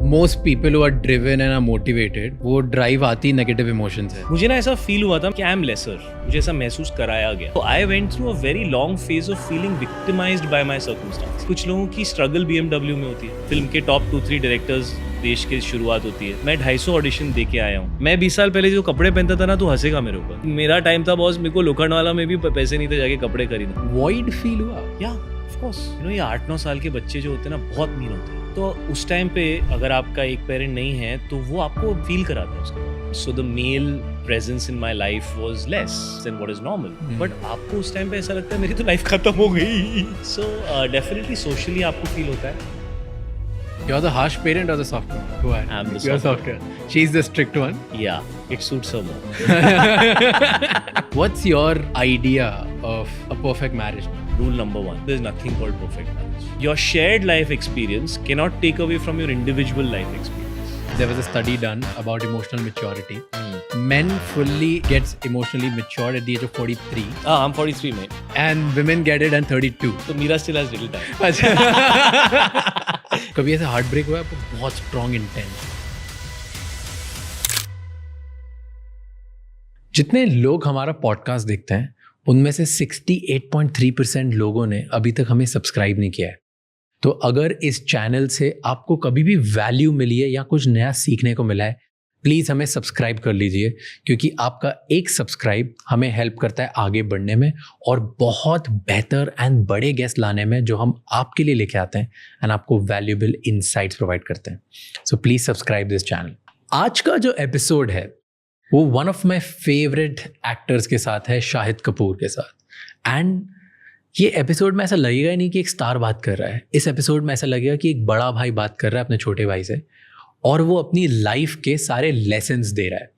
most people who are driven and are motivated, वो drive आती negative emotions है. मुझे ना ऐसा फील हुआ था कि आई एम लेसर, मुझे ऐसा महसूस कराया गया. तो I went through a very long phase of feeling victimised by my circumstance. कुछ लोगों की स्ट्रगल BMW में होती है. फिल्म के टॉप 2-3 डायरेक्टर्स देश की शुरुआत होती है. मैं 250 ऑडिशन दे के आया हूँ. मैं 20 साल पहले जो कपड़े पहनता था ना, तो हंसेगा मेरे ऊपर. मेरा टाइम था बॉस, मेरे को लोखंडवाला में भी पैसे नहीं थे जाके कपड़े खरीदना. Void feel हुआ? या ऑफ कोर्स, यू नो ये 8-9 साल के बच्चे जो होते हैं ना, बहुत मीन होते हैं. तो उस टाइम पे अगर आपका एक पेरेंट नहीं है तो वो आपको फील कराता है उसका. So the male presence in my life was less than what is normal. But आपको उस टाइम पे ऐसा लगता है मेरी तो लाइफ खत्म हो गई. सो डेफिनेटली सोशली आपको फील होता है. You're the harsh parent or the soft one? Who are? I'm the You're soft soft. She's the strict one. Yeah, it suits her more. What's your idea of a perfect marriage? Rule number 1, there's nothing called perfect marriage. Your shared life experience cannot take away from your individual life experience. There was a study done about emotional maturity. Men fully gets emotionally mature at the age of 43. I'm 43, mate. And women get it at 32. So Mira still has little time. अच्छा. कभी ऐसे heart break हुआ है आपको, बहुत strong intense? जितने लोग हमारा पॉडकास्ट देखते हैं उनमें से 68.3% लोगों ने अभी तक हमें सब्सक्राइब नहीं किया है. तो अगर इस चैनल से आपको कभी भी वैल्यू मिली है या कुछ नया सीखने को मिला है, प्लीज़ हमें सब्सक्राइब कर लीजिए, क्योंकि आपका एक सब्सक्राइब हमें हेल्प करता है आगे बढ़ने में और बहुत बेहतर एंड बड़े गेस्ट लाने में, जो हम आपके लिए लेके आते हैं एंड आपको वैल्यूएबल इनसाइट्स प्रोवाइड करते हैं. So please subscribe this channel. आज का जो एपिसोड है वो one of my favourite actors के साथ है, शाहिद कपूर के साथ. एंड ये एपिसोड में ऐसा लगेगा ही नहीं कि एक स्टार बात कर रहा है. इस एपिसोड में ऐसा लगेगा कि एक बड़ा भाई बात कर रहा है अपने छोटे भाई से, और वो अपनी लाइफ के सारे लेसन्स दे रहा है.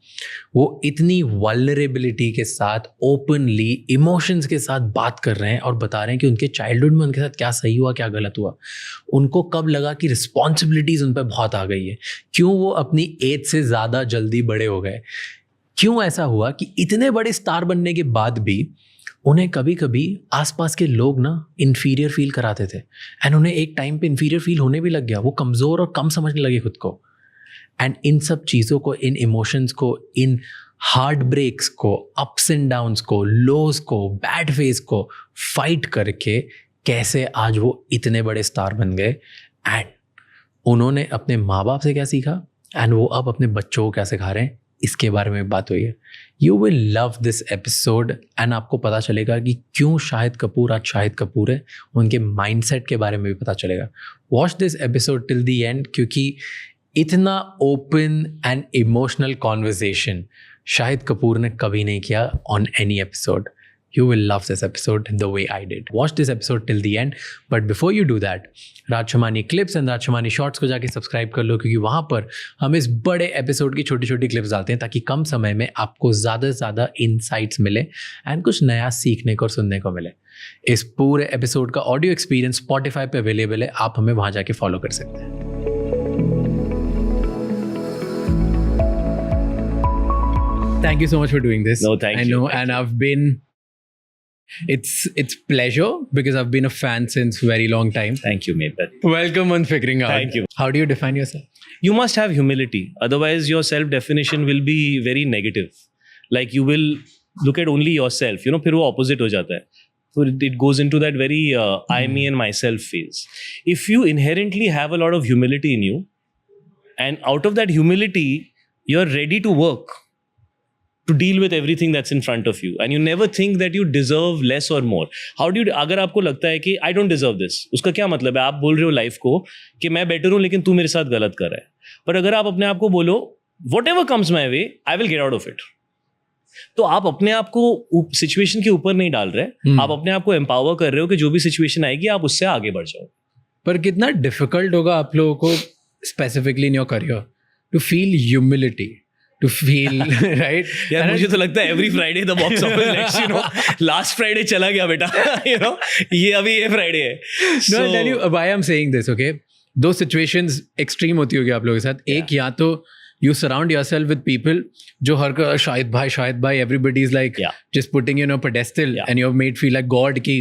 वो इतनी वल्नरेबिलिटी के साथ, ओपनली इमोशंस के साथ बात कर रहे हैं और बता रहे हैं कि उनके चाइल्डहुड में उनके साथ क्या सही हुआ, क्या गलत हुआ, उनको कब लगा कि रिस्पॉन्सिबिलिटीज़ उन पर बहुत आ गई है, क्यों वो अपनी एज से ज़्यादा जल्दी बड़े हो गए, क्यों ऐसा हुआ कि इतने बड़े स्टार बनने के बाद भी उन्हें कभी कभी आसपास के लोग ना इन्फीरियर फील कराते थे. एंड उन्हें एक टाइम पे इन्फीरियर फील होने भी लग गया. वो कमज़ोर और कम समझने लगे खुद को. एंड इन सब चीज़ों को, इन इमोशंस को, इन हार्ट ब्रेक्स को, अप्स एंड डाउन्स को, लोज को, बैड फेज को फाइट करके कैसे आज वो इतने बड़े स्टार बन गए. एंड उन्होंने अपने माँ बाप से क्या सीखा एंड वो अब अपने बच्चों को क्या सिखा रहे हैं, इसके बारे में बात हुई है. You will love this episode and आपको पता चलेगा कि क्यों शाहिद कपूर आज शाहिद कपूर है. उनके माइंडसेट के बारे में भी पता चलेगा. Watch this episode till the end, क्योंकि इतना open and emotional conversation Shahid Kapoor ने कभी नहीं किया on any episode. You will love this episode the way I did. Watch this episode till the end. But before you do that, Rajshamani clips and Rajshamani shorts को जाके subscribe कर लो, क्योंकि वहाँ पर हम इस बड़े एपिसोड की छोटी छोटी क्लिप्स डालते हैं ताकि कम समय में आपको ज़्यादा से ज़्यादा इनसाइट्स मिले एंड कुछ नया सीखने को और सुनने को मिले. इस पूरे एपिसोड का ऑडियो एक्सपीरियंस स्पॉटिफाई पे अवेलेबल है. आप हमें वहाँ जाके फॉलो कर सकते हैं. Thank you so much for doing this. No, thank you. I know, and I've been... It's pleasure because I've been a fan since very long time. Thank you, mate. Welcome on Figuring Out. Thank you. How do you define yourself? You must have humility. Otherwise, your self-definition will be very negative. Like you will look at only yourself. You know, फिर वो opposite हो जाता है. So it goes into that very I, me and myself phase. If you inherently have a lot of humility in you, and out of that humility, you're ready to work to deal with everything that's in front of you, and you never think that you deserve less or more. How do you, अगर आपको लगता है कि I don't deserve this, उसका क्या मतलब है? आप बोल रहे हो लाइफ को कि मैं बेटर हूँ लेकिन तू मेरे साथ गलत कर रहा है. पर अगर आप अपने आप को बोलो whatever comes my way, I will get out of it, तो आप अपने आप को सिचुएशन के ऊपर नहीं डाल रहे, आप अपने आप को एम्पावर कर रहे हो कि जो भी सिचुएशन आएगी आप उससे आगे बढ़ जाओ. पर कितना डिफिकल्ट होगा आप लोगों को specifically in your career to feel humility, to feel right. यार मुझे तो लगता है every Friday the box office lets you know last Friday चला गया बेटा, you know ये अभी ये Friday है. No, I'll tell you why I'm saying this. Okay, दो situations extreme होती होगी आप लोगों के साथ. एक, या तो you surround yourself with people जो हर शाहिद भाई everybody is like just putting you on a pedestal and you're made feel like God की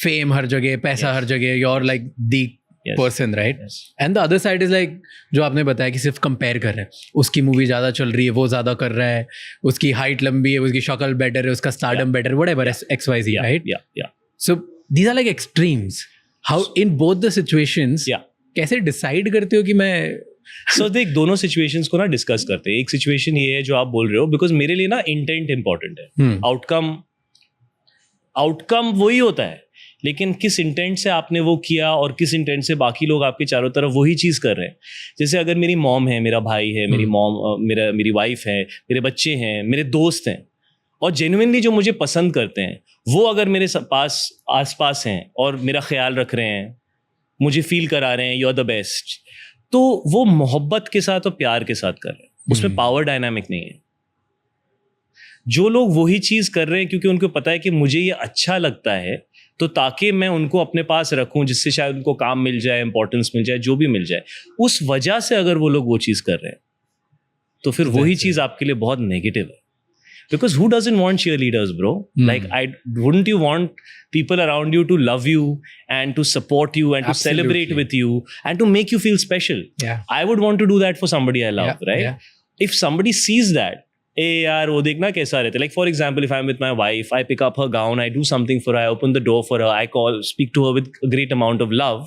fame हर जगह, पैसा हर जगह, you're like the Yes. person, right? Yes. And the other side is like जो आपने बताया कि सिर्फ कंपेयर कर रहे हैं, उसकी मूवी ज़्यादा चल रही है, वो ज़्यादा कर रहा है, उसकी हाइट लंबी है, उसकी शक्ल बेटर है, उसका stardom better, whatever, XYZ, Yeah, right? yeah. So these are like extremes. How in both the situations, Yeah. कैसे डिसाइड करते हो कि मैं So देख, दोनों सिचुएशंस को ना डिस्कस करते हैं. एक सिचुएशन ये है जो आप बोल रहे हो, बिकॉज मेरे लिए ना इंटेंट इंपॉर्टेंट है. आउटकम वही होता है, लेकिन किस इंटेंट से आपने वो किया और किस इंटेंट से बाकी लोग आपके चारों तरफ वही चीज़ कर रहे हैं. जैसे अगर मेरी मॉम है, मेरा भाई है, मेरी वाइफ है, मेरे बच्चे हैं, मेरे दोस्त हैं, और जेन्युइनली जो मुझे पसंद करते हैं वो अगर मेरे आस पास हैं और मेरा ख्याल रख रहे हैं, मुझे फील करा रहे हैं यू आर द बेस्ट, तो वो मोहब्बत के साथ और प्यार के साथ कर रहे हैं. उसमें पावर डायनामिक नहीं है. जो लोग वही चीज़ कर रहे हैं क्योंकि उनको पता है कि मुझे ये अच्छा लगता है, तो ताकि मैं उनको अपने पास रखूं, जिससे शायद उनको काम मिल जाए, इंपॉर्टेंस मिल जाए, जो भी मिल जाए, उस वजह से अगर वो लोग वो चीज़ कर रहे हैं, तो फिर वही चीज़ आपके लिए बहुत नेगेटिव है. Because who doesn't want cheerleaders, bro? Like, wouldn't you want people around you to love you and to support you and to celebrate with you and to make you feel special? Yeah. I would want to do that for somebody I love, right? Yeah. If somebody sees that, hey yaar, wo dekhna kaisa rehta. Like, for example, if I'm with my wife, I pick up her gown, I do something for her, I open the door for her, I speak to her with a great amount of love,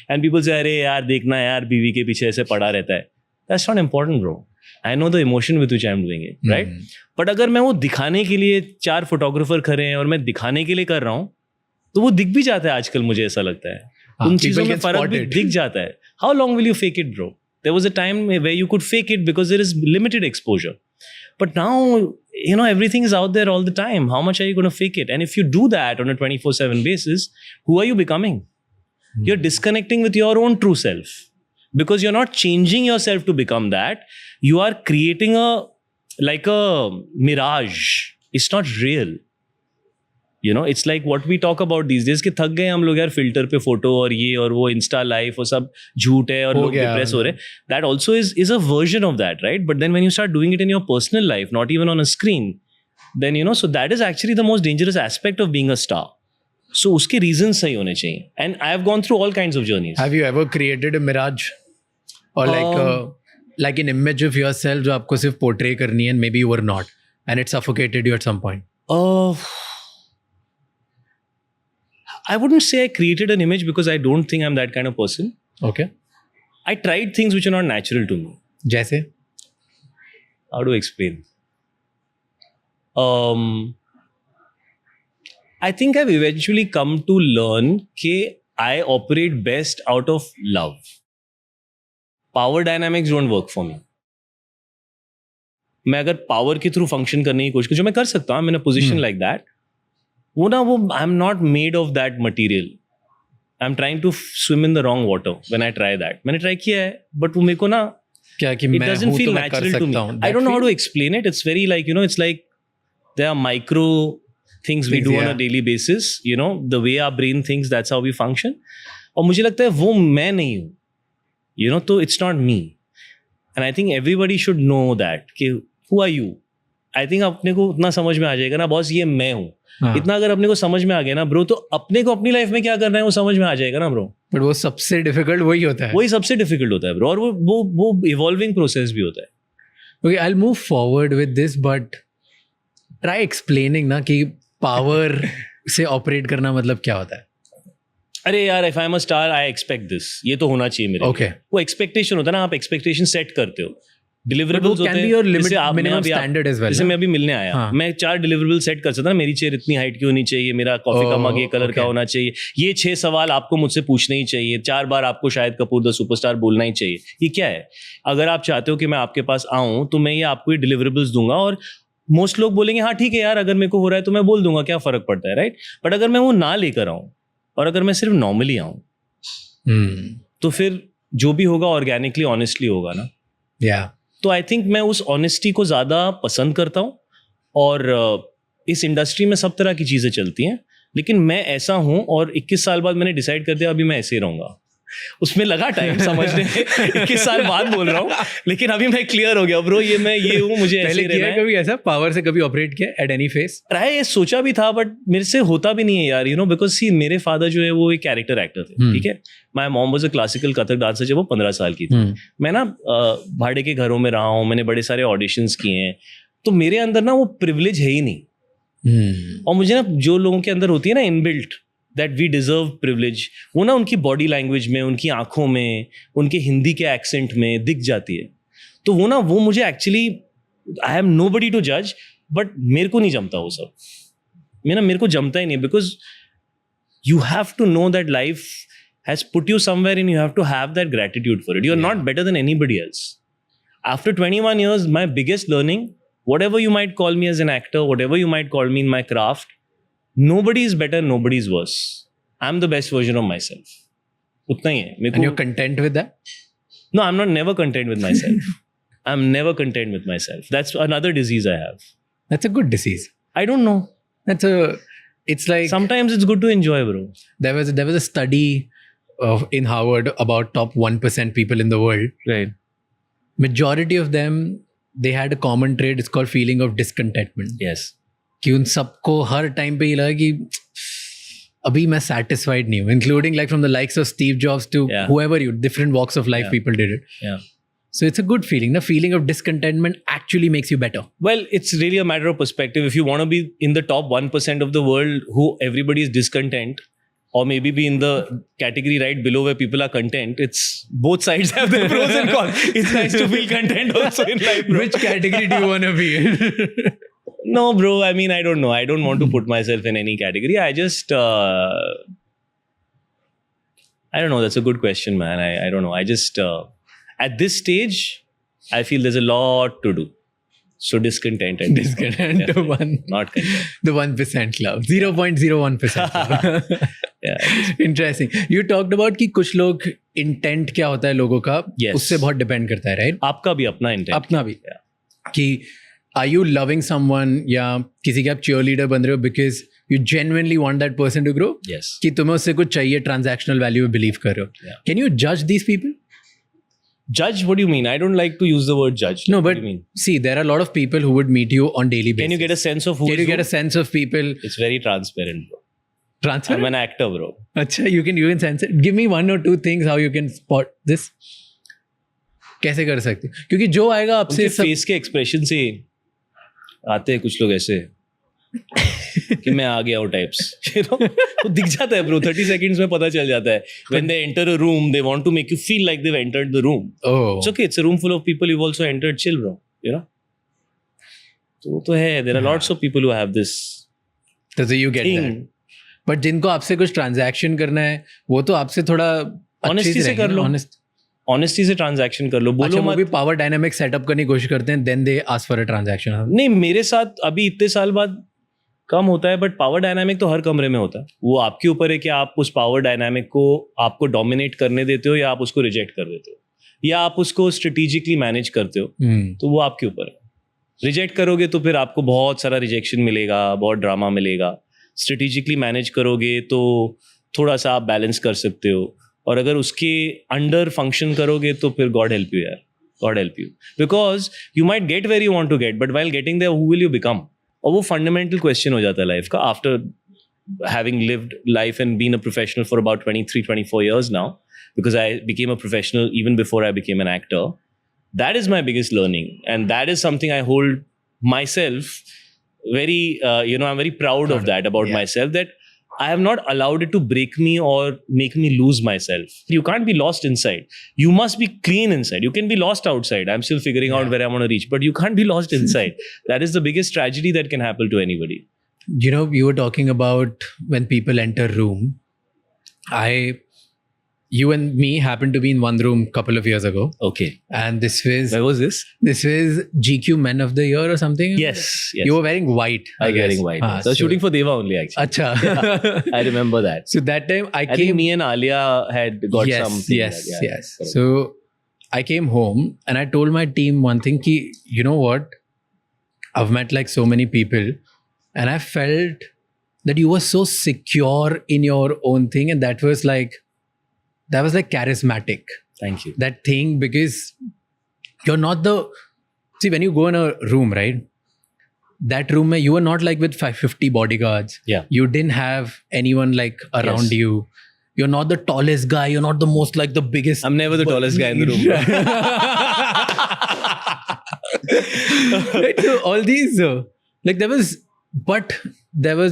and people say, "Arey yaar, dekhna yaar, बीवी के पीछे ऐसे पड़ा रहता है." That's not important, bro. I know the emotion with which I'm doing it, right? But अगर मैं वो दिखाने के लिए 4 फोटोग्राफर खड़े हैं और मैं दिखाने के लिए कर रहा हूँ, तो वो दिख भी जाता है आजकल, मुझे ऐसा लगता है. उन चीज़ों में फर्क भी दिख जाता है. How long will you fake it, bro? There was a time where you could fake it because there is limited exposure. But now, you know, everything is out there all the time. How much are you going to fake it? And if you do that on a 24/7 basis, who are you becoming? You're disconnecting with your own true self. Because you're not changing yourself to become that. You are creating a mirage. It's not real. You know, it's like what we talk about these days कि थक गए हम लोग यार filter पे photo और ये और वो इंस्टा लाइफ और सब झूठ है और लोग डिप्रेस हो रहे हैं. That also is a version of that, right? But then when you start doing it in your personal life, not even on a screen, then you know, so that is actually the most dangerous aspect of being a star. So उसके reasons सही होने चाहिए. And I have gone through all kinds of journeys. Have you ever created a mirage? Or like an image of yourself जो आपको सिर्फ portray करनी है and maybe you were not and it suffocated you at some point? I wouldn't say I created an image because I don't think I'm that kind of person. Okay. I tried things which are not natural to me. जैसे? How to explain? I think I've eventually come to learn कि I operate best out of love. Power dynamics don't work for me. मैं अगर power के through function करने की कोशिश करूँ, जो मैं कर सकता हूँ, I'm in a position like that, वो I'm not made of that material. I'm trying to swim in the wrong water when I try that. मैंने try किया है, but वो मेरे को ना, क्या कि it मैं doesn't हूँ feel तो मैं कर natural to me. सकता हूँ. I don't know how to explain it. It's very like, you know, it's like there are micro things we do on a daily basis. You know, the way our brain thinks, that's how we function. और मुझे लगता है वो मैं नहीं हूँ. You know, so it's not me. And I think everybody should know that कि who are you? I think अपने को उतना समझ में आ जाएगा ना, बॉस ये मैं हूँ. इतना अगर अपने को समझ में आ गया ना ब्रो, तो अपने को अपनी लाइफ में क्या करना है वो समझ में आ जाएगा ना ब्रो. बट वो सबसे डिफिकल्ट वही होता है. वही सबसे डिफिकल्ट होता है ब्रो, और वो इवॉल्विंग प्रोसेस भी होता है. Okay, I'll move forward with this, but try explaining ना कि पावर से ऑपरेट करना मतलब क्या होता है. अरे यार, if I am a star I expect this, ये तो होना चाहिए मेरे. Okay. वो एक्सपेक्टेशन होता है ना, आप एक्सपेक्टेशन सेट करते हो. डिलीवरेबल्स होते हैं, जैसे मैं अभी मिलने आया, मैं 4 डिलीवरेबल सेट कर सकता ना. मेरी चेयर इतनी हाइट की होनी चाहिए, मेरा कॉफी का मग ये कलर का होना चाहिए, ये 6 सवाल आपको मुझसे पूछने ही चाहिए, 4 बार आपको शाहिद कपूर द सुपरस्टार बोलना ही चाहिए. ये क्या है? अगर आप चाहते हो कि मैं आपके पास आऊँ तो मैं ये आपको ये डिलीवरेबल्स दूंगा, और मोस्ट लोग बोलेंगे हाँ ठीक है यार, अगर मेरे को हो रहा है तो मैं बोल दूंगा, क्या फर्क पड़ता है, राइट? बट अगर मैं वो ना लेकर आऊँ और अगर मैं सिर्फ नॉर्मली आऊँ, तो फिर जो भी होगा ऑर्गेनिकली ऑनेस्टली होगा ना. तो आई थिंक मैं उस ऑनेस्टी को ज़्यादा पसंद करता हूँ. और इस इंडस्ट्री में सब तरह की चीज़ें चलती हैं, लेकिन मैं ऐसा हूँ, और 21 साल बाद मैंने डिसाइड कर दिया अभी मैं ऐसे ही रहूँगा. उसमें लगा टाइम समझने में, 21 साल बाद बोल रहा हूँ, लेकिन अभी मैं क्लियर हो गया ब्रो, ये मैं ये हूँ, मुझे ऐसे पहले किया कभी ऐसा पावर से कभी ऑपरेट किया एट एनी फेस? ट्राई ये सोचा भी था बट मेरे से होता भी नहीं है यार, बिकॉज सी मेरे फादर जो है वो एक कैरेक्टर एक्टर थे, ठीक है. My mom was a classical Kathak dancer जब वो 15 साल की थी. मैं ना भाड़े के घरों में रहा हूँ, मैंने बड़े सारे ऑडिशंस किए हैं, तो मेरे अंदर ना वो प्रिविलेज है ही नहीं. और मुझे ना जो लोगों के अंदर होती है ना inbuilt that we deserve privilege, वो ना उनकी बॉडी लैंग्वेज में, उनकी आंखों में, उनके हिंदी के एक्सेंट में दिख जाती है. तो वो मुझे actually, I am nobody to जज, बट मेरे को नहीं जमता वो सब. मेरे को जमता ही नहीं, because you have to know that life has put you somewhere and you have to have that gratitude for it. You are not better than anybody else. After 21 years, my biggest learning, whatever you might call me as an actor, whatever you might call me in my craft, nobody is better, nobody is worse. I'm the best version of myself. उतना ही है. And you're content with that? No, I'm not never content with myself. I'm never content with myself. That's another disease I have. That's a good disease. I don't know. It's like sometimes it's good to enjoy, bro. There was a study in Harvard about top 1% people in the world. Right. Majority of them, they had a common trait. It's called feeling of discontentment. Yes. कि उन सबको हर time पे ये लगा कि अभी मैं satisfied नहीं हूँ, including like from the likes of Steve Jobs to whoever you, different walks of life people did it. Yeah. So it's a good feeling. The feeling of discontentment actually makes you better. Well, it's really a matter of perspective. If you want to be in the top 1% of the world who everybody is discontent, or maybe be in the category right below where people are content, it's both sides have their pros and cons. It's nice to feel content also in life, bro. Which category do you want to be in? No, bro. I mean, I don't know. I don't want to put myself in any category. I just, I don't know. That's a good question, man. I don't know. I just, at this stage, I feel there's a lot to do. So discontent and discontent. Not content. The 1% club. 0.01% club. Yeah. Interesting. You talked about कि कुछ लोग intent क्या होता है लोगों का, yes. उससे बहुत depend करता है, right? आपका भी अपना intent. अपना भी. कि are you loving someone या किसी के आप cheerleader बन रहे हो because you genuinely want that person to grow? Yes. कि तुम्हें उससे कुछ चाहिए, transactional value में believe कर रहे हो. Yeah. Can you judge these people? Judge? What do you mean? I don't like to use the word judge. No, what but do you mean? See, there are a lot of people who would meet you on daily basis. Can you get a sense of who? Can you get a sense of people? It's very transparent, bro. Transparent? I'm an actor, bro. अच्छा, you can sense it. Give me 1 or 2 things how you can spot this. कैसे कर सकते? क्योंकि जो आएगा आपसे face के expression से आते हैं कुछ लोग ऐसे कि मैं आ गया हूँ टाइप्स, वो दिख जाता है ब्रो. 30 seconds में पता चल जाता है. When they enter a room, they want to make you feel like they've entered the room. Oh. It's okay. It's a room full of people. You've also entered. Chill, bro. You know. तो है. There are lots of people who have this. So you get thing. that. But जिनको आपसे कुछ transaction करना है, वो तो आपसे थोड़ा honesty से कर लो. Honesty से transaction कर लो. बोलो वो भी power dynamic setup करने की कोशिश करते हैं. Then they ask for a transaction. नहीं, मेरे साथ अभी इतने साल बाद कम होता है, बट पावर डायनामिक तो हर कमरे में होता है. वो आपके ऊपर है कि आप उस पावर डायनामिक को आपको डोमिनेट करने देते हो या आप उसको रिजेक्ट कर देते हो या आप उसको स्ट्रेटेजिकली मैनेज करते हो. तो वो आपके ऊपर है. रिजेक्ट करोगे तो फिर आपको बहुत सारा रिजेक्शन मिलेगा, बहुत ड्रामा मिलेगा. स्ट्रेटेजिकली मैनेज करोगे तो थोड़ा सा आप बैलेंस कर सकते हो, और अगर उसके अंडर फंक्शन करोगे तो फिर गॉड हेल्प यू यार. God help you, because you might get where you want to get, but while getting there who will you become. और वो फंडामेंटल क्वेश्चन हो जाता है लाइफ का. After having lived life and been a professional for about 23-24 years now, because I became a professional even before I became an actor. That is my biggest learning, and that is something I hold myself very, I'm very proud of that about myself, that I have not allowed it to break me or make me lose myself. You can't be lost inside. You must be clean inside. You can be lost outside. I'm still figuring out where I want to reach, but you can't be lost inside. That is the biggest tragedy that can happen to anybody. You know, you were talking about when people enter room. You and me happened to be in one room a couple of years ago. Okay. And this was... Where was this? This was GQ Men of the Year or something. Yes. You were wearing white. I was wearing white. I was shooting for Deva only, actually. Acha. Yeah, I remember that. So that time I came... think me and Alia had got something. Yes. So I came home and I told my team one thing, ki, you know what? I've met like so many people and I felt that you were so secure in your own thing, and that was like... that was like charismatic. Thank you. That thing, because you're not the, see, when you go in a room, right, that room you were not like with 550 bodyguards. Yeah. You didn't have anyone like around Yes. you. You're not the tallest guy, you're not the most like the biggest. I'm never the tallest guy in the room. Right, so all these like there was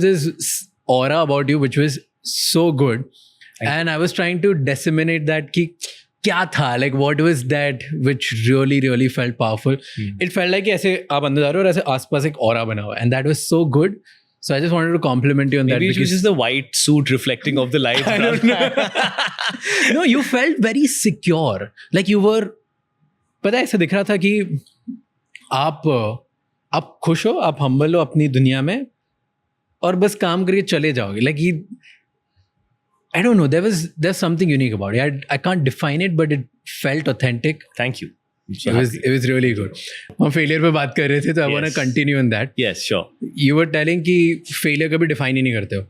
this aura about you which was so good. And I was trying to disseminate that ki kya tha, like what was that which really felt powerful. It felt like ऐसे आप अंदर जा रहे हो और ऐसे आसपास एक aura बना हुआ है, and that was so good. So I just wanted to compliment you on Maybe that. it was just the white suit reflecting off the lights. I don't know. No, you felt very secure. Like you were, पता है ऐसा दिख रहा था कि आप खुश हो, आप humble हो अपनी दुनिया में और बस काम करके चले जाओगे. Like I don't know, there's something unique about it. I can't define it, but it felt authentic. Thank you. It was really good. हम failure पे बात कर रहे थे, तो I want to Yes. continue on that. Yes, sure. You were telling कि failure कभी define ही नहीं करते हो.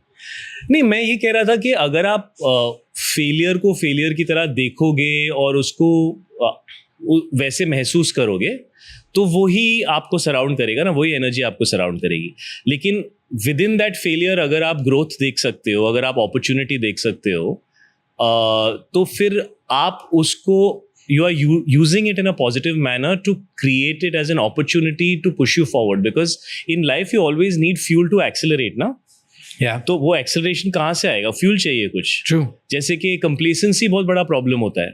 नहीं, मैं ये कह रहा था कि अगर आप फेलियर को फेलियर की तरह देखोगे और उसको वैसे महसूस करोगे तो वो ही आपको सराउंड करेगा ना, वही एनर्जी आपको सराउंड करेगी. लेकिन विद इन दैट फेलियर अगर आप ग्रोथ देख सकते हो, अगर आप अपॉर्चुनिटी देख सकते हो, तो फिर आप उसको you are using it in a positive manner to create it as an opportunity to push you forward, because in life you always need fuel to accelerate ना. Yeah. तो वो एक्सेलरेशन कहाँ से आएगा? फ्यूल चाहिए कुछ. True. जैसे कि कंप्लेसेंसी बहुत बड़ा प्रॉब्लम होता है.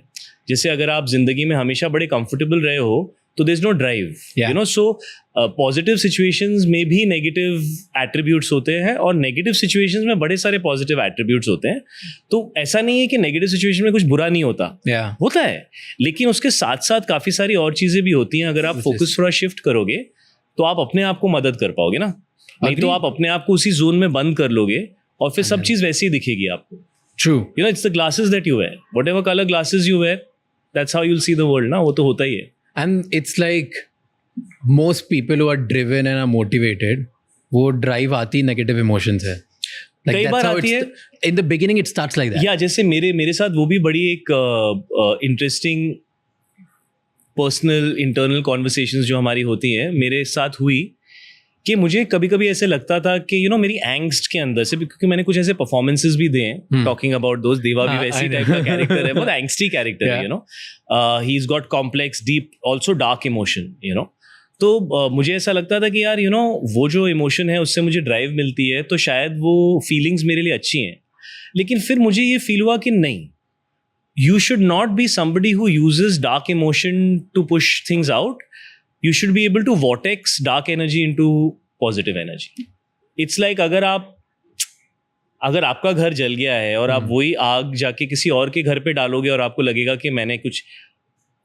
जैसे अगर आप जिंदगी में हमेशा बड़े कंफर्टेबल रहे हो तो there is no drive, you know. So positive situations में भी नेगेटिव एट्रीब्यूट्स होते हैं और नेगेटिव सिचुएशंस में बड़े सारे पॉजिटिव एट्रीब्यूट्स होते हैं. तो ऐसा नहीं है कि नेगेटिव सिचुएशन में कुछ बुरा नहीं होता. Yeah. होता है, लेकिन उसके साथ साथ काफी सारी और चीजें भी होती हैं. अगर आप फोकस थोड़ा शिफ्ट करोगे तो आप अपने आप को मदद कर पाओगे ना. नहीं तो आप अपने आप को उसी जोन में बंद कर लोगे और फिर सब चीज वैसी ही दिखेगी आपको. True. You know, it's the glasses that you wear. Whatever color glasses you wear, that's how you'll see the world ना. वो तो होता ही है. And it's like most people who are driven and are motivated, वो drive आती negative emotions है. Like कई that's bar how आती it's, in the beginning it starts like that. या जैसे मेरे साथ वो भी बड़ी एक इंटरेस्टिंग पर्सनल इंटरनल कॉन्वर्सेशंस जो हमारी होती हैं मेरे साथ हुई कि मुझे कभी कभी ऐसे लगता था कि यू नो मेरी एंग्स्ट के अंदर से, क्योंकि मैंने कुछ ऐसे परफॉर्मेंसेस भी दिए हैं टॉकिंग अबाउट दोस्त. देवा भी वैसी टाइप का कैरेक्टर है, बहुत एंग्स्टी कैरेक्टर है, you no. He is got complex, deep, also dark emotion, you know. तो मुझे ऐसा लगता था कि यार यू नो वो जो इमोशन है उससे मुझे ड्राइव मिलती है, तो शायद वो फीलिंग्स मेरे लिए अच्छी हैं. लेकिन फिर मुझे ये फील हुआ कि नहीं, you should not be somebody who uses dark emotion to push things out. You should be able to vortex dark energy into positive energy. It's like अगर आपका घर जल गया है और आप वही आग जाके किसी और के घर पे डालोगे और आपको लगेगा कि मैंने कुछ,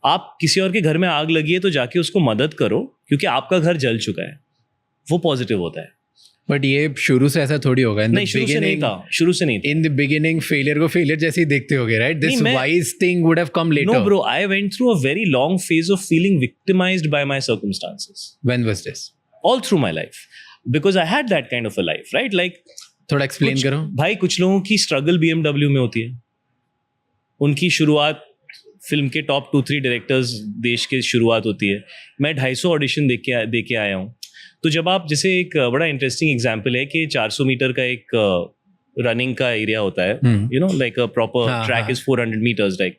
आप किसी और के घर में आग लगी है तो जाके उसको मदद करो क्योंकि आपका घर जल चुका है, वो पॉजिटिव होता है. बट ये शुरू से ऐसा थोड़ी होगा. नहीं, शुरू से नहीं था. In the beginning failure को failure जैसे ही देखते होगे, right? This wise thing would have come later. No bro, I went through a very long phase of feeling victimized by my circumstances. When was this? All through my life. Because I had that kind of a life, right? Like थोड़ा explain करो. भाई कुछ लोगों की struggle BMW में होती है. उनकी शुरुआत फिल्म के टॉप 2-3 डायरेक्टर्स देश के शुरुआत होती है. मैं 250 ऑडिशन दे के आया हूँ. तो जब आप, जैसे एक बड़ा इंटरेस्टिंग एग्जाम्पल है कि 400 मीटर का एक रनिंग का एरिया होता है, you know, like a proper track is 400 meters, right.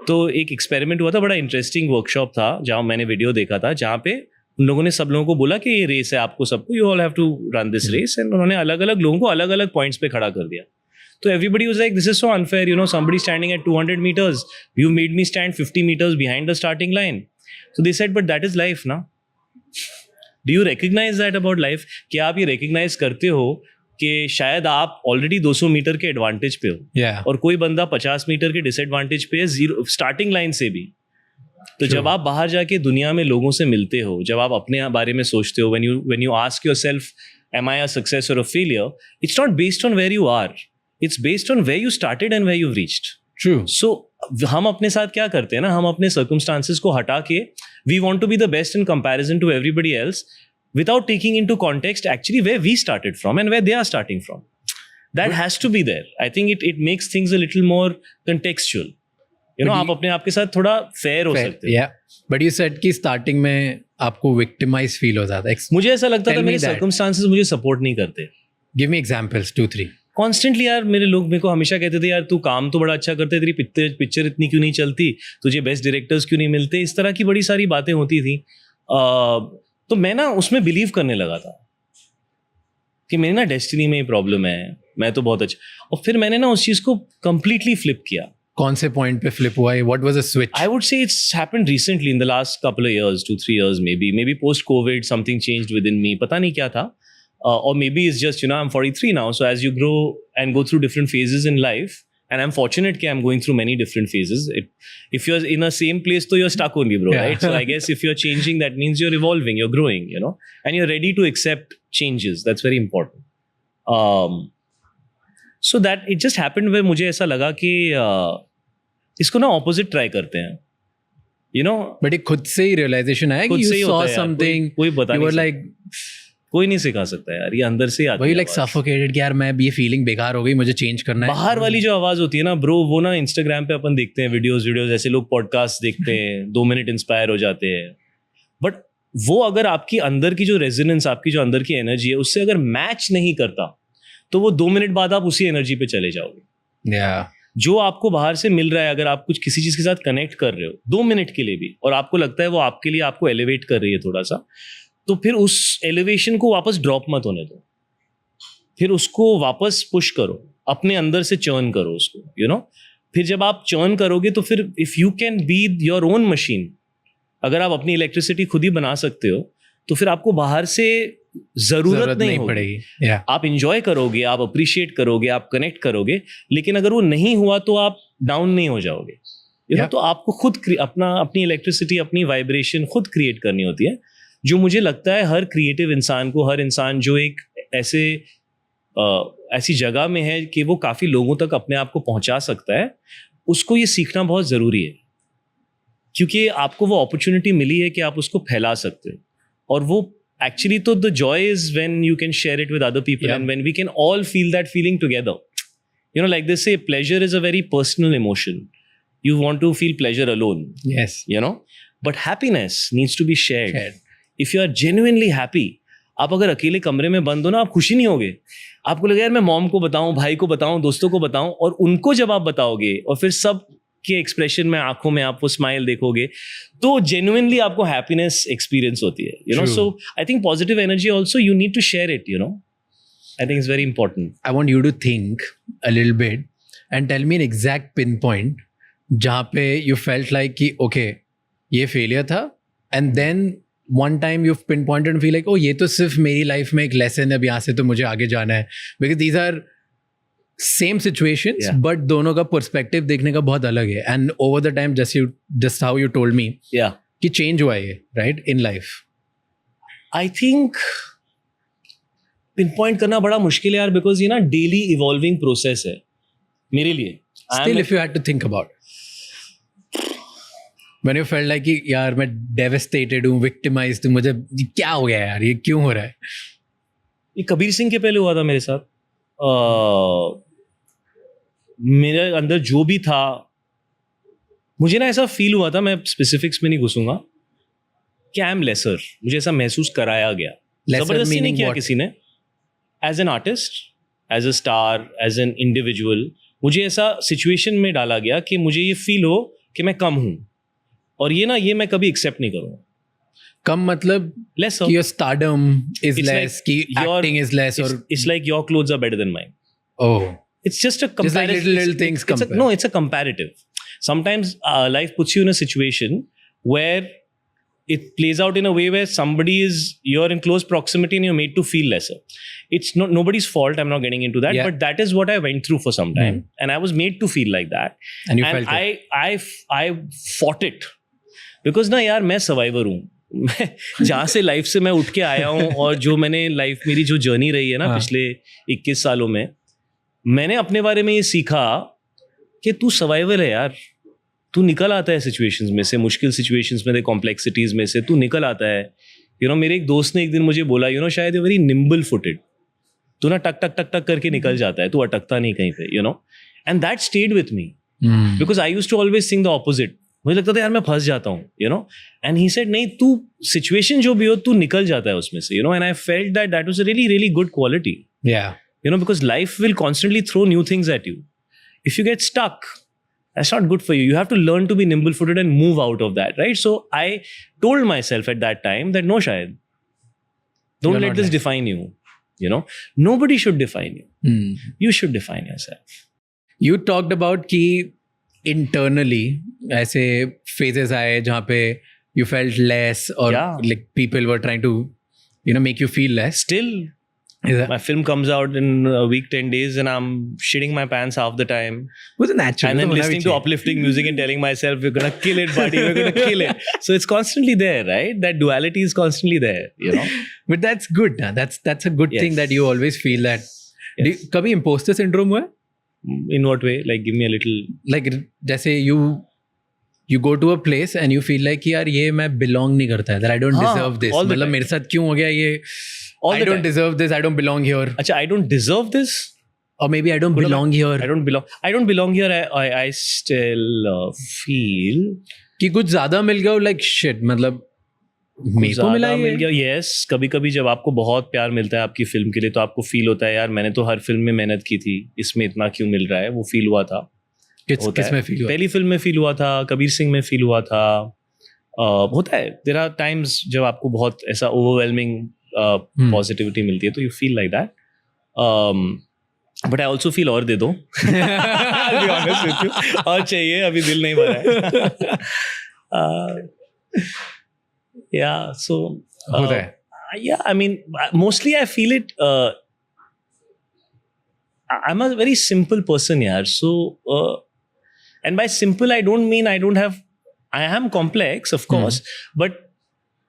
तो एक एक्सपेरिमेंट हुआ था, बड़ा इंटरेस्टिंग वर्कशॉप था जहाँ मैंने वीडियो देखा था, जहाँ पे उन लोगों ने सब लोगों को बोला कि ये रेस है, आपको सबको, you all have to run this race. And उन्होंने अलग अलग लोगों को अलग अलग पॉइंट्स पे खड़ा कर दिया. तो everybody was like, this is so unfair, you know, somebody standing at 200 meters, you made me stand 50 meters behind the starting line. So they said, but that is life ना. Do you recognize that about life? क्या आप ये recognize करते हो कि शायद आप already 200 metre के एडवांटेज पे हो, Yeah. और कोई बंदा 50 मीटर के डिसएडवांटेज पे है, जीरो स्टार्टिंग लाइन से भी. तो जब आप बाहर जाके दुनिया में लोगों से मिलते हो, जब आप अपने बारे में सोचते हो, when you ask yourself, am I a success or a failure? It's not based on where you are. It's based on where you started and where you've reached. True. So हम अपने साथ क्या करते हैं ना, हम अपने circumstances को हटा के we want to be the best in comparison to everybody else without taking into context actually where we started from and where they are starting from. that has to be there. I think it makes things a little more contextual. You know, आप अपने आप के साथ थोड़ा fair हो सकते हैं. Yeah, but you said कि starting में आपको victimized feel हो जाता है. मुझे ऐसा लगता था मेरे circumstances मुझे support नहीं करते. Give me examples, 2-3. कॉन्स्टेंटली यार मेरे लोग मेरे को हमेशा कहते थे यार तू काम तो बड़ा अच्छा करते, तेरी पिक्चर इतनी क्यों नहीं चलती, तुझे बेस्ट डायरेक्टर्स क्यों नहीं मिलते, इस तरह की बड़ी सारी बातें होती थी. तो मैं ना उसमें बिलीव करने लगा था कि मेरी ना डेस्टिनी में ही प्रॉब्लम है, मैं तो बहुत अच्छा. और फिर मैंने ना उस चीज़ को कंप्लीटली फ्लिप किया. कौन से पॉइंट पे फ्लिप हुआ है? What was the switch? I would से it's happened recently in the last couple of years, 2-3 years maybe post COVID something changed within me. पता नहीं क्या था. Or maybe it's just, you know, I'm 43 now. So as you grow and go through different phases in life, and I'm fortunate that I'm going through many different phases. If you're in a same place, so you're stuck only, bro, right? So I guess if you're changing, that means you're evolving, you're growing, you know, and you're ready to accept changes. That's very important. So that it just happened where मुझे ऐसा लगा कि इसको ना opposite try करते हैं, you know. But it खुद से ही realization आया कि you saw something, कोई बता you नहीं were like, कोई नहीं सिखा सकता यार, ये अंदर से आती है. वही like suffocated कि यार मैं ये फीलिंग बेकार हो गई, मुझे चेंज करना है. बाहर वाली जो आवाज होती है ना ब्रो, वो ना इंस्टाग्राम पे अपन देखते हैं वीडियोस ऐसे लोग पॉडकास्ट देखते हैं 2 मिनट इंस्पायर हो जाते हैं. बट वो अगर आपकी अंदर की जो रेजोनेंस, आपकी जो अंदर की एनर्जी है उससे अगर मैच नहीं करता तो वो 2 मिनट बाद आप उसी एनर्जी पे चले जाओगे. जो आपको बाहर से मिल रहा है, अगर आप कुछ किसी चीज के साथ कनेक्ट कर रहे हो 2 मिनट के लिए भी, और आपको लगता है वो आपके लिए आपको एलिवेट कर रही है थोड़ा सा, तो फिर उस एलिवेशन को वापस ड्रॉप मत होने दो. फिर उसको वापस पुश करो, अपने अंदर से चर्न करो उसको, यू नो. फिर जब आप चर्न करोगे तो फिर if you can be your own machine, अगर आप अपनी इलेक्ट्रिसिटी खुद ही बना सकते हो, तो फिर आपको बाहर से जरूरत नहीं पड़ेगी. आप इंजॉय करोगे, आप अप्रिशिएट करोगे, आप कनेक्ट करोगे. लेकिन अगर वो नहीं हुआ तो आप डाउन नहीं हो जाओगे, यू नो. तो आपको खुद अपनी इलेक्ट्रिसिटी, अपनी वाइब्रेशन खुद क्रिएट करनी होती है, जो मुझे लगता है हर क्रिएटिव इंसान को, हर इंसान जो एक ऐसी जगह में है कि वो काफ़ी लोगों तक अपने आप को पहुंचा सकता है, उसको ये सीखना बहुत ज़रूरी है. क्योंकि आपको वो अपॉर्चुनिटी मिली है कि आप उसको फैला सकते हो. और वो एक्चुअली तो the joy is when you can share it with other people and when we can all feel that feeling together. You know, like this say pleasure is a very personal emotion. You want to feel pleasure alone. Yes. You know, but happiness needs to be shared. If you are genuinely happy, आप अगर अकेले कमरे में बंद हो ना, आप खुशी नहीं होगे. आपको लगेगा यार मैं मॉम को बताऊं, भाई को बताऊं, दोस्तों को बताऊं, और उनको जब आप बताओगे और फिर सब के एक्सप्रेशन में, आंखों में आप वो स्माइल देखोगे, तो जेन्युइनली आपको हैप्पीनेस एक्सपीरियंस होती है, you know. So I think positive energy also you need to share it, you know. I think it's very important. I want you to think a little bit and tell me an exact pinpoint जहाँ पे you felt like कि okay ये failure था, and then one time you pinpointed and feel like ओ ये तो सिर्फ मेरी लाइफ में एक लेसन है, अब यहाँ से तो मुझे आगे जाना है. Because these are same situations but दोनों का पर्सपेक्टिव देखने का बहुत अलग है. And over the time just how you told me कि चेंज हुआ है right in life. I think pinpoint करना बड़ा मुश्किल है यार, बिकॉज ये ना डेली इवॉल्विंग प्रोसेस है मेरे लिए. Still, if you had to think about when you felt like कि यार मैं devastated हूँ, victimized हूँ, मुझे क्या हो गया यार, ये क्यों हो रहा है? ये कबीर सिंह के पहले हुआ था मेरे साथ. मेरे अंदर जो भी था, मुझे ना ऐसा फील हुआ था, मैं स्पेसिफिक्स में नहीं घुसूंगा, कि आई एम लेसर. मुझे ऐसा महसूस कराया गया, जबरदस्ती नहीं किया किसी ने. As an artist, as a star, as an individual, मुझे ऐसा सिचुएशन में डाला गया कि मुझे ये फील हो कि मैं कम हूं. और ये मैं कभी एक्सेप्ट नहीं करूंगा. कम मतलब लेस, कि your stardom is less, कि acting is less, or it's like your clothes are better than mine. Oh, it's just a comparison. Just like little things compare. No, it's a comparative. Sometimes life puts you in a situation where it plays out in a way where you're in close proximity and you're made to feel lesser. It's not nobody's fault. I'm not getting into that, but that is what I went through for some time, and I was made to feel like that. And you felt it. I fought it because ना यार मैं survivor हूँ. जहाँ से life से मैं उठ के आया हूँ, और जो मैंने लाइफ, मेरी जो जर्नी रही है ना पिछले 21 सालों में, मैंने अपने बारे में ये सीखा कि तू सर्वाइवल है यार. तू निकल आता है सिचुएशंस में से, मुश्किल सिचुएशंस में से, कॉम्प्लेक्सिटीज में से तू निकल आता है. यू नो, मेरे एक दोस्त ने एक दिन मुझे बोला, यू नो, शायद यू वेरी निम्बल फुटेड. तू ना टक टक टक टक करके निकल जाता है, तू अटकता नहीं कहीं पे, you know. And that stayed with me because I used to always think the opposite. मुझे लगता था यार मैं फंस जाता हूँ, you know. And he said नहीं, तू situation जो भी हो तू निकल जाता है उसमें से, you know. And I felt that was a really really good quality. Yeah. You know, because life will constantly throw new things at you. If you get stuck, that's not good for you. You have to learn to be nimble-footed and move out of that, right? So I told myself at that time that no, Shahid, don't You're let not this like- define you. You know, nobody should define you. You should define yourself. You talked about कि internally ऐसे phases आए जहाँ पे you felt less or Yeah. like people were trying to, you know, make you feel less. Still, Is that my film comes out in a week, 10 days, and I'm shitting my pants half the time. was natural? And then होना भी listening to चाहिए. uplifting music and telling myself, we're gonna kill it, buddy, we're gonna kill it. So it's constantly there, right? That duality is constantly there, you know? But that's good. Na? That's a good Yes. thing that you always feel that. Yes. कभी imposter syndrome हुआ है? In what way? Like, give me a little. Like जैसे you go to a place and you feel like कि यार ये मैं belong नहीं करता है, that I don't हाँ, deserve this. all the मतलब time. मेरे साथ क्यों हो गया ये? All I the don't time. deserve this. I don't belong here. Acha, I don't deserve this. Or maybe I don't What belong here. I don't belong. I don't belong here. I still feel. कि कुछ ज्यादा मिल गया, like shit, मतलब मेरे को मिला ज़्यादा ये. मिल गया. Yes, कभी कभी जब आपको बहुत प्यार मिलता है आपकी फिल्म के लिए तो आपको फील होता है यार मैंने तो हर फिल्म में मेहनत की थी, इसमें इतना क्यों मिल रहा है. वो फील हुआ था. होता किस है. में फील हुआ? पहली फिल्म में फील हुआ था, कबीर सिंह में फील हुआ था. होता है. देयर आर टाइम्स जब आपको बहुत ऐसा ओवरवेलमिंग पॉजिटिविटी मिलती है तो you feel like that. But I also feel और दे दो. I'll be honest with you. और चाहिए, अभी दिल नहीं भरा है. Yeah, so होता है. yeah, I mean, mostly I feel it. I'm a very simple person, yaar. So, and by simple, I don't mean I don't have. I am complex, of course, but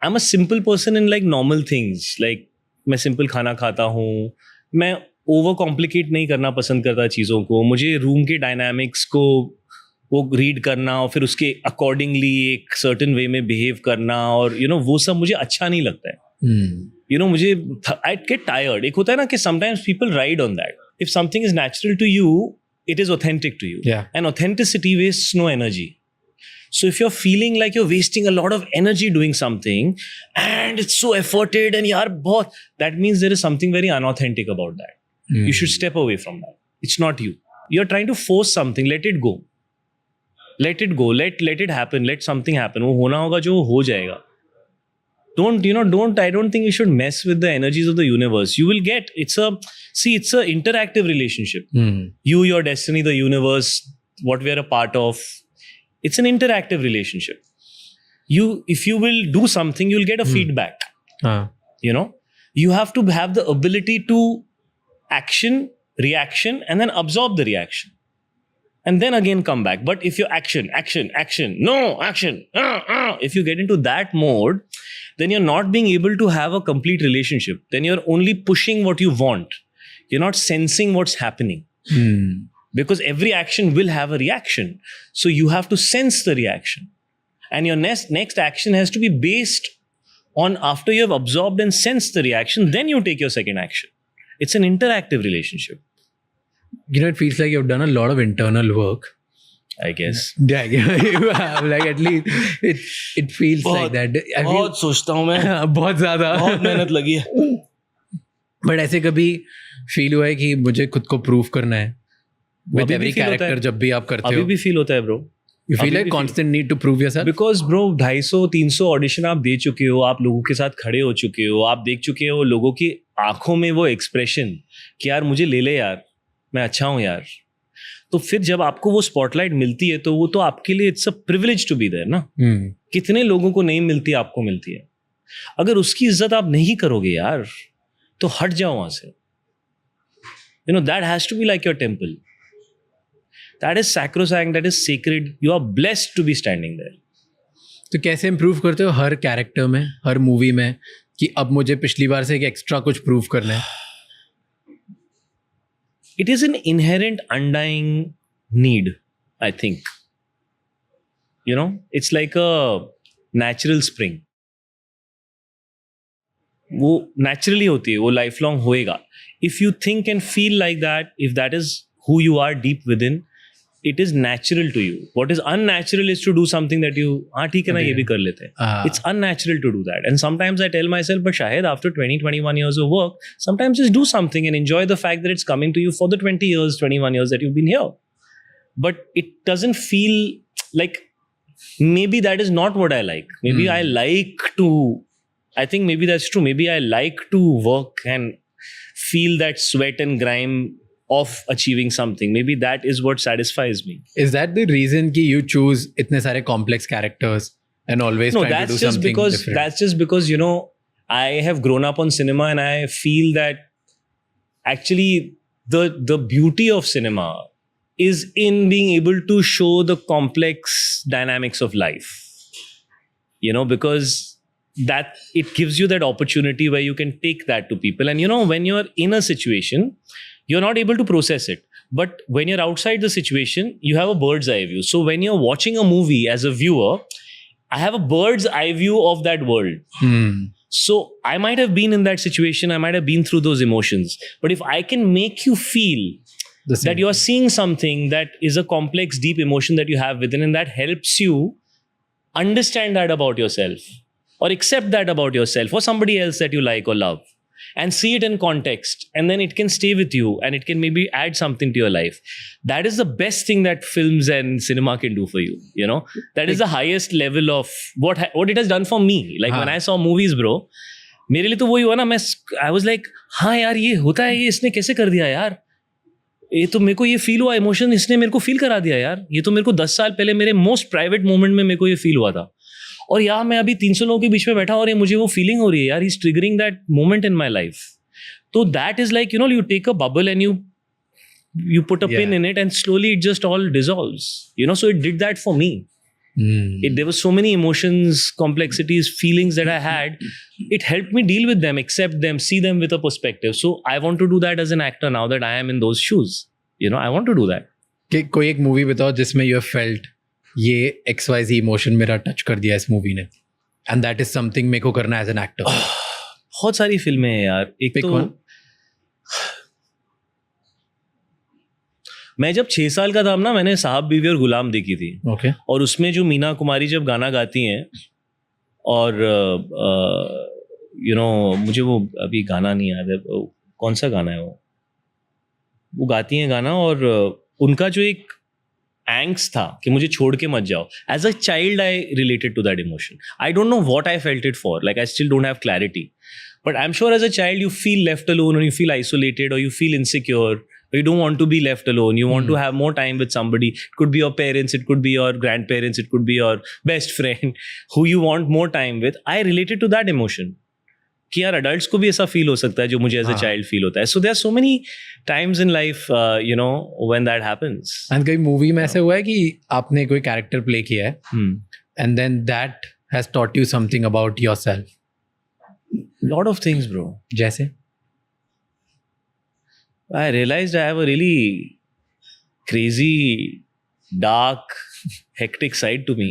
I'm a simple person in like normal things. Like, मैं simple खाना खाता हूँ. मैं over complicate नहीं करना पसंद करता चीज़ों को. मुझे रूम के डायनामिक्स को वो रीड करना और फिर उसके अकॉर्डिंगली एक सर्टेन वे में बिहेव करना और यू नो वो सब मुझे अच्छा नहीं लगता है. यू नो मुझे आई गेट टायर्ड. एक होता है ना कि sometimes people ride on that. If something is natural to you it is authentic to you. Yeah. And authenticity wastes no energy. So if you're feeling like you're wasting a lot of energy doing something and it's so efforted and yaar bahut, that means there is something very unauthentic about that. You should step away from that. It's not you. You're trying to force something. Let it go. Let it go. Let it happen. Let something happen. वो होना होगा जो हो जाएगा. I don't think you should mess with the energies of the universe. You will get, it's a interactive relationship. You, your destiny, the universe, what we are a part of. It's an interactive relationship. If you will do something, you'll get a feedback. You know, you have to have the ability to action, reaction, and then absorb the reaction. And then again come back. But if you're action, no, action, if you get into that mode, then you're not being able to have a complete relationship. Then you're only pushing what you want. You're not sensing what's happening. Because every action will have a reaction. So you have to sense the reaction. And your next action has to be based on after you have absorbed and sensed the reaction, then you take your second action. It's an interactive relationship. You know, it feels like you've done a lot of internal work. I guess. Yeah, you have. Like at least it feels like that. बहुत सोचता हूँ मैं. बहुत ज़्यादा. बहुत मेहनत लगी है. But ऐसे कभी फील हुआ है कि मुझे खुद को प्रूव करना है? With अभी भी every feel होता character है. जब भी आप करते अभी हो. भी फील होता है ब्रो. You feel अभी like भी constant need to prove yourself? Because bro 250-300 audition आप दे चुके हो, आप लोगों के साथ खड़े हो चुके हो, आप देख चुके हो लोगों की आंखों में वो एक्सप्रेशन कि यार मुझे ले ले यार, मैं अच्छा हूँ यार. तो फिर जब आपको वो स्पॉटलाइट मिलती है तो वो तो आपके लिए it's a privilege to be there ना. कितने लोगों को नहीं मिलती, आपको मिलती है. अगर उसकी इज्जत आप नहीं करोगे यार तो हट जाओ वहां से. You know that has to be like your temple. That is sacrosanct, that is sacred. You are blessed to be standing there. तो कैसे इम्प्रूव करते हो हर कैरेक्टर में, हर मूवी में कि अब मुझे पिछली बार से एक एक्स्ट्रा कुछ प्रूव करना है? It is an inherent undying need, I think. You know, it's like a natural spring. वो naturally होती है, वो lifelong होएगा. if you think and feel like that, if that is who you are deep within, it is natural to you. What is unnatural is to do something that you, theek hai na, ye bhi kar lete hain. It's unnatural to do that. And sometimes I tell myself, but Shahid, after 20-21 years of work, sometimes just do something and enjoy the fact that it's coming to you for the 20 years, 21 years that you've been here. But it doesn't feel like, maybe that is not what I like. Maybe I like to, I think maybe that's true. Maybe I like to work and feel that sweat and grime of achieving something. Maybe that is what satisfies me. Is that the reason कि you choose itne sare complex characters and always trying to do something different? That's just because, you know, I have grown up on cinema and I feel that actually the beauty of cinema is in being able to show the complex dynamics of life. You know, because that it gives you that opportunity where you can take that to people. And you know, when you're in a situation, you're not able to process it. But when you're outside the situation, you have a bird's eye view. So when you're watching a movie as a viewer, I have a bird's eye view of that world. So I might have been in that situation, I might have been through those emotions. But if I can make you feel that you are seeing something that is a complex, deep emotion that you have within, and that helps you understand that about yourself, or accept that about yourself, or somebody else that you like or love, and see it in context, and then it can stay with you and it can maybe add something to your life. That is the best thing that films and cinema can do for you. You know, that is the highest level of what it has done for me. Like when I saw movies, bro, मेरे लिए तो वही हुआ ना, मैं I was like, हाँ यार ये होता है, ये इसने कैसे कर दिया यार, ये तो मेरे को ये फील हुआ, इमोशन इसने मेरे को फील करा दिया यार, ये तो मेरे को 10 साल पहले मेरे मोस्ट प्राइवेट मोमेंट में मेरे को ये फील हुआ था, और यार मैं अभी 300 लोगों के बीच में बैठा और ये मुझे वो फीलिंग हो रही है यार, is triggering that moment in my life. तो that is like, you know, you take a bubble and you put a pin in it and slowly it just all dissolves, you know. So it did that for me. There were so many emotions, complexities, feelings that I had. It helped me deal with them, accept them, see them with a perspective. So I want to do that as an actor now that I am in those shoes. You know, I want to do that. कोई एक movie बताओ जिसमें you have felt ये XYZ emotion मेरा touch कर दिया इस movie ने, and that is something मेरे को करना as an actor. बहुत सारी फिल्में हैं यार. एक Pick तो one. मैं जब 6 साल का था ना, मैंने साहब बीवी और गुलाम देखी थी. Okay. और उसमें जो मीना कुमारी जब गाना गाती हैं, और यू नो, मुझे वो अभी गाना नहीं याद है, कौन सा गाना है वो गाती हैं गाना, और उनका जो एक एंग्स्ट था कि मुझे छोड़ के मत जाओ. As a child I related to that emotion. I don't know what I felt it for, like I still don't have clarity, but I am sure as a child you feel left alone, और you feel isolated, और you feel insecure. You don't want to be left alone. You want to have more time with somebody. It could be your parents, it could be your grandparents, it could be your best friend who you want more time with. I related to that emotion. कि यार adults को भी ऐसा feel हो सकता है जो मुझे as a child feel होता है. So there are so many times in life, you know, when that happens. And कोई movie में ऐसे हुआ है कि आपने कोई character play किया है, and then that has taught you something about yourself. Lot of things, bro. जैसे? I realized I have a really crazy, dark, hectic side to me,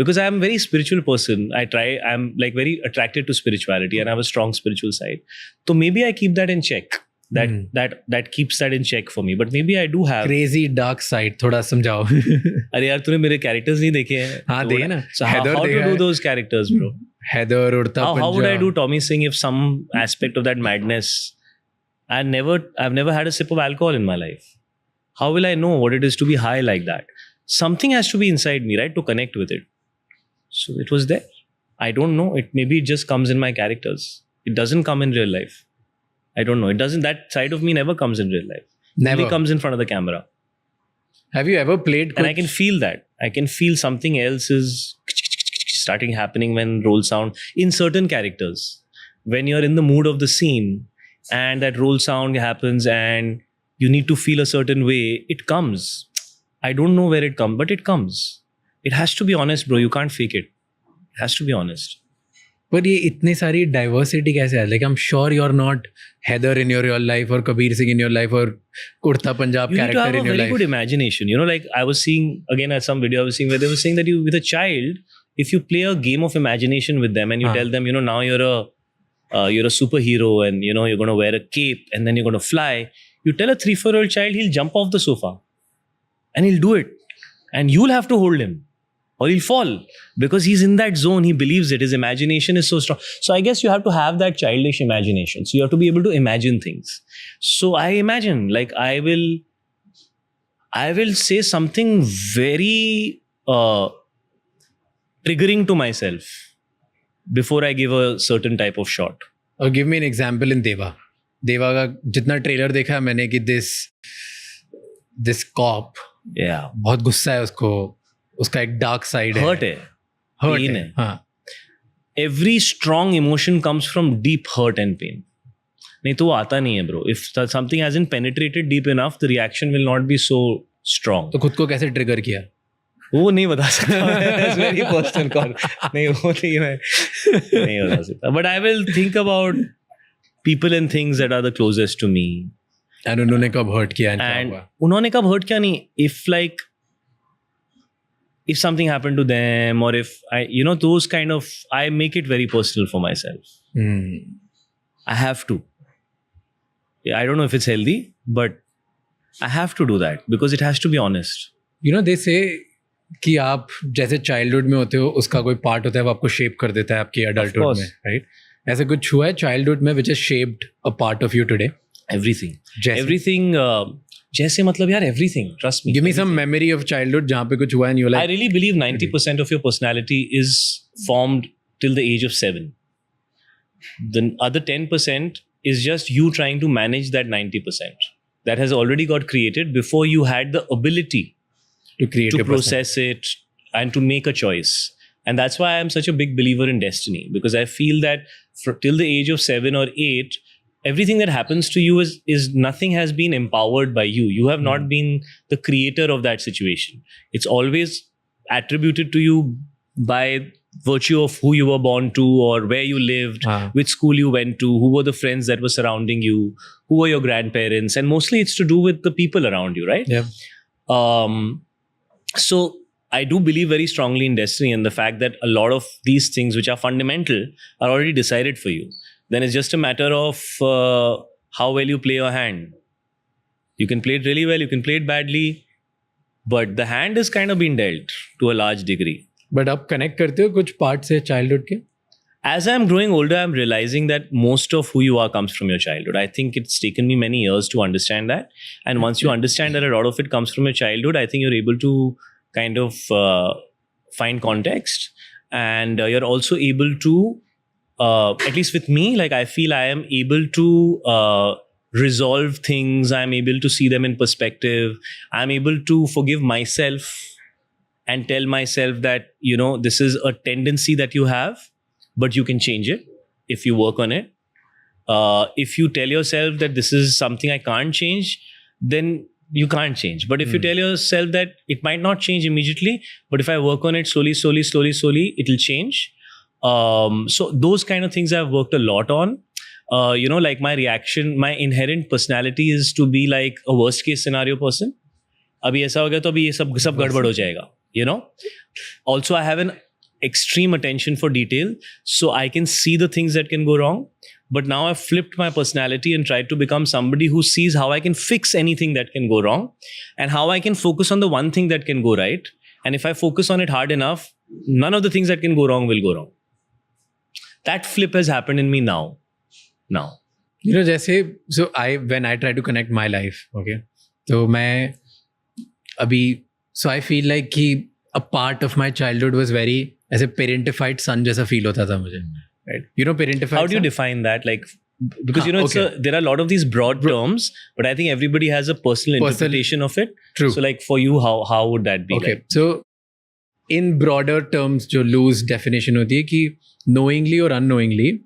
because I am a very spiritual person. I'm like very attracted to spirituality, and I have a strong spiritual side. So maybe I keep that in check. That keeps that in check for me. But maybe I do have crazy dark side. थोड़ा समझाओ. अरे यार, तूने मेरे characters नहीं देखे हैं? हाँ, देखे ना. So how to do those characters, bro? Heather, उड़ता पंजा. How would I do Tommy Singh if some aspect of that madness? I've never had a sip of alcohol in my life. How will I know what it is to be high like that? Something has to be inside me, right, to connect with it. So it was there. I don't know. Maybe it just comes in my characters. It doesn't come in real life. I don't know. It doesn't. That side of me never comes in real life. Never. Only comes in front of the camera. Have you ever played? And I can feel that. I can feel something else is starting happening when roll sound in certain characters. When you're in the mood of the scene, and that roll sound happens and you need to feel a certain way, it comes. I don't know where it comes, but it comes. It has to be honest, bro. You can't fake it. It has to be honest. But ये इतनी सारी diversity कैसे है? Like I'm sure you're not Heather in your real life or Kabir Singh in your life or Kurta Punjab you character in your life. You need to have a very good imagination. You know, like I was seeing, again at some video I was seeing where they were saying that you, with a child, if you play a game of imagination with them and you tell them, you know, now you're a you're a superhero and you're going to wear a cape and then you're going to fly. You tell a 3-4-year-old child, he'll jump off the sofa and he'll do it, and you'll have to hold him or he'll fall because he's in that zone. He believes it. His imagination is so strong. So I guess you have to have that childish imagination. So you have to be able to imagine things. So I imagine, like, I will say something very triggering to myself before I give a certain type of shot. और give me an example in देवा का जितना trailer देखा है मैंने कि this corp Yeah. बहुत गुस्सा है उसको, उसका एक डार्क साइड है, Hurt है. हर्ट pain है. है. हाँ. Every strong emotion comes from deep hurt and pain. नहीं तो वो आता नहीं है, bro. If something hasn't penetrated deep enough, the reaction will not be so strong. तो खुद को कैसे ट्रिगर किया? वो नहीं बता सकता. That's very personal call. नहीं, वो नहीं, मैं नहीं बता सकता. But I will think about people and things that are the closest to me. And उन्होंने कब हर्ट किया and क्या And हुआ? उन्होंने कब hurt किया नहीं. If something happened to them, or if those kind of, I make it very personal for myself. I have to. Yeah, I don't know if it's healthy, but I have to do that because it has to be honest. They say कि आप जैसे childhood में होते हो उसका कोई part होता है वो आपको शेप कर देता है आपकी अडल्टहुड में, राइट? ऐसा कुछ हुआ है चाइल्डहुड में which has shaped a part of you today? Everything. जैसे? Everything. जैसे मतलब यार, everything. Trust me. Give me some memory of childhood जहाँ पे कुछ हुआ and you're I like, really believe 90% of your personality is formed till the age of 7. The other 10% is just you trying to manage that 90%. That has already got created before you had the ability to create to your process it and to make a choice. And that's why I'm such a big believer in destiny, because I feel that till the age of 7 or 8, everything that happens to you is nothing has been empowered by you. You have not been the creator of that situation. It's always attributed to you by virtue of who you were born to or where you lived, which school you went to, who were the friends that were surrounding you, who were your grandparents, and mostly it's to do with the people around you, right? Yeah. So I do believe very strongly in destiny and the fact that a lot of these things which are fundamental are already decided for you. Then it's just a matter of how well you play your hand. You can play it really well, you can play it badly, but the hand is kind of been dealt to a large degree. But आप connect करते हो कुछ part से childhood के? As I'm growing older, I'm realizing that most of who you are comes from your childhood. I think it's taken me many years to understand that. And once you understand that a lot of it comes from your childhood, I think you're able to kind of find context. And you're also able to, at least with me, like I feel I am able to resolve things. I'm able to see them in perspective. I'm able to forgive myself and tell myself that, this is a tendency that you have, but you can change it if you work on it. If you tell yourself that this is something I can't change, then you can't change. But if you tell yourself that it might not change immediately, but if I work on it slowly, it'll change. So those kind of things I've worked a lot on. Like my reaction, my inherent personality is to be like a worst case scenario person. अभी ऐसा हो गया तो अभी ये सब गड़बड़ हो जाएगा. Also I have an extreme attention for detail, so I can see the things that can go wrong. But now I've flipped my personality and tried to become somebody who sees how I can fix anything that can go wrong and how I can focus on the one thing that can go right. And if I focus on it hard enough, none of the things that can go wrong will go wrong. That flip has happened in me now. जैसे when I try to connect my life, okay, तो मैं अभी, so I feel like कि a part of my childhood was very ऐसे parentified son जैसा feel होता था मुझे, right? Parentified. How do you define that? Like, because there are a lot of these broad terms, but I think everybody has a personal interpretation of it. True. So like for you, how would that be? Okay, like? So in broader terms, जो loose definition होती है कि knowingly or unknowingly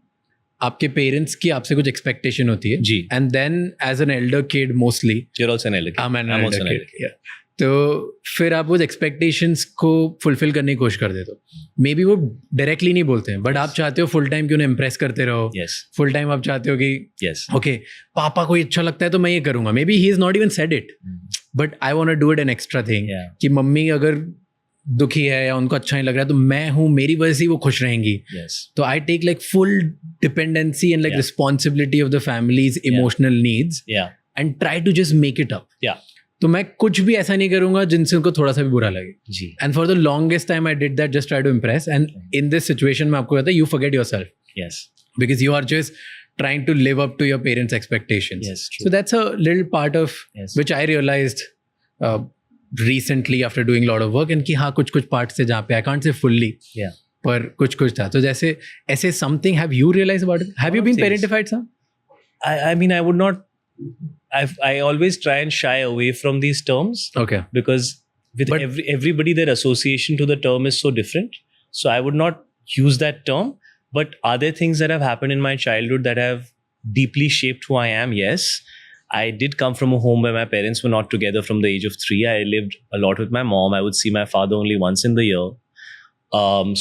आपके parents की आपसे कुछ expectation होती है जी. And then as an elder kid mostly, You're also an elder kid. I'm an also elder an kid. elder kid. Yeah. तो फिर आप वो एक्सपेक्टेशंस को फुलफिल करने की कोशिश कर देते हो. मे बी वो डायरेक्टली नहीं बोलते हैं, बट आप चाहते हो फुल टाइम कि उन्हें इम्प्रेस करते रहो. फुल टाइम आप चाहते हो कि ओके पापा को अच्छा लगता है तो मैं ये करूंगा. Maybe he is not even said it, but I want to do it an extra thing कि मम्मी अगर दुखी है या उनको अच्छा नहीं लग रहा है तो मैं हूँ, मेरी वजह से ही वो खुश रहेंगी. Yes. तो I take like full dependency and like Yeah. responsibility of the family's emotional needs Yeah. and try to just make it up. Yeah. तो मैं कुछ भी ऐसा नहीं करूंगा जिनसे उनको थोड़ा सा भी बुरा लगे. जी. And for the longest time I did that, just try to impress. And in this situation मैं आपको कहता है you forget yourself. Yes. Because you are just trying to live up to your parents' expectations. Yes, true. So that's a little part of Yes. which I realized recently after doing a lot of work, and कि हाँ कुछ parts से जहाँ पे I can't say fully. Yeah. पर कुछ था. तो जैसे ऐसे something have you realized about it? Have you been parentified, Sam? I mean, I would not. I always try and shy away from these terms. Okay. Because with But- everybody, their association to the term is so different. So I would not use that term. But are there things that have happened in my childhood that have deeply shaped who I am? Yes. I did come from a home where my parents were not together from the age of 3. I lived a lot with my mom. I would see my father only once in the year.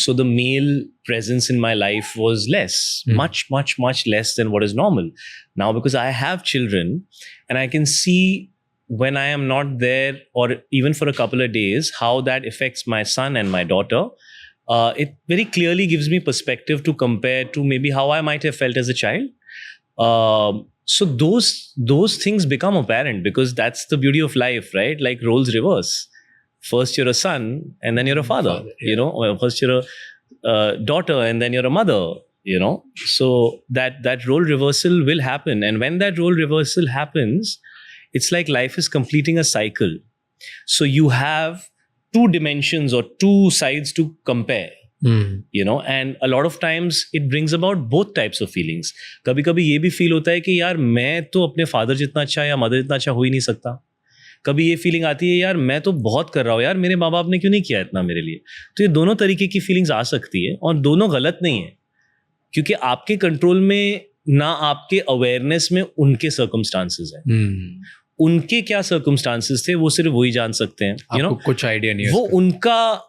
So the male presence in my life was less, much less than what is normal. Now, because I have children and I can see when I am not there or even for a couple of days, how that affects my son and my daughter. It very clearly gives me perspective to compare to maybe how I might have felt as a child. So those things become apparent because that's the beauty of life, right? Like roles reverse. First you're a son and then you're a father, yeah. you know, or first you're a daughter and then you're a mother, you know. So that role reversal will happen. And when that role reversal happens, it's like life is completing a cycle. So you have two dimensions or two sides to compare. You know, and a lot of times it brings about both types of feelings. कभी कभी ये भी feel होता है कि यार मैं तो अपने फादर जितना अच्छा या मदर जितना अच्छा हो ही नहीं सकता. कभी ये फीलिंग आती है यार मैं तो बहुत कर रहा हूँ यार, मेरे माँ बाप ने क्यों नहीं किया इतना मेरे लिए. तो ये दोनों तरीके की फीलिंग्स आ सकती है और दोनों गलत नहीं है क्योंकि आपके कंट्रोल में ना आपके अवेयरनेस में उनके सर्कमस्टांसेस हैं. उनके क्या सर्कमस्टांसेस थे वो सिर्फ वही जान सकते हैं. यू नो, कुछ आइडिया नहीं है. वो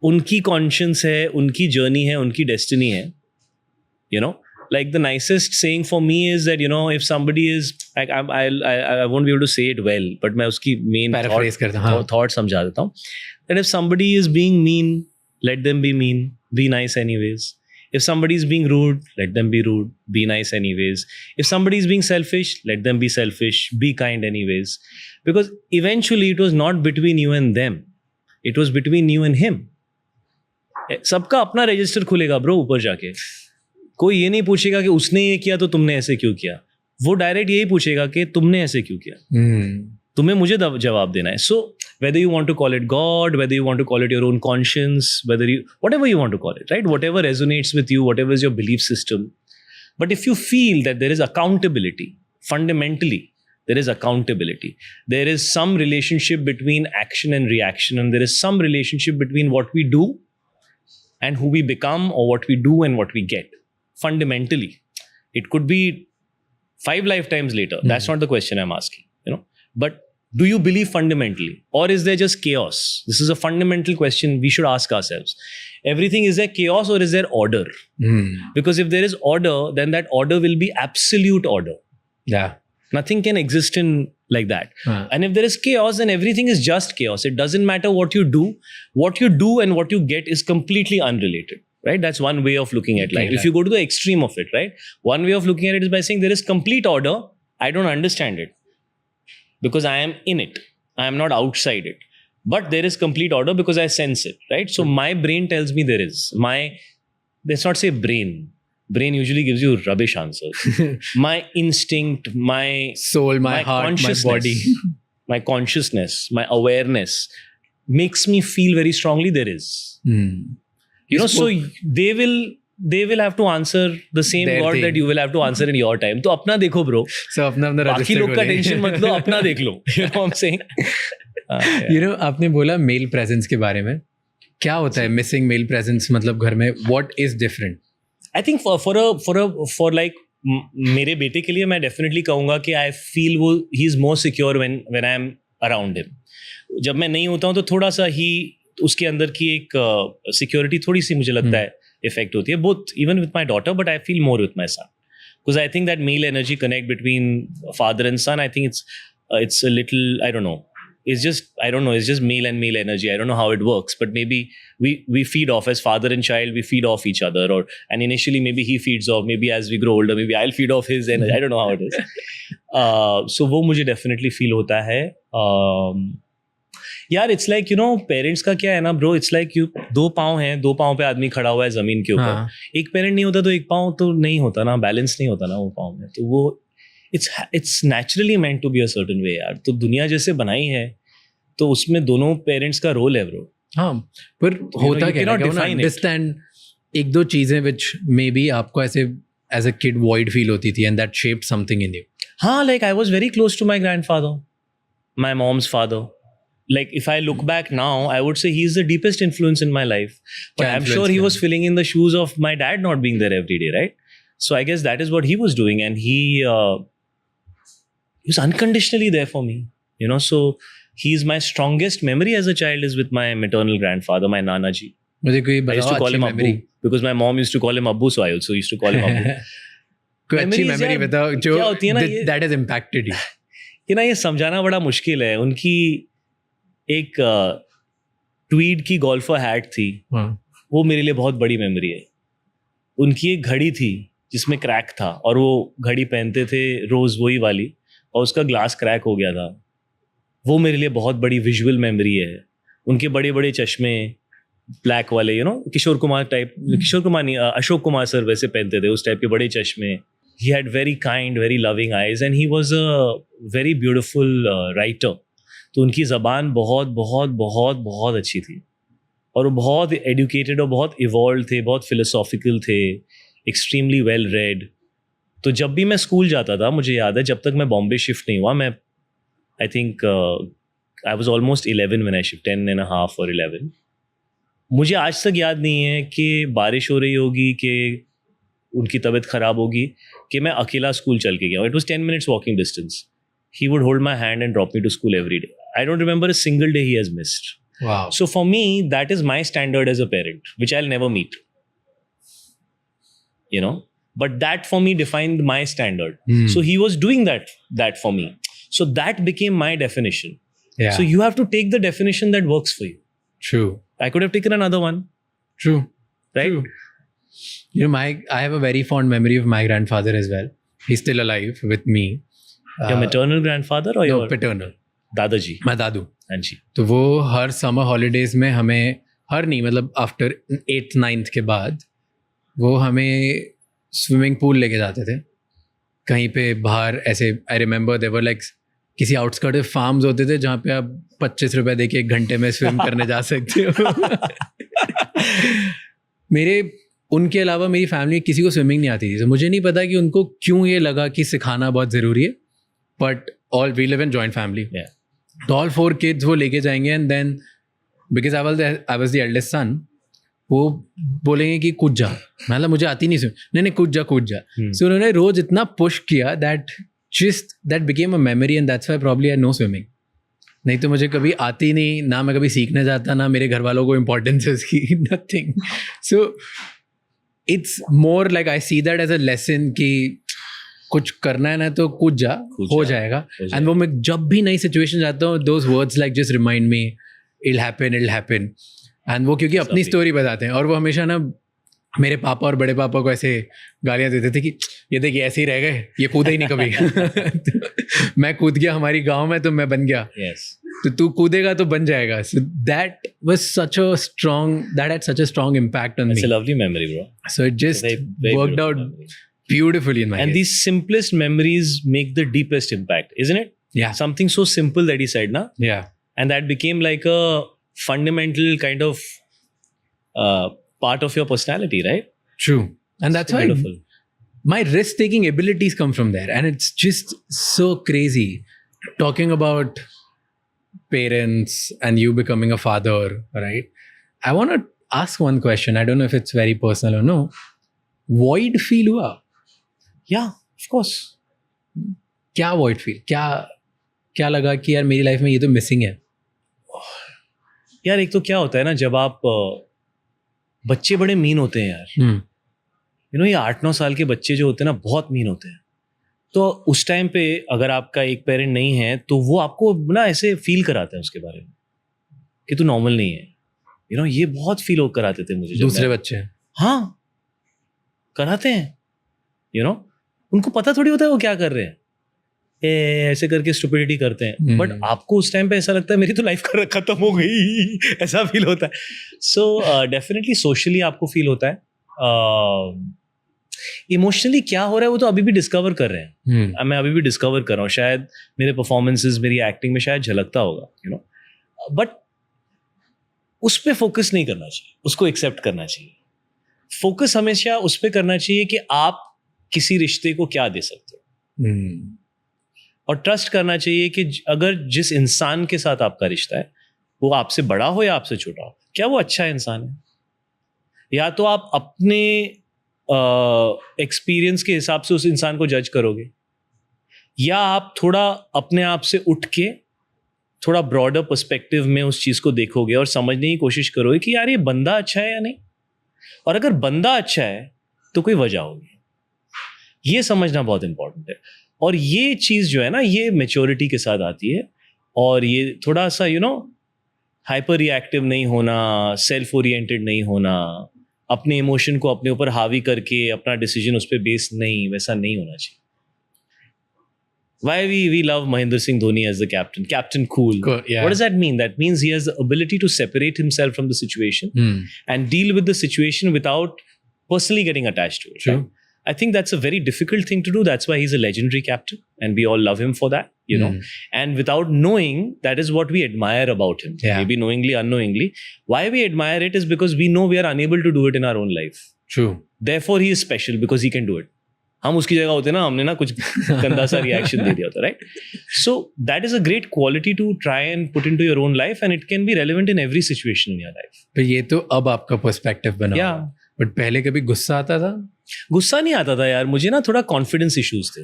उनकी कॉन्शियंस है, उनकी जर्नी है, उनकी डेस्टिनी है. You no, like the nicest saying for me is that, you know, if somebody is like I won't be able to say it well, but मैं उसकी main paraphrase करता हूँ. thought समझा देता हूँ. That if somebody is being mean, let them be mean, be nice anyways. If somebody is being rude, let them be rude, be nice anyways. If somebody is being selfish, let them be selfish, be kind anyways. Because eventually it was not between you and them, it was between you and him. सबका अपना register खुलेगा bro ऊपर जाके. कोई ये नहीं पूछेगा कि उसने ये किया तो तुमने ऐसे क्यों किया. वो डायरेक्ट यही पूछेगा कि तुमने ऐसे क्यों किया. तुम्हें मुझे जवाब देना है. सो whether you want to call it God, whether you want to call it your own conscience, whatever you want to call it, right? Whatever resonates with you, whatever is your belief system. But if you feel that there is accountability, fundamentally, there is accountability. There is some relationship between action and reaction, and there is some relationship between what we do and who we become, or what we do and what we get. Fundamentally, it could be 5 lifetimes later. That's not the question I'm asking, you know. But do you believe fundamentally, or is there just chaos? This is a fundamental question we should ask ourselves. Everything, is there chaos or is there order? Because if there is order, then that order will be absolute order. Yeah. Nothing can exist in like that. And if there is chaos, then everything is just chaos. It doesn't matter what you do. What you do and what you get is completely unrelated, right? That's one way of looking at life. If you go to the extreme of it, right? One way of looking at it is by saying there is complete order. I don't understand it because I am in it. I am not outside it. But there is complete order because I sense it, right? So my brain tells me there is. Let's not say brain. Brain usually gives you rubbish answers. My instinct, my soul, my heart, my body, my consciousness, my awareness makes me feel very strongly there is. You know, so they will have to answer the same Their God thing. that you will have to answer in your time. तो अपना देखो bro. So अपना बाकी लोग का tension मत लो, अपना देख लो. You know what I'm saying? You know, आपने बोला मेल प्रेजेंस के बारे में. क्या होता है मिसिंग मेल प्रेजेंस, मतलब घर में what is different? I think for like मेरे बेटे के लिए मैं definitely कहूँगा कि I feel वो he is more secure when I am around him. जब मैं नहीं होता हूँ तो थोड़ा सा उसके अंदर की एक security थोड़ी सी मुझे लगता है effect होती है. Both even with my daughter, but I feel more with my son because I think that male energy connect between father and son. I think it's a little, I don't know. it's just, I don't know, it's just male and male energy. I don't know how it works, but maybe we feed off as father and child. We feed off each other, and initially maybe he feeds off. Maybe as we grow older, maybe I'll feed off his energy. I don't know how it is. So वो मुझे definitely feel होता है. यार it's like, you know, parents का क्या है ना bro, it's like you दो पाँव हैं, दो पाँव पे आदमी खड़ा हुआ है जमीन के ऊपर. एक parent नहीं होता तो एक पाँव तो नहीं होता ना, बैलेंस नहीं होता ना वो पाँव में. तो वो it's naturally meant to be a certain way यार. तो दुनिया जैसे बनाई है तो उसमें दोनों पेरेंट्स का रोल है ब्रो. हाँ, पर होता क्या है ना, अंडरस्टैंड एक दो चीजें which maybe आपको ऐसे as a kid void feel होती थी and that shaped something in you. हाँ, like I was very close to my grandfather, my mom's father. Like if I look back now, I would say he's the deepest influence in my life. But I'm sure he was filling in the shoes of my dad not being there every day, right? So I guess that is what he was doing, and he was unconditionally there for me, you know. So he's my strongest memory as a child is with my maternal grandfather, my Nana ji. I used to call him Abbu because my mom used to call him Abbu, so I also used to call him Abbu. कोई अच्छी memory बताओ जो that has impacted you. ये ना, ये समझाना बड़ा मुश्किल है. उनकी एक ट्वीड की गोल्फर हैट थी, वो मेरे लिए बहुत बड़ी मेमोरी है. उनकी एक घड़ी थी जिसमें क्रैक था, और वो घड़ी पहनते थे रोज वही वाली, और उसका ग्लास क्रैक हो गया था. वो मेरे लिए बहुत बड़ी विजुअल मेमोरी है. उनके बड़े बड़े चश्मे ब्लैक वाले, you know, Kishore Kumar type, Kishore Kumar नहीं, अशोक कुमार सर वैसे पहनते थे, उस टाइप के बड़े चश्मे. He had very kind, very loving eyes, and he was a very beautiful writer. तो उनकी ज़बान बहुत बहुत बहुत बहुत अच्छी थी, और वो बहुत एडुकेटेड और बहुत इवॉल्व थे, बहुत फिलोसॉफिकल थे, एक्सट्रीमली वेल रेड. तो जब भी मैं स्कूल जाता था, मुझे याद है जब तक मैं बॉम्बे शिफ्ट नहीं हुआ, मैं I think I was almost 11 when I shift, 10 and a half or 11. मुझे आज तक याद नहीं है कि बारिश हो रही होगी, कि उनकी तबीयत ख़राब होगी, कि मैं अकेला स्कूल चल के गया. It was 10 minutes walking distance. He would hold my hand and drop me to school every day. I don't remember a single day he has missed. Wow. So for me, that is my standard as a parent, which I'll never meet. You know? But that for me defined my standard. So he was doing that for me. So that became my definition. Yeah. So you have to take the definition that works for you. True. I could have taken another one. True. Right? True. You know, I have a very fond memory of my grandfather as well. He's still alive with me. Your maternal grandfather or your paternal? दादाजी. मैं दादू. हाँ जी. तो वो हर summer holidays में हमें, हर नहीं मतलब after 8th 9th के बाद, वो हमें स्विमिंग पूल लेके जाते थे कहीं पे बाहर. ऐसे आई रिमेंबर देवर लाइक किसी आउटस्कर्ट फार्म्स होते थे जहाँ पे आप 25 रुपए दे के 1 घंटे में स्विम करने जा सकते हो. मेरे उनके अलावा मेरी फैमिली किसी को स्विमिंग नहीं आती थी, तो मुझे नहीं पता कि उनको क्यों ये लगा कि सिखाना बहुत ज़रूरी है. But all we live in joint family, तो ऑल 4 kids वो लेके जाएंगे, and then because I was the eldest son, वो बोलेंगे कि कूद जा. मतलब मुझे आती नहीं, नहीं कूद जा. सो उन्होंने रोज इतना पुश किया that became a memory, and that's why probably I know swimming. नहीं तो मुझे कभी आती नहीं, ना मैं कभी सीखने जाता, ना मेरे घर वालों को इम्पोर्टेंस है उसकी, nothing. So it's more like I see that as a lesson कि कुछ करना है ना तो कूद जा, हो जाएगा. एंड वो मैं जब भी नई सिचुएशन जाता हूँ, those words like just remind me it happen. And वो क्योंकि अपनी स्टोरी बताते हैं, और वो हमेशा ना मेरे पापा और बड़े पापा को ऐसे गालियाँ देते थे कि ये देखिए ऐसे ही रह गए, ये कूदे ही नहीं कभी. मैं कूद गया हमारी गाँव में तो मैं बन गया, तो तू कूदेगा तो बन जाएगा. So that had such a strong impact on me. It's a lovely memory, bro. So it just worked out beautifully in my and case. These simplest memories make the deepest impact, isn't it? Yeah. Something so simple that he said, na? Yeah. And that became like a fundamental kind of part of your personality, right? True. And that's why beautiful. My risk-taking abilities come from there. And it's just so crazy talking about parents and you becoming a father, right? I want to ask one question. I don't know if it's very personal or no. Void feel हुआ? Yeah, of course. क्या void feel? क्या लगा कि यार मेरी life में ये तो मिसिंग है? यार एक तो क्या होता है ना, जब आप बच्चे बड़े मीन होते हैं यार. यू नो, ये 8-9 साल के बच्चे जो होते हैं ना, बहुत मीन होते हैं. तो उस टाइम पे अगर आपका एक पेरेंट नहीं है तो वो आपको ना ऐसे फील कराते हैं उसके बारे में कि तू नॉर्मल नहीं है, यू नो, ये बहुत फील कराते थे मुझे। दूसरे बच्चे, हाँ कराते हैं, यू नो, उनको पता थोड़ी होता है वो क्या कर रहे हैं, ऐसे करके स्टुपिडिटी करते हैं, बट आपको उस टाइम पे ऐसा लगता है मेरी तो लाइफ खत्म हो गई, ऐसा फील होता है। सो डेफिनेटली सोशली आपको फील होता है। इमोशनली क्या हो रहा है वो तो अभी भी डिस्कवर कर रहे हैं, मैं अभी भी डिस्कवर कर रहा हूँ, शायद मेरे परफॉर्मेंसेस, मेरी एक्टिंग में शायद झलकता होगा, यू नो, बट उस पर फोकस नहीं करना चाहिए, उसको एक्सेप्ट करना चाहिए। फोकस हमेशा उस पर करना चाहिए कि आप किसी रिश्ते को क्या दे सकते हो, और ट्रस्ट करना चाहिए कि अगर जिस इंसान के साथ आपका रिश्ता है वो आपसे बड़ा हो या आपसे छोटा हो, क्या वो अच्छा इंसान है, या तो आप अपने एक्सपीरियंस के हिसाब से उस इंसान को जज करोगे, या आप थोड़ा अपने आप से उठ के थोड़ा ब्रॉडर पर्सपेक्टिव में उस चीज़ को देखोगे और समझने की कोशिश करोगे कि यार ये बंदा अच्छा है या नहीं, और अगर बंदा अच्छा है तो कोई वजह होगी, ये समझना बहुत इंपॉर्टेंट है। और ये चीज़ जो है ना, ये मैच्योरिटी के साथ आती है, और ये थोड़ा सा यू नो हाइपर रिएक्टिव नहीं होना, सेल्फ ओरिएंटेड नहीं होना, अपने इमोशन को अपने ऊपर हावी करके अपना डिसीजन उस पर बेस नहीं, वैसा नहीं होना चाहिए। Why we love Mahendra Singh Dhoni as the captain? Captain cool. Yeah. What does that mean? That means he has the ability to separate himself from the situation and deal with the situation without personally getting attached to it. True. Right? I think that's a very difficult thing to do. That's why he's a legendary captain, and we all love him for that, you know. And without knowing, that is what we admire about him. Yeah. Maybe knowingly, unknowingly. Why we admire it is because we know we are unable to do it in our own life. True. Therefore, he is special because he can do it. हम उसकी जगह होते ना, हमने ना कुछ गंदा सा रिएक्शन दे दिया होता, right? So that is a great quality to try and put into your own life, and it can be relevant in every situation in your life. तो ये तो अब आपका पर्सपेक्टिव बना, या बट पहले कभी गुस्सा आता था? गुस्सा नहीं आता था यार, मुझे ना थोड़ा कॉन्फिडेंस इश्यूज थे।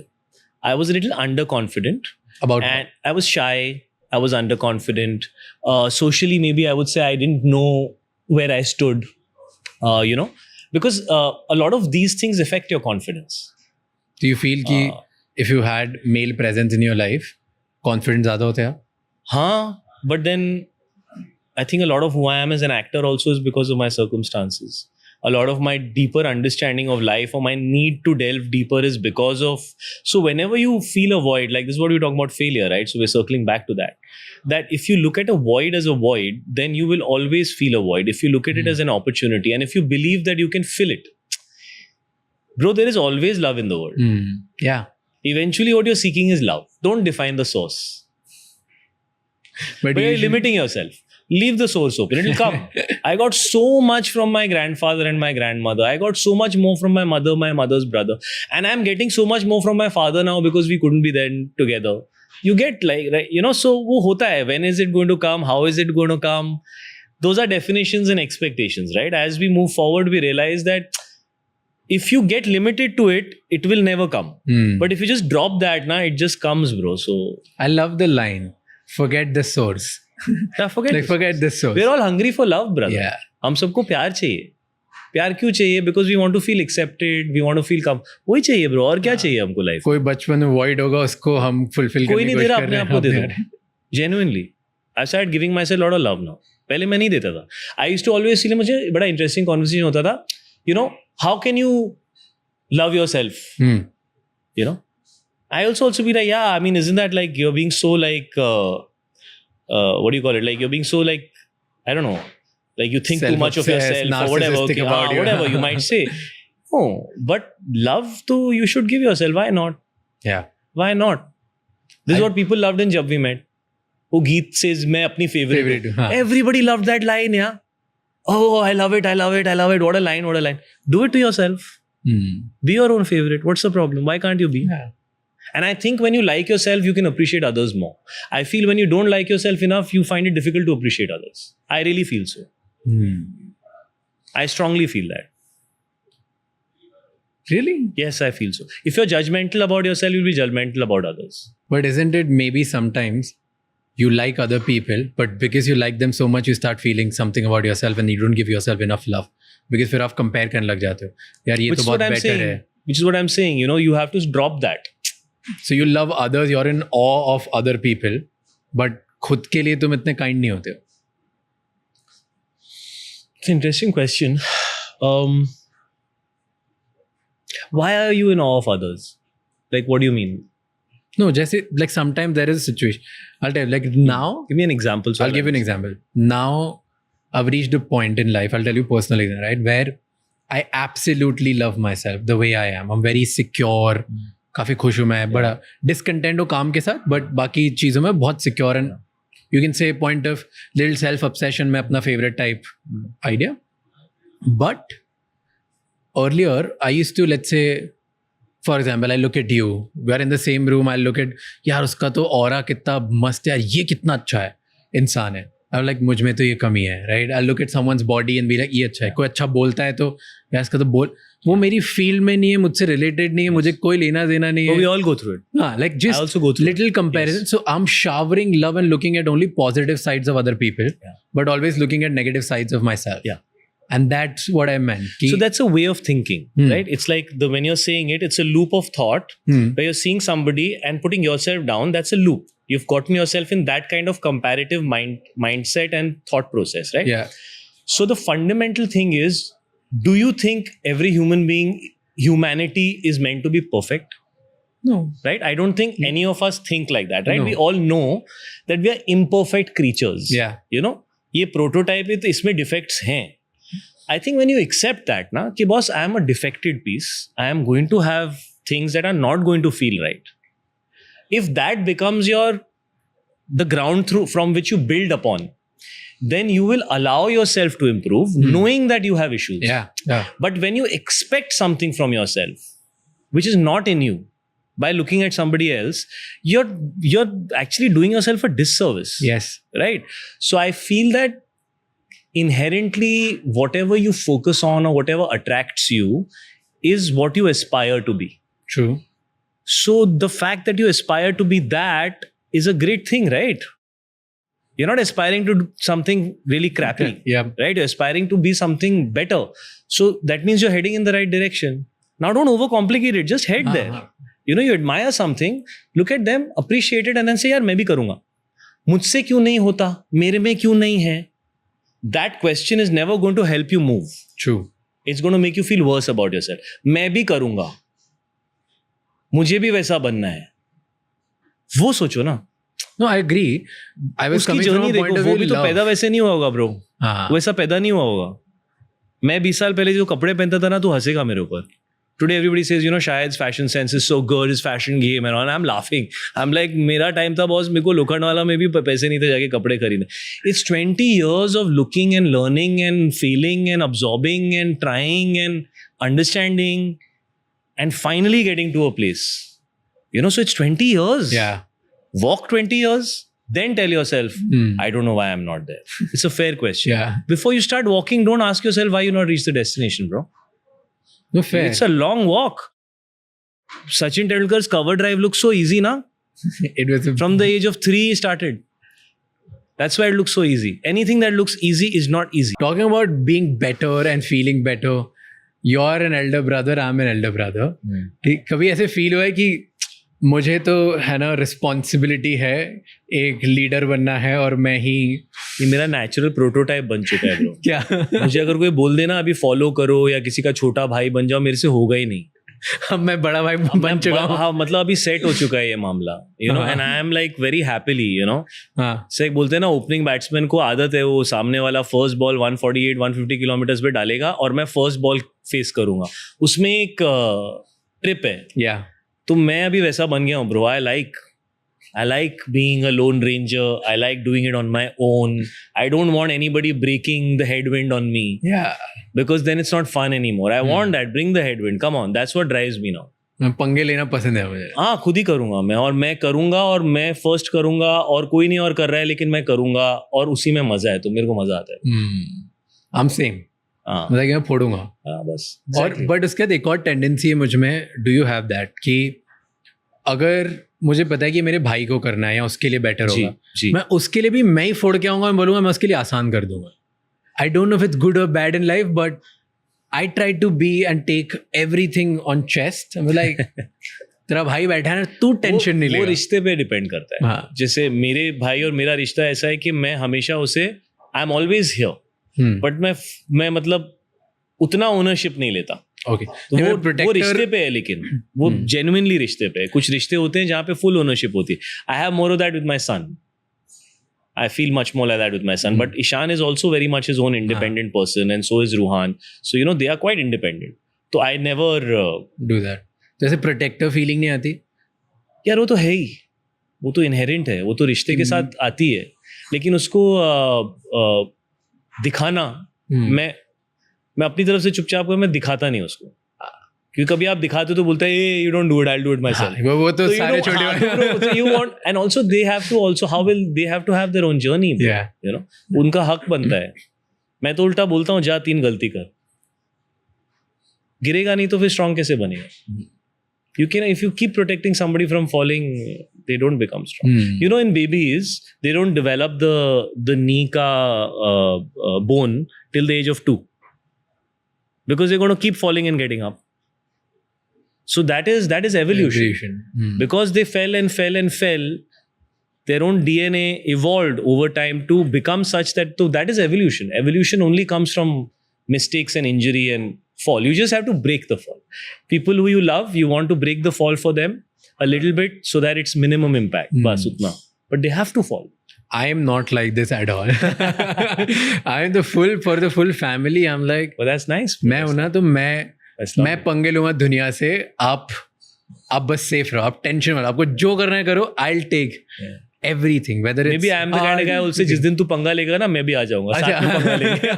I was a little under confident about, and I was shy, I was under confident, socially maybe I would say I didn't know where I stood, you know, because a lot of these things affect your confidence. Do you feel कि if you had male presence in your life, confidence ज़्यादा होते आप? हाँ, but then I think a lot of who I am as an actor also is because of my circumstances. A lot of my deeper understanding of life or my need to delve deeper is because of, so whenever you feel a void, like this is what we're talking about failure, right? So we're circling back to that. That if you look at a void as a void, then you will always feel a void. If you look at it as an opportunity, and if you believe that you can fill it, bro, there is always love in the world. Yeah. Eventually, what you're seeking is love. Don't define the source. But you're limiting yourself. Leave the source open. It'll come. I got so much from my grandfather and my grandmother. I got so much more from my mother, my mother's brother. And I'm getting so much more from my father now because we couldn't be there together. You get like, right, you know, so wo hota hai. When is it going to come? How is it going to come? Those are definitions and expectations, right? As we move forward, we realize that if you get limited to it, it will never come. But if you just drop that, it just comes, bro. So I love the line, forget the source. Yeah, forget the source. We're all hungry for love, brother. Yeah. हम सबको प्यार चाहिए। प्यार क्यों चाहिए? Because we want to feel accepted, we want to feel वही चाहिए bro, और क्या चाहिए हमको लाइफ? कोई बचपन में void होगा, उसको हम fulfill करने की कोशिश कर रहे हैं। कोई नहीं दे रहा, अपने आप को दे दो। Genuinely, I started giving myself a lot of love now. पहले मैं नहीं देता था। I used to always feel, मुझे बड़ा interesting conversation होता था, you know, how can you love yourself? You know, I also be like, yeah, I mean, isn't that like you're being so like, what do you call it? Like you're being so like, I don't know, like you think too much of yourself or whatever. Okay, whatever you might say. Oh, but love too, you should give yourself. Why not? Yeah. Why not? This is what people loved in Jab We Met. वो गीत says मैं अपनी favorite हूँ. Everybody loved that line, yeah. Oh, I love it, I love it, I love it. What a line, what a line. Do it to yourself. Be your own favorite. What's the problem? Why can't you be? Yeah. And I think when you like yourself, you can appreciate others more. I feel when you don't like yourself enough, you find it difficult to appreciate others. I really feel so. I strongly feel that. Really? Yes, I feel so. If you're judgmental about yourself, you'll be judgmental about others. But isn't it maybe sometimes you like other people, but because you like them so much, you start feeling something about yourself and you don't give yourself enough love. Because फिर आप compare करने लग जाते हो, यार ये तो बहुत better है. Which is what I'm saying, you know, you have to drop that. So you love others, you're in awe of other people, but खुद के लिए तुम इतने kind नहीं होते हो. It's an interesting question. Why are you in awe of others? Like, what do you mean? No, just like sometimes there is a situation. I'll tell you, like now, Give me an example. I'll give you an example. Now, I've reached a point in life, I'll tell you personally, right, where I absolutely love myself the way I am. I'm very secure. काफी खुश हूँ मैं, बड़ा discontent हूँ काम के साथ, but बाकी चीज़ों में बहुत secure and you can say point of little self-obsession में अपना favorite type idea. But earlier, I used to, let's say, for example, I look at you, we are in the same room, I look at, यार उसका तो aura कितना मस्त है, ये कितना अच्छा है, इंसान है. I'm like, मुझ में तो ये कमी है, right? I'll look at someone's body and be like, ये अच्छा है. कोई अच्छा बोलता है तो यार इसका तो बोल, वो मेरी फील्ड में नहीं है, मुझसे रिलेटेड नहीं है, मुझे कोई लेना देना नहीं है. We all go through it. हाँ, like just I also go through little comparison. Yes. So I'm showering love and looking at only positive sides of other people, but always looking at negative sides of myself. Yeah. And that's what I meant. So that's a way of thinking, right? It's like when you're saying it, it's a loop of thought where you're seeing somebody and putting yourself down. That's a loop. You've gotten yourself in that kind of comparative mindset and thought process, right? Yeah. So the fundamental thing is, do you think every humanity is meant to be perfect? No. Right? I don't think any of us think like that, right? No. We all know that we are imperfect creatures. Yeah. You know, ये prototype है तो इसमें defects हैं. I think when you accept that, na, कि boss, I am a defected piece. I am going to have things that are not going to feel right. If that becomes the ground from which you build upon, then you will allow yourself to improve, knowing that you have issues. Yeah. But when you expect something from yourself, which is not in you, by looking at somebody else, you're actually doing yourself a disservice. Yes. Right? So I feel that inherently, whatever you focus on or whatever attracts you is what you aspire to be. True. So the fact that you aspire to be that is a great thing, right? You're not aspiring to do something really crappy. Yeah. Right? You're aspiring to be something better. So that means you're heading in the right direction. Now don't overcomplicate it. Just head there. You know, you admire something, look at them, appreciate it and then say, यार मैं भी करूँगा. मुझसे क्यों नहीं होता? मेरे में क्यों नहीं है? That question is never going to help you move. True. It's going to make you feel worse about yourself. मैं भी करूँगा. मुझे भी वैसा बनना है. वो सोचो ना. No, I agree. I was coming from a point of view. वो भी तो पैदा वैसे नहीं हुआ होगा bro. हाँ. वैसा पैदा नहीं हुआ होगा. मैं 20 साल पहले जो कपड़े पहनता था ना, तू हंसेगा मेरे ऊपर. Today everybody says, you know, Shahid's fashion sense is so good, his fashion game and all. I'm laughing. I'm like, मेरा time था boss, मेरे को लोखंडवाला में भी पैसे नहीं थे जाके कपड़े खरीदने. It's 20 years of looking and learning and feeling and absorbing and trying and understanding and finally getting to a place. You know, so it's 20 years. Yeah. Walk 20 years, then tell yourself, I don't know why I'm not there. It's a fair question. Yeah. Before you start walking, don't ask yourself why you not reached the destination, bro. No, fair. It's a long walk. Sachin Tendulkar's cover drive looks so easy, na? It was From the age of 3 he started. That's why it looks so easy. Anything that looks easy is not easy. Talking about being better and feeling better, you're an elder brother, I'm an elder brother. कभी ऐसे feel हुआ है कि मुझे तो है ना responsibility है, एक लीडर बनना है और मैं ही ये मेरा नेचुरल प्रोटोटाइप बन चुका है ब्रो. क्या मुझे अगर कोई बोल देना अभी फॉलो करो या किसी का छोटा भाई बन जाओ, मेरे से होगा ही नहीं. अब मैं बड़ा भाई बन चुका हूँ. हाँ, मतलब अभी सेट हो चुका है ये मामला, you know, and I am like very happily, you know. से बोलते हैं ना, ओपनिंग बैट्समैन को आदत है, वो सामने वाला फर्स्ट बॉल 148-150 किलोमीटर पे डालेगा और मैं फर्स्ट बॉल फेस करूंगा. उसमें एक ट्रिप है. या तो मैं अभी वैसा बन गया हूँ bro. I like being a lone ranger. I like doing it on my own. I don't want anybody breaking the headwind on me, because then it's not fun anymore. I want that, bring the headwind, come on, that's what drives me now. मैं पंगे लेना पसंद है मुझे. हाँ, खुद ही करूंगा मैं, और मैं करूंगा और मैं फर्स्ट करूंगा और कोई नहीं और कर रहा है, लेकिन मैं करूंगा और उसी में मजा है, तो मेरे को मजा आता है. I am same. मतलब मैं फोड़ूंगा. बस. और बट उसके बाद एक और टेंडेंसी है मुझ में, डू यू हैव दैट, कि अगर मुझे पता है कि मेरे भाई को करना है या उसके लिए बेटर होगा, मैं उसके लिए भी मैं ही फोड़ के आऊंगा, मैं बोलूंगा मैं उसके लिए आसान कर दूंगा. I don't know if it's good और bad in life, but I try to be and take everything on chest. I'm like, तेरा भाई बैठा है ना, तू टेंशन नहीं वो लेगा। रिश्ते पे डिपेंड करता है। हाँ। जैसे मेरे भाई और मेरा रिश्ता ऐसा है कि मैं हमेशा उसे I am always here, but मैं मतलब उतना ओनरशिप नहीं लेता। ओके, तो वो रिश्ते पे है, लेकिन वो जेन्युइनली रिश्ते पे है। कुछ रिश्ते होते हैं जहाँ पे फुल ओनरशिप होती है। I have more of that with my son. I feel much more like that with my son. But Ishan is also very much his own independent person, and so is Ruhan. So you know they are quite independent. So I never do that. जैसे protective feeling नहीं आती? यार वो तो है ही, वो तो inherent है, वो तो रिश्ते के साथ आती है, लेकिन उसको दिखाना मैं अपनी तरफ से चुपचाप मैं दिखाता नहीं उसको, क्योंकि कभी आप दिखाते तो बोलता है you don't do it, I will do it myself. वो तो सारे छोटे you want, and also they have to also how will they have to have their own journey, you know, उनका हक बनता है। मैं तो उल्टा बोलता हूँ, जा 3 गलती कर, गिरेगा नहीं तो फिर स्ट्रांग कैसे बनेगा? You can, if you keep protecting somebody from falling, they don't become strong. You know, in babies, they don't develop the knee ka bone till the age of 2, because they're going to keep falling and getting up. So that is evolution. Because they fell and fell and fell, their own DNA evolved over time to become such that, so that is evolution. Evolution only comes from mistakes and injury and fall. You just have to break the fall. People who you love, you want to break the fall for them a little bit so that it's minimum impact. Bas utna. But they have to fall. I am not like this at all. I am for the full family. I'm like, but that's nice. मैं हूं ना, तो मैं पंगे लूंगा दुनिया से, आप बस सेफ रहो, आप टेंशन मत, आपको जो करना है करो, I'll take everything, whether it's maybe I am the kind of guy also, जिस दिन तू पंगा लेगा ना, मैं भी आ जाऊंगा, साथ में पंगा लेंगे।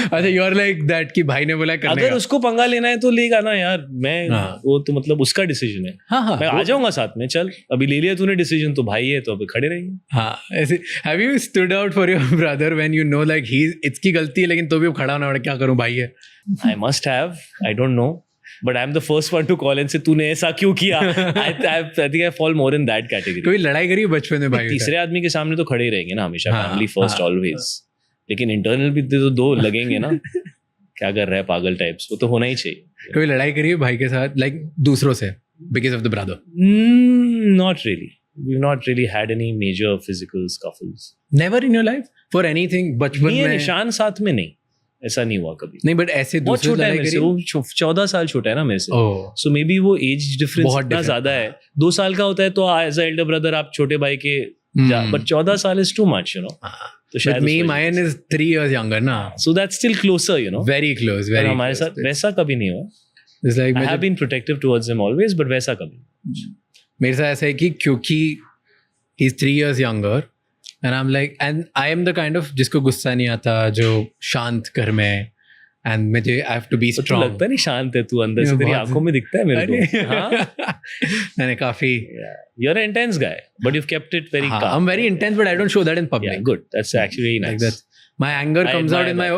अच्छा, you are like that कि भाई ने बोला करने का, अगर उसको पंगा लेना है तो लेगा ना यार, मैं वो तो मतलब उसका डिसीजन है। हाँ, मैं आ जाऊंगा साथ में, चल अभी ले लिया तूने डिसीजन, तो भाई है तो अभी खड़े रहेंगे। हाँ, ऐसे have you stood out for your brother when you know like इसकी गलती है लेकिन तो भी वो खड़ा होना पड़ा, क्या करूं भाई है? I must have, I don't know. But I'm the first one to call and say तूने ऐसा क्यों किया? I think I fall more in that category. कोई लड़ाई करी बचपन में भाई? तीसरे आदमी के सामने तो खड़े ही रहेंगे ना हमेशा, फैमिली फर्स्ट ऑलवेज, लेकिन इंटरनल भी तो 2 लगेंगे ना। क्या कर रहा है पागल टाइप्स, वो तो होना ही चाहिए। कोई लड़ाई करी है भाई के साथ, लाइक दूसरों से, because of the brother? Not really. We've not really had any major physical scuffles. Never in your life for anything? बचपन में निशान साथ में नहीं, ऐसा नहीं हुआ कभी। नहीं, बट ऐसे दूसरे छोटा है मेरे से, वो 14 साल छोटा है ना मेरे से, सो मे बी वो एज डिफरेंस इतना ज्यादा है। 2 साल का होता है तो एज अ एल्डर ब्रदर आप छोटे भाई के, बट 14 साल is too much, you know. तो शायद me, mine is 3 years younger ना, so that's still closer, you know, very close, very close. हमारे साथ वैसा कभी नहीं हुआ। It's like I have been protective towards him always, but वैसा कभी। मेरे साथ ऐसा है कि क्योंकि he's 3 years younger and I'm like, and I am the kind of जिसको गुस्सा नहीं आता, जो शांत घर में, and मुझे I have to be strong. तो लगता नहीं शांत है तू, अंदर से तेरी आंखों में दिखता है मेरे को। हाँ, मैंने काफी you're an intense guy, but you've kept it very calm. I'm very intense, but I don't show that in public. Yeah, good. That's actually very nice. Like that. My anger comes out in my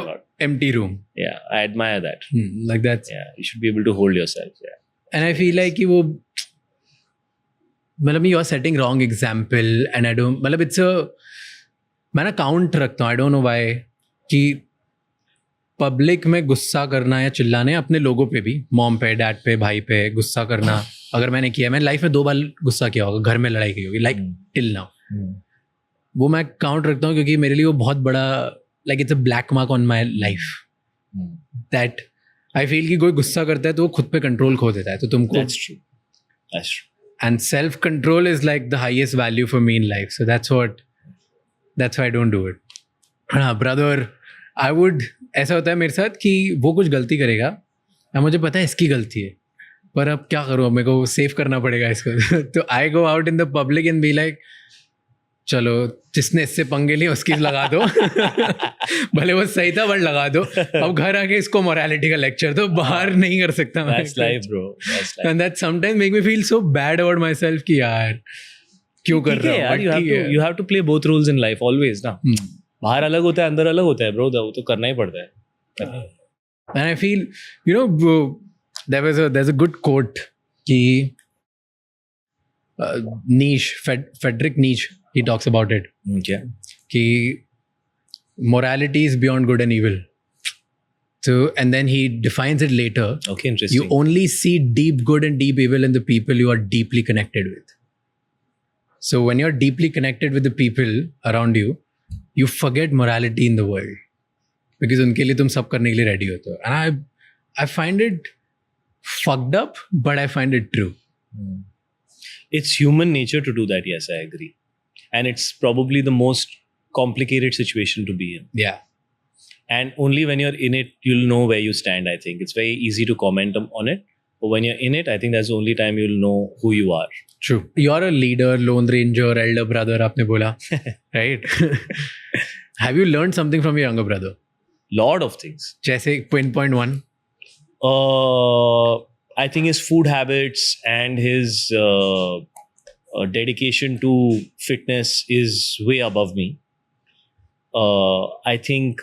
empty room. Yeah, I admire that. Like that. Yeah, you should be able to hold yourself. Yeah. And I feel like कि वो मतलब you are setting wrong example, and I don't, मतलब it's a, मैं ना count रखता हूँ, I don't know why, कि public में गुस्सा करना या चिल्लाने, अपने लोगों पे भी, मॉम पे, डैड पे, भाई पे गुस्सा करना, अगर मैंने किया, मैंने लाइफ में 2 बार गुस्सा किया होगा, घर में लड़ाई की होगी, लाइक टिल नाउ, वो मैं काउंट रखता हूँ, क्योंकि मेरे लिए वो बहुत बड़ा, like it's a black mark on my life, that I feel कि कोई गुस्सा करता है तो वो खुद पे कंट्रोल खो देता है, तो तुमको, That's true. and self control is like the highest value for me in life, so that's why I don't do it. हाँ, brother, I would, ऐसा होता है मेरे साथ कि वो कुछ गलती करेगा या मुझे पता है इसकी गलती है, पर अब क्या करूँ, मेरे को सेव करना पड़ेगा इसको। तो I go out in the public and be like, चलो जिसने इससे पंगे लिए उसकी लगा दो। भले वो सही था बट लगा दो। अब घर आके इसको मोरालिटी का लेक्चर तो बाहर नहीं कर सकता मैं। That's life, bro. That's life. And that sometimes make me feel so bad about myself कि यार क्यों कर रहा हूँ। You have to play both roles in life always ना। बाहर अलग होता है, अंदर अलग होता है ब्रो, वो तो करना ही पड़ता है। And I feel, you know, there's a good quote कि Nietzsche, Friedrich Nietzsche, he talks about it. क्या? कि morality is beyond good and evil. So, and then he defines it later. Okay, interesting. You only see deep good and deep evil in the people you are deeply connected with. So when you're deeply connected with the people around you, you forget morality in the world. Because उनके लिए तुम सब करने के लिए ready होते हो. And I find it fucked up, but I find it true. It's human nature to do that, yes, I agree. And it's probably the most complicated situation to be in. Yeah. And only when you're in it, you'll know where you stand, I think. It's very easy to comment on it. But when you're in it, I think that's the only time you'll know who you are. True. You're a leader, lone ranger, elder brother, आपने बोला. Right? Have you learned something from your younger brother? Lot of things. जैसे pinpoint one? I think his food habits and his dedication to fitness is way above me. I think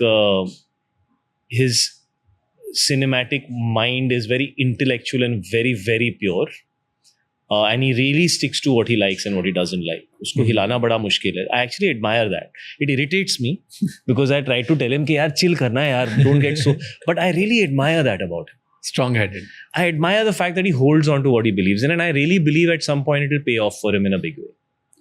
his cinematic mind is very intellectual and very, very pure. And he really sticks to what he likes and what he doesn't like. Usko hilana bada mushkil hai. I actually admire that. It irritates me because I try to tell him कि यार chill करना है यार, don't get so. But I really admire that about him. Strong-headed. I admire the fact that he holds on to what he believes in, and I really believe at some point it will pay off for him in a big way.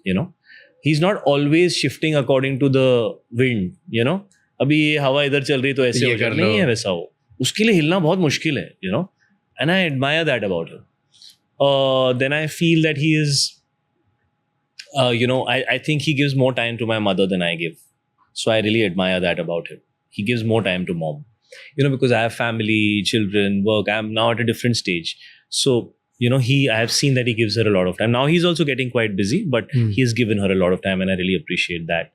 You know, he's not always shifting according to the wind. You know, अभी ये हवा इधर चल रही तो ऐसे हो जाए, नहीं है वैसा हो. उसके लिए हिलना बहुत मुश्किल है. You know, and I admire that about him. Then I feel that he is, you know, I think he gives more time to my mother than I give. So I really admire that about him. He gives more time to mom. You know, because I have family, children, work. I'm now at a different stage. So, you know, I have seen that he gives her a lot of time. Now he's also getting quite busy, but he has given her a lot of time, and I really appreciate that.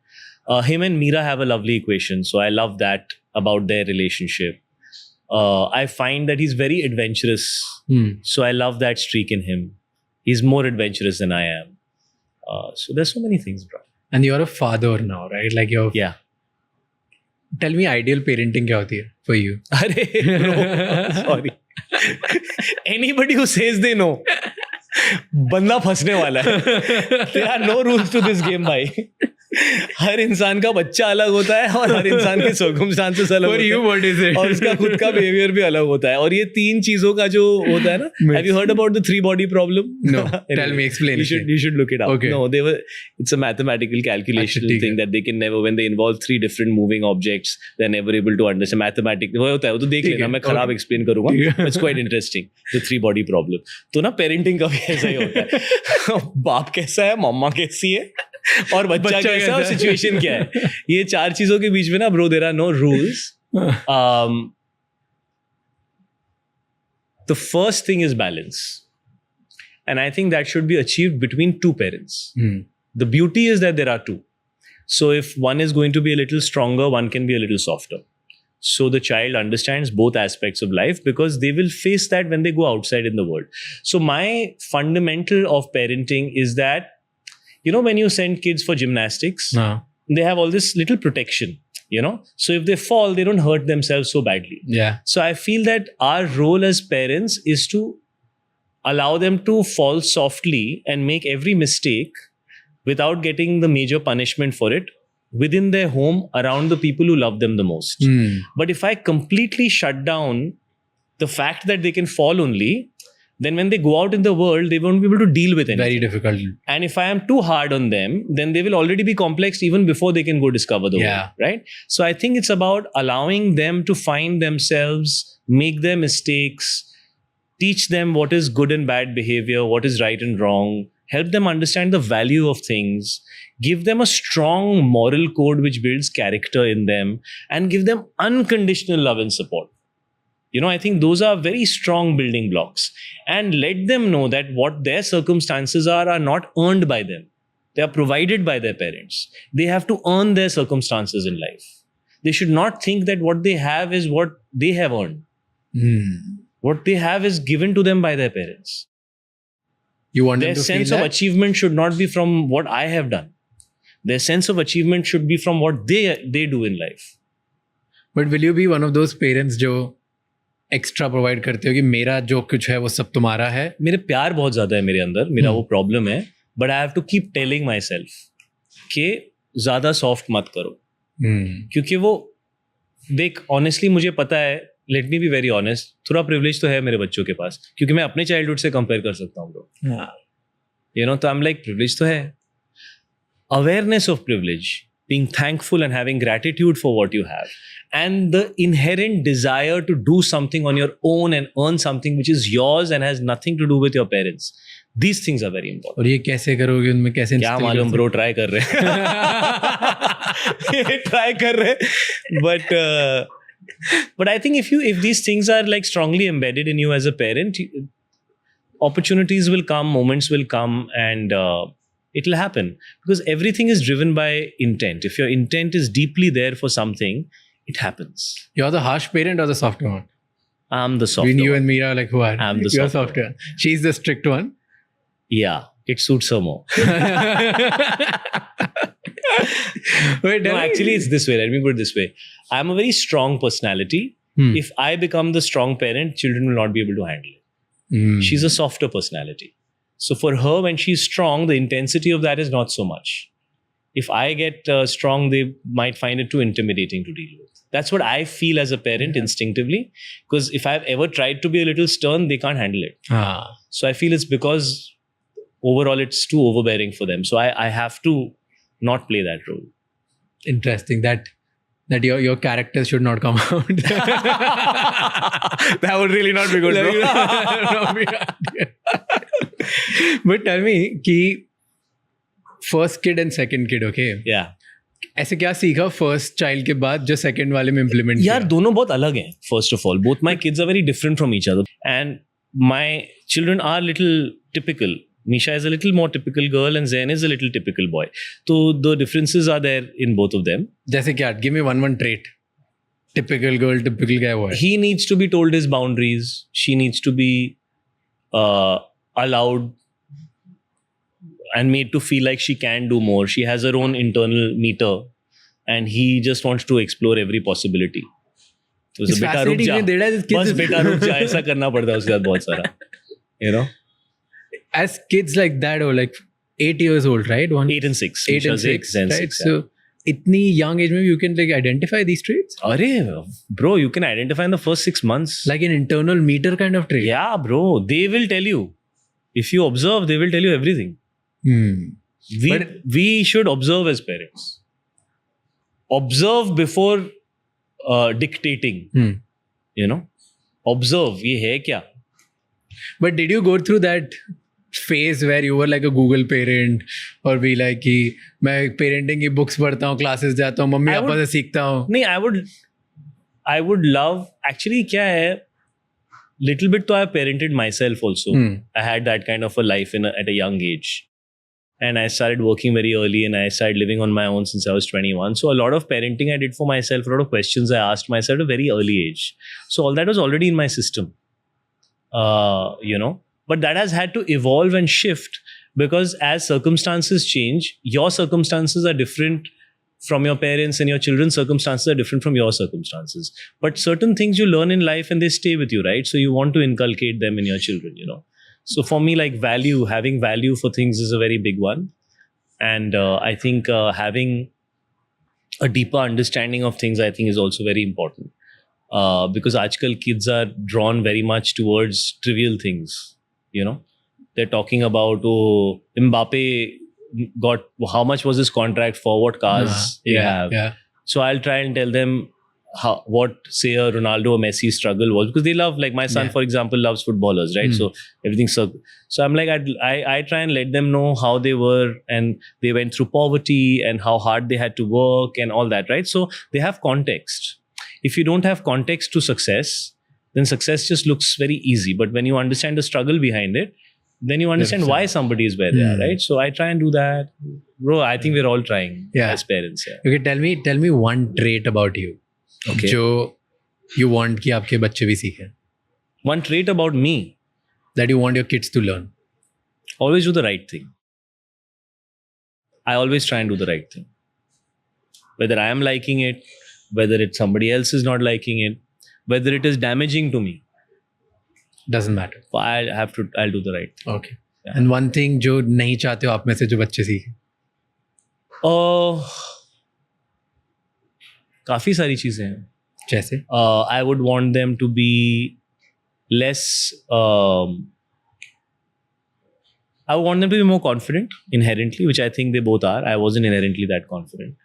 Him and Meera have a lovely equation. So I love that about their relationship. I find that he's very adventurous. So I love that streak in him. He's more adventurous than I am. So there's so many things, bro. And you're a father now, right? Like you're... Yeah. Tell me ideal parenting क्या होती है for you? अरे bro, sorry. Anybody who says they know, बंदा फंसने वाला है. There are no rules to this game, भाई. हर इंसान का बच्चा अलग होता है और हर इंसान के circumstances अलग होते हैं. For you, what is it? और उसका खुद का behavior भी अलग होता है. और ये तीन चीजों का जो होता है ना, have you heard about the 3 body problem? No. Tell me, explain. You should look it up. Okay. No, it's a mathematical calculational thing that they can never, when they involve 3 different moving objects, they're never able to understand mathematics. वो होता है, वो तो देख लेना, मैं खराब explain करूँगा. It's quite interesting. The 3 body problem. तो ना parenting का भी ऐसा ही होता है. बाप कैसा है, मम्मा कैसी है, और बच्चा कैसा है और सिचुएशन क्या है. ये 4 चीजों के बीच में ना bro, there are no rules. The first thing is balance, and I think that should be achieved between 2 parents. The beauty is that there are 2, so if one is going to be a little stronger, one can be a little softer, so the child understands both aspects of life, because they will face that when they go outside in the world. So my fundamental of parenting is that, you know, when you send kids for gymnastics, they have all this little protection, you know. So if they fall, they don't hurt themselves so badly. Yeah. So I feel that our role as parents is to allow them to fall softly and make every mistake without getting the major punishment for it within their home, around the people who love them the most. But if I completely shut down the fact that they can fall only, then when they go out in the world, they won't be able to deal with anything. Very difficult. And if I am too hard on them, then they will already be complexed even before they can go discover the world, right? So I think it's about allowing them to find themselves, make their mistakes, teach them what is good and bad behavior, what is right and wrong, help them understand the value of things, give them a strong moral code which builds character in them, and give them unconditional love and support. You know, I think those are very strong building blocks, and let them know that what their circumstances are not earned by them. They are provided by their parents. They have to earn their circumstances in life. They should not think that what they have is what they have earned. What they have is given to them by their parents. You want their them to sense feel of that? achievement should not be from what I have done. Their sense of achievement should be from what they do in life. But will you be one of those parents जो extra provide करते हो कि मेरा जो कुछ है वो सब तुम्हारा है? मेरे प्यार बहुत ज्यादा है मेरे अंदर, मेरा वो प्रॉब्लम है, but I have to keep telling myself कि ज्यादा सॉफ्ट मत करो. क्योंकि वो देख, ऑनेस्टली मुझे पता है let me be very honest, थोड़ा प्रिविलेज तो है मेरे बच्चों के पास, क्योंकि मैं अपने चाइल्डहुड से कंपेयर कर सकता हूँ ब्रो. You know, तो I'm like, privilege तो है. Awareness of privilege, being thankful and having gratitude for what you have, and the inherent desire to do something on your own and earn something which is yours and has nothing to do with your parents. These things are very important. और ये कैसे करोगे, उनमें कैसे क्या मालूम bro, try कर रहे हैं. ट्राई कर रहे हैं, but I think if these things are like strongly embedded in you as a parent, opportunities will come, moments will come, and it will happen, because everything is driven by intent. If your intent is deeply there for something, it happens. You're the harsh parent or the soft one? I'm the soft Between you one. and Meera, like who are? I'm the You're soft soft one. She's the strict one. Yeah, it suits her more. Wait, No, actually, it's this way. Let me put it this way. I'm a very strong personality. If I become the strong parent, children will not be able to handle it. She's a softer personality. So for her, when she's strong, the intensity of that is not so much. If I get strong, they might find it too intimidating to deal with. That's what I feel as a parent instinctively. Because if I've ever tried to be a little stern, they can't handle it. So I feel it's because overall it's too overbearing for them. So I have to not play that role. Interesting. That your characters should not come out. That would really not be good, bro. But tell me कि first kid and second kid, okay? Yeah. ऐसे क्या सीखा first child के बाद जो second वाले में implement किया? यार दोनों बहुत अलग हैं. First of all, both my kids are very different from each other, and my children are little typical. Misha is a little more typical girl and Zain is a little typical boy. So the differences are there in both of them. जैसे क्या? Give me one trait. Typical girl, typical guy, boy. He needs to be told his boundaries. She needs to be allowed and made to feel like she can do more. She has her own internal meter and he just wants to explore every possibility. तो It's बेटा रुक जा, बस बेटा रुक जा, ऐसा करना पड़ता है उसके बाद बहुत सारा. You know? As kids like that, or like 8 years old, right? 8 and 6. 8 and 6, Zen right? 6, So, itni young age में you can like identify these traits? Arey, bro, you can identify in the first 6 months. Like an internal meter kind of trait? Yeah, bro. They will tell you. If you observe, they will tell you everything. We should observe as parents. Observe before dictating. You know? Observe. ये है क्या? But did you go through that phase where you were like a Google parent or be like कि मैं parenting की books पढ़ता हूँ, classes जाता हूँ, मम्मी पापा से सीखता हूँ? नहीं, I would love, actually क्या है, little bit तो I parented myself also. I had that kind of a life at a young age. And I started working very early and I started living on my own since I was 21. So a lot of parenting I did for myself, a lot of questions I asked myself at a very early age. So all that was already in my system. You know, but that has had to evolve and shift because as circumstances change, your circumstances are different from your parents and your children's circumstances are different from your circumstances. But certain things you learn in life and they stay with you, right? So you want to inculcate them in your children, you know. So for me, like having value for things is a very big one. And I think having a deeper understanding of things, I think is also very important. Because aajkal kids are drawn very much towards trivial things, you know. They're talking about, oh, Mbappe got, how much was his contract for, what cars they have. Yeah. So I'll try and tell them what, say, a Ronaldo or Messi struggle was, because they love, like my son, for example, loves footballers, right? So everything's so I'm like, I try and let them know how they were and they went through poverty and how hard they had to work and all that, right? So they have context. If you don't have context to success, then success just looks very easy. But when you understand the struggle behind it, then you understand why somebody is where they are, right? So I try and do that. Bro, I think we're all trying as parents. Yeah. Okay, tell me one trait about you. Okay. जो you want कि आपके बच्चे भी सीखें. One trait about me that you want your kids to learn. Always do the right thing. I always try and do the right thing. Whether I am liking it, whether it's somebody else is not liking it, whether it is damaging to me. Doesn't matter. I'll do the right thing. Okay. Yeah. And one thing जो नहीं चाहते हो आप में से जो बच्चे सीखें? काफ़ी सारी चीज़ें हैं. जैसे I would want them to be less. I want them to be more confident inherently, which I think they both are. I wasn't inherently that confident.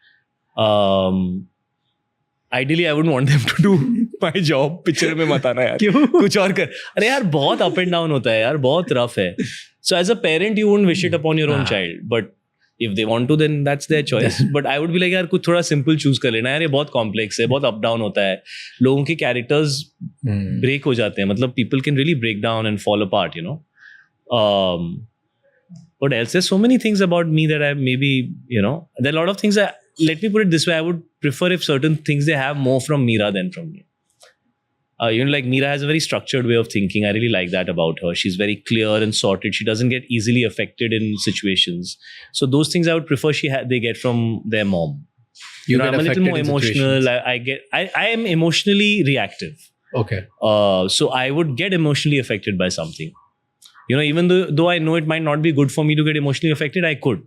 Ideally, I wouldn't want them to do my job. Picture में मत आना यार. क्यों? कुछ और कर. अरे यार बहुत up and down होता है यार, बहुत rough है. So as a parent, you wouldn't wish it upon your own child. But if they want to, then that's their choice. But I would be like यार कुछ थोड़ा simple choose कर लेना यार. ये बहुत complex है, बहुत up down होता है. लोगों के characters break हो जाते हैं. मतलब people can really break down and fall apart, you know. What else? There's so many things about me that I maybe, you know, there are a lot of things that, let me put it this way, I would prefer if certain things they have more from Meera than from me. You know, like Meera has a very structured way of thinking. I really like that about her. She's very clear and sorted. She doesn't get easily affected in situations. So those things I would prefer they get from their mom. You know, I'm a little more emotional. I am emotionally reactive. Okay. So I would get emotionally affected by something. You know, even though I know it might not be good for me to get emotionally affected, I could.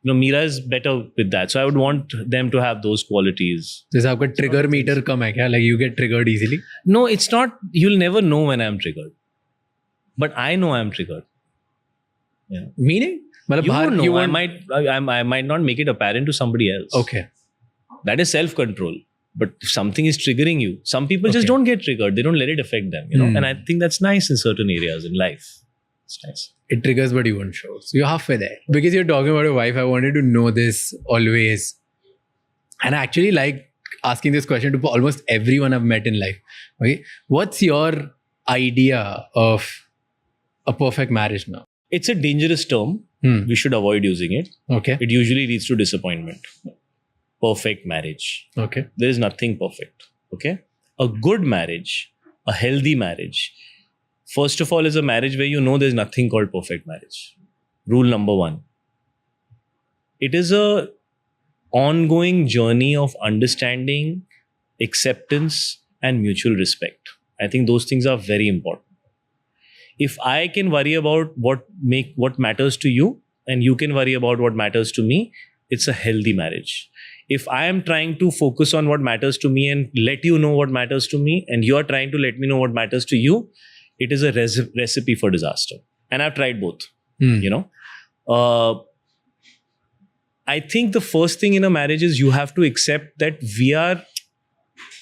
You know, Meera is better with that. So I would want them to have those qualities. जैसे आपका trigger meter कम है क्या? Like you get triggered easily? No, it's not. You'll never know when I'm triggered. But I know I'm triggered. Yeah. Meaning? मतलब You बाहर won't know. you I might not make it apparent to somebody else. Okay. That is self-control. But if something is triggering you, some people just Okay. don't get triggered. They don't let it affect them. You know, and I think that's nice in certain areas in life. It's nice. It triggers but you won't show. So you're halfway there. Because you're talking about your wife, I wanted to know this always. And I actually like asking this question to almost everyone I've met in life. Okay, what's your idea of a perfect marriage now? It's a dangerous term. We should avoid using it. Okay. It usually leads to disappointment. Perfect marriage. Okay. There is nothing perfect. Okay. A good marriage, a healthy marriage, first of all, is a marriage where you know there's nothing called perfect marriage. Rule number 1. It is a ongoing journey of understanding, acceptance, and mutual respect. I think those things are very important. If I can worry about what matters to you, and you can worry about what matters to me, it's a healthy marriage. If I am trying to focus on what matters to me and let you know what matters to me, and you are trying to let me know what matters to you, it is a recipe for disaster. And I've tried both. You know, I think the first thing in a marriage is you have to accept that we are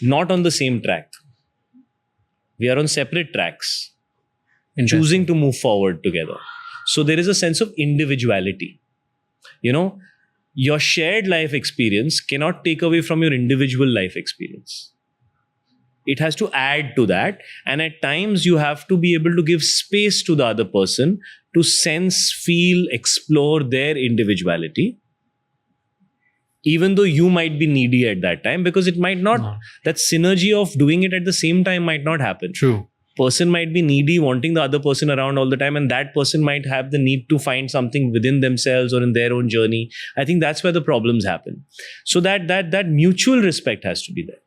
not on the same track. We are on separate tracks, choosing to move forward together. So there is a sense of individuality. You know, your shared life experience cannot take away from your individual life experience. It has to add to that. And at times you have to be able to give space to the other person to sense, feel, explore their individuality. Even though you might be needy at that time, because it might not, that synergy of doing it at the same time might not happen. True. Person might be needy, wanting the other person around all the time, and that person might have the need to find something within themselves or in their own journey. I think that's where the problems happen. So that mutual respect has to be there.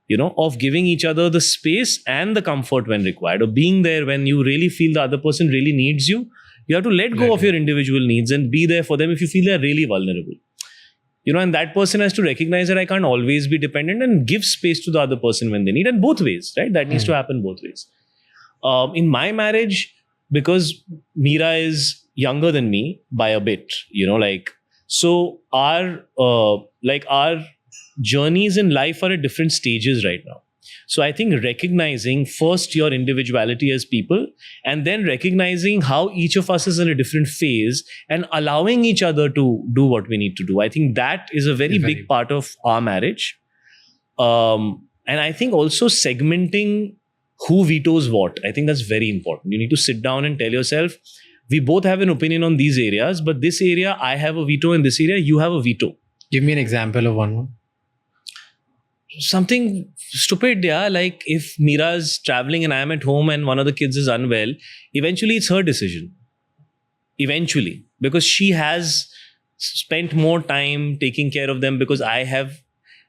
You know, of giving each other the space and the comfort when required, or being there when you really feel the other person really needs you. You have to let go of your individual needs and be there for them if you feel they're really vulnerable. You know, and that person has to recognize that I can't always be dependent and give space to the other person when they need, and both ways, right? That needs to happen both ways. In my marriage, because Meera is younger than me by a bit, you know, like, so our journeys in life are at different stages right now. So I think recognizing first your individuality as people, and then recognizing how each of us is in a different phase and allowing each other to do what we need to do. I think that is a very big part of our marriage. And I think also segmenting who vetoes what. I think that's very important. You need to sit down and tell yourself, we both have an opinion on these areas, but this area I have a veto, in this area you have a veto. Give me an example of one more. Something stupid, yeah. Like if Meera is traveling and I'm at home and one of the kids is unwell, eventually it's her decision. Eventually. Because she has spent more time taking care of them, because I have,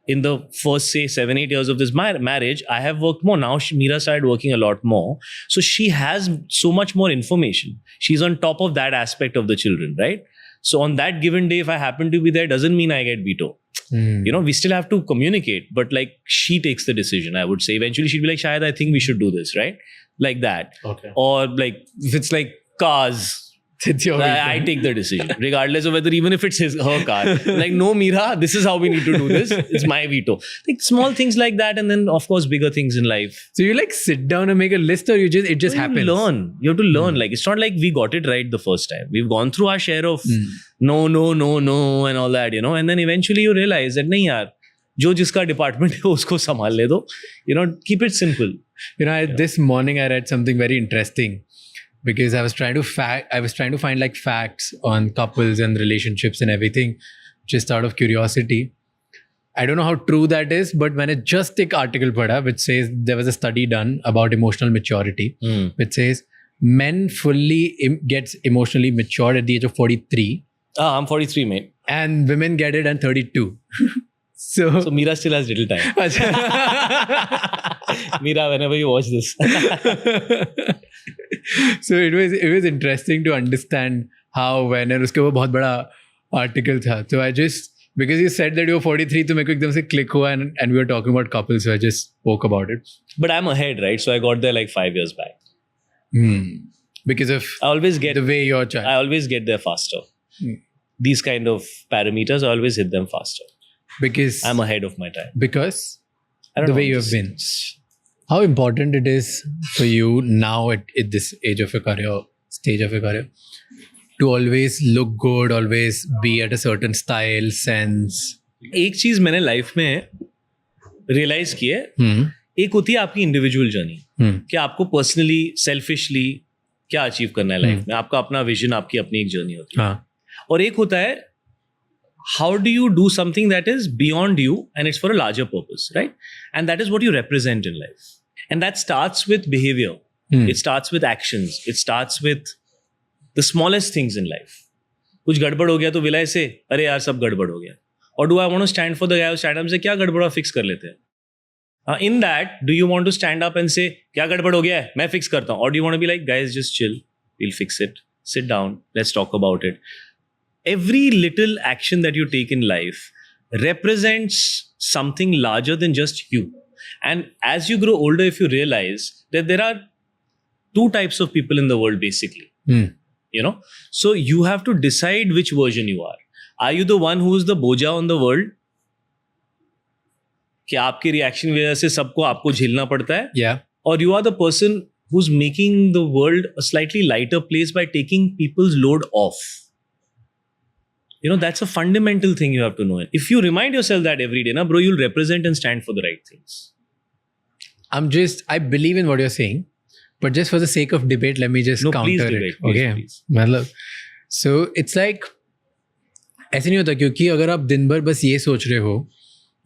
in the first, say, 7-8 years of this marriage, I have worked more. Now Meera started working a lot more. So she has so much more information. She's on top of that aspect of the children, right? So on that given day, if I happen to be there, doesn't mean I get veto. You know, we still have to communicate, but like she takes the decision, I would say. Eventually she'd be like, Shayad, I think we should do this, right? Like that. Okay. Or like, if it's like cars, It's your I take the decision, regardless of whether even if it's her car. Like, no, Meera, this is how we need to do this. It's my veto. Like small things like that, and then of course bigger things in life. So you like sit down and make a list, or it just happens? You have to learn. Like, it's not like we got it right the first time. We've gone through our share of no, and all that, you know. And then eventually you realize that, nahi yaar, jo jiska department hai usko sambhal le do. You know, keep it simple. You know, this morning I read something very interesting, because I was trying to find like facts on couples and relationships and everything, just out of curiosity. I don't know how true that is, but when I just एक article पढ़ा which says there was a study done about emotional maturity, which says men fully gets emotionally matured at the age of 43. I'm 43, mate. And women get it at 32. So Meera still has little time. Meera, whenever you watch this. So it was interesting to understand how when उसके वो बहुत बड़ा article था. So I just, because you said that you were 43, तो मेरे को एकदम से click हुआ, and we were talking about couples, so I just spoke about it. But I'm ahead, right? So I got there like 5 years back. Because of I always get the way your child. I always get there faster. These kind of parameters, I always hit them faster. Because I'm ahead of my time. Because I don't the know, way you have been. How important it is for you now at this age of your career, stage of your career, to always look good, always be at a certain style, sense. एक चीज मैंने life में realise की है, एक होती है आपकी इंडिविजुअल जर्नी, कि आपको पर्सनली सेल्फिशली क्या अचीव करना है लाइफ में, आपका अपना विजन, आपकी अपनी एक जर्नी होती है. और एक होता है how do you do something that is beyond you and it's for a larger purpose, right? And that is what you represent in life. And that starts with behavior. It starts with actions. It starts with the smallest things in life. कुछ गड़बड़ हो गया तो विलय से, अरे यार सब गड़बड़ हो गया. Or do I want to stand for the guy who stand up and say, क्या गड़बड़ हुआ, fix कर लेते हैं. In that, do you want to stand up and say, क्या गड़बड़ हो गया है, मैं fix करता हूँ? Or do you want to be like, guys, just chill, we'll fix it. Sit down, let's talk about it. Every little action that you take in life represents something larger than just you. And as you grow older, if you realize that there are two types of people in the world, basically, you know, so you have to decide which version you are. Are you the one who is the boja on the world? कि आपके reaction की वजह से सबको आपको झेलना पड़ता है? Yeah. Or you are the person who's making the world a slightly lighter place by taking people's load off. You know, that's a fundamental thing you have to know. If you remind yourself that every day, na bro, you'll represent and stand for the right things. I believe in what you're saying, but just for the sake of debate, let me just counter it. Please. मतलब, so it's like, ऐसे नहीं होता, क्योंकि अगर आप दिन भर बस ये सोच रहे हो,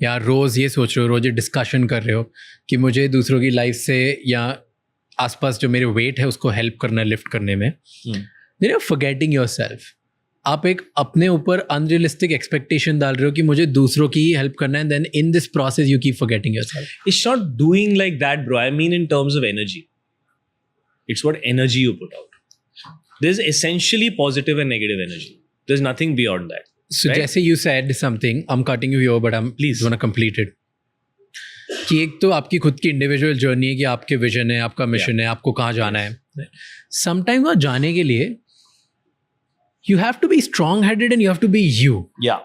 या रोज ये सोच रहे हो, रोज ये डिस्कशन कर रहे हो कि मुझे दूसरों की लाइफ से या आसपास जो मेरे वेट है उसको हेल्प करना, लिफ्ट करने में, then you're forgetting yourself. आप एक अपने ऊपर अनरियलिस्टिक एक्सपेक्टेशन डाल रहे हो कि मुझे दूसरों की ही हेल्प करना है, then in this process you keep forgetting yourself. It's not doing like that, bro. I mean in terms of energy. It's what energy you put out. There's essentially positive and negative energy. There's nothing beyond that. So right? जैसे you said something, I'm cutting you here, but I'm please want to complete it. कि एक तो आपकी खुद की individual journey है, कि आपके विजन है, आपका मिशन है, आपको कहाँ जाना है. समटाइम वहाँ जाने के लिए you have to be strong headed and you have to be you. Yeah.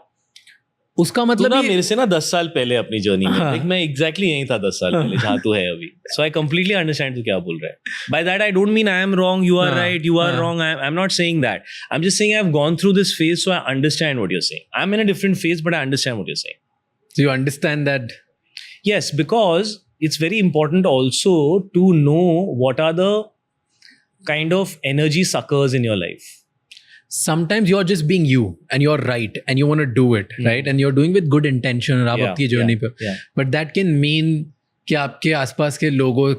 उसका मतलब तू ना मेरे से ना 10 साल पहले अपनी जर्नी में, देख मैं एग्जैक्टली यहीं था 10 साल पहले जहाँ तू है अभी. So I completely understand तू क्या बोल रहा है. By that I don't mean I am wrong, you are right, you are wrong. I'm not saying that. I'm just saying I've gone through this phase, so I understand what you're saying. I'm in a different phase, but I understand what you're saying. So you understand that? Yes, because it's very important also to know what are the kind of energy suckers in your life. Sometimes you're just being you and you're right and you want to do it, right? And you're doing with good intention और आप अपनी journey पे. But that can mean कि आपके आसपास के लोगों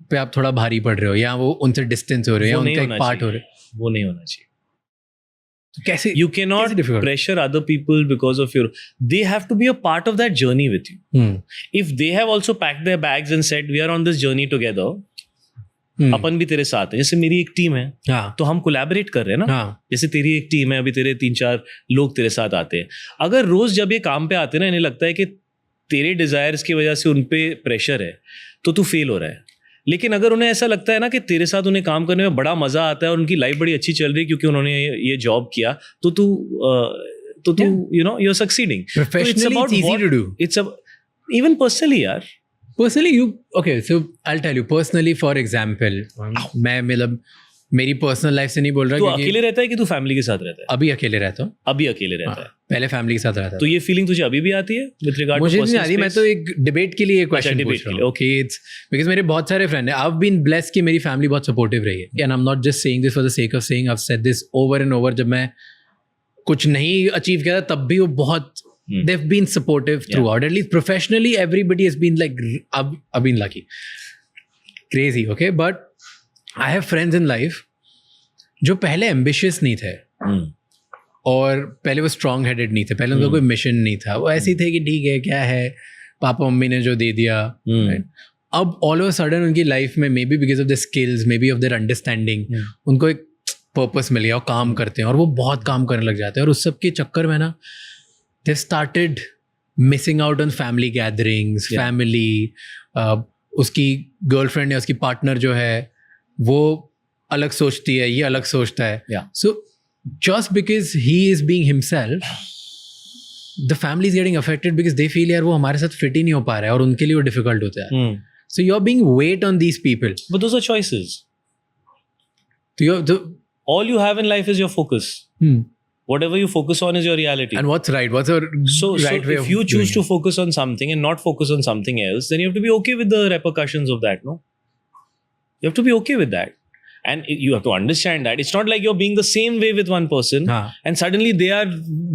पे आप थोड़ा भारी पड़ रहे हो, या वो उनसे डिस्टेंस हो रहे हो, या उनका एक पार्ट हो रहे हो. वो नहीं होना चाहिए. कैसे? You cannot pressure other people because of your. They have to be a part of that journey with you. If they have also packed their bags and said we are on this journey together, अपन भी तेरे साथ है, जैसे मेरी एक team है हाँ तो हम कोलैबोरेट कर रहे हैं ना। हाँ जैसे तेरी एक टीम है, अभी तेरे 3-4 लोग तेरे साथ आते हैं, अगर रोज जब ये काम पे आते हैं ना, इन्हें लगता है कि तेरे डिजायर्स की वजह से उन पे प्रेशर है तो तू फेल हो रहा है। लेकिन अगर उन्हें ऐसा लगता है ना कि तेरे साथ उन्हें काम करने में बड़ा मजा आता है और उनकी लाइफ बड़ी अच्छी चल रही है क्योंकि उन्होंने ये जॉब किया, तो तू you know you are succeeding. professionally it's easy to do. It's even personally यार। Personally, so I'll tell you personally, for example, मैं मतलब मेरी पर्सनल लाइफ से नहीं बोल रहा तू क्योंकि अकेले रहता है कि तू फैमिली के साथ रहता है? अभी अकेले रहता हूँ। अभी अकेले रहता है, पहले फैमिली के साथ रहता तो था। ये फीलिंग तुझे अभी भी आती है विद रिगार्ड टू मुझे पर्सनल नहीं आती, मैं तो एक डिबेट के लिए क्वेश्चन debate पूछ के रहा लिए, हूँ। ओके, इट्स बिकॉज मेरे बहुत सारे फ्रेंड हैं, आई हैव बीन ब्लेस्ड कि मेरी फैमिली बहुत सपोर्टिव रही है, and I am not just saying this for the sake of saying, I have said this over and over. जब मैं कुछ नहीं अचीव किया था तब भी वो बहुत they have been supportive throughout. At least professionally, everybody has been like, I've been lucky. Crazy, okay? But I have friends in life जो पहले ambitious नहीं थे और पहले वो strong headed नहीं थे, पहले उनका कोई mission नहीं था, वो ऐसे ही थे कि ठीक है क्या है, पापा मम्मी ने जो दे दिया। right? अब all of a sudden उनकी लाइफ में may be because of the skills, may be of their understanding, उनको एक पर्पस मिल गया और काम करते हैं और वो बहुत काम करने लग जाते हैं। और उस सब के चक्कर में ना they started missing out on family gatherings, family, उसकी गर्लफ्रेंड या उसकी पार्टनर जो है वो अलग सोचती है, ये अलग सोचता है। So just because he is being himself, the family is getting affected because they feel यार वो हमारे साथ फिट ही नहीं हो पा रहा है और उनके लिए वो डिफिकल्ट होता है। So you're being weight on these people. But those are choices. So all you have in life is your focus. Whatever you focus on is your reality. And what's right? What's a right way of if you choose to doing focus on something and not focus on something else, then you have to be okay with the repercussions of that, no? You have to be okay with that. And you have to understand that. It's not like you're being the same way with one person and suddenly they are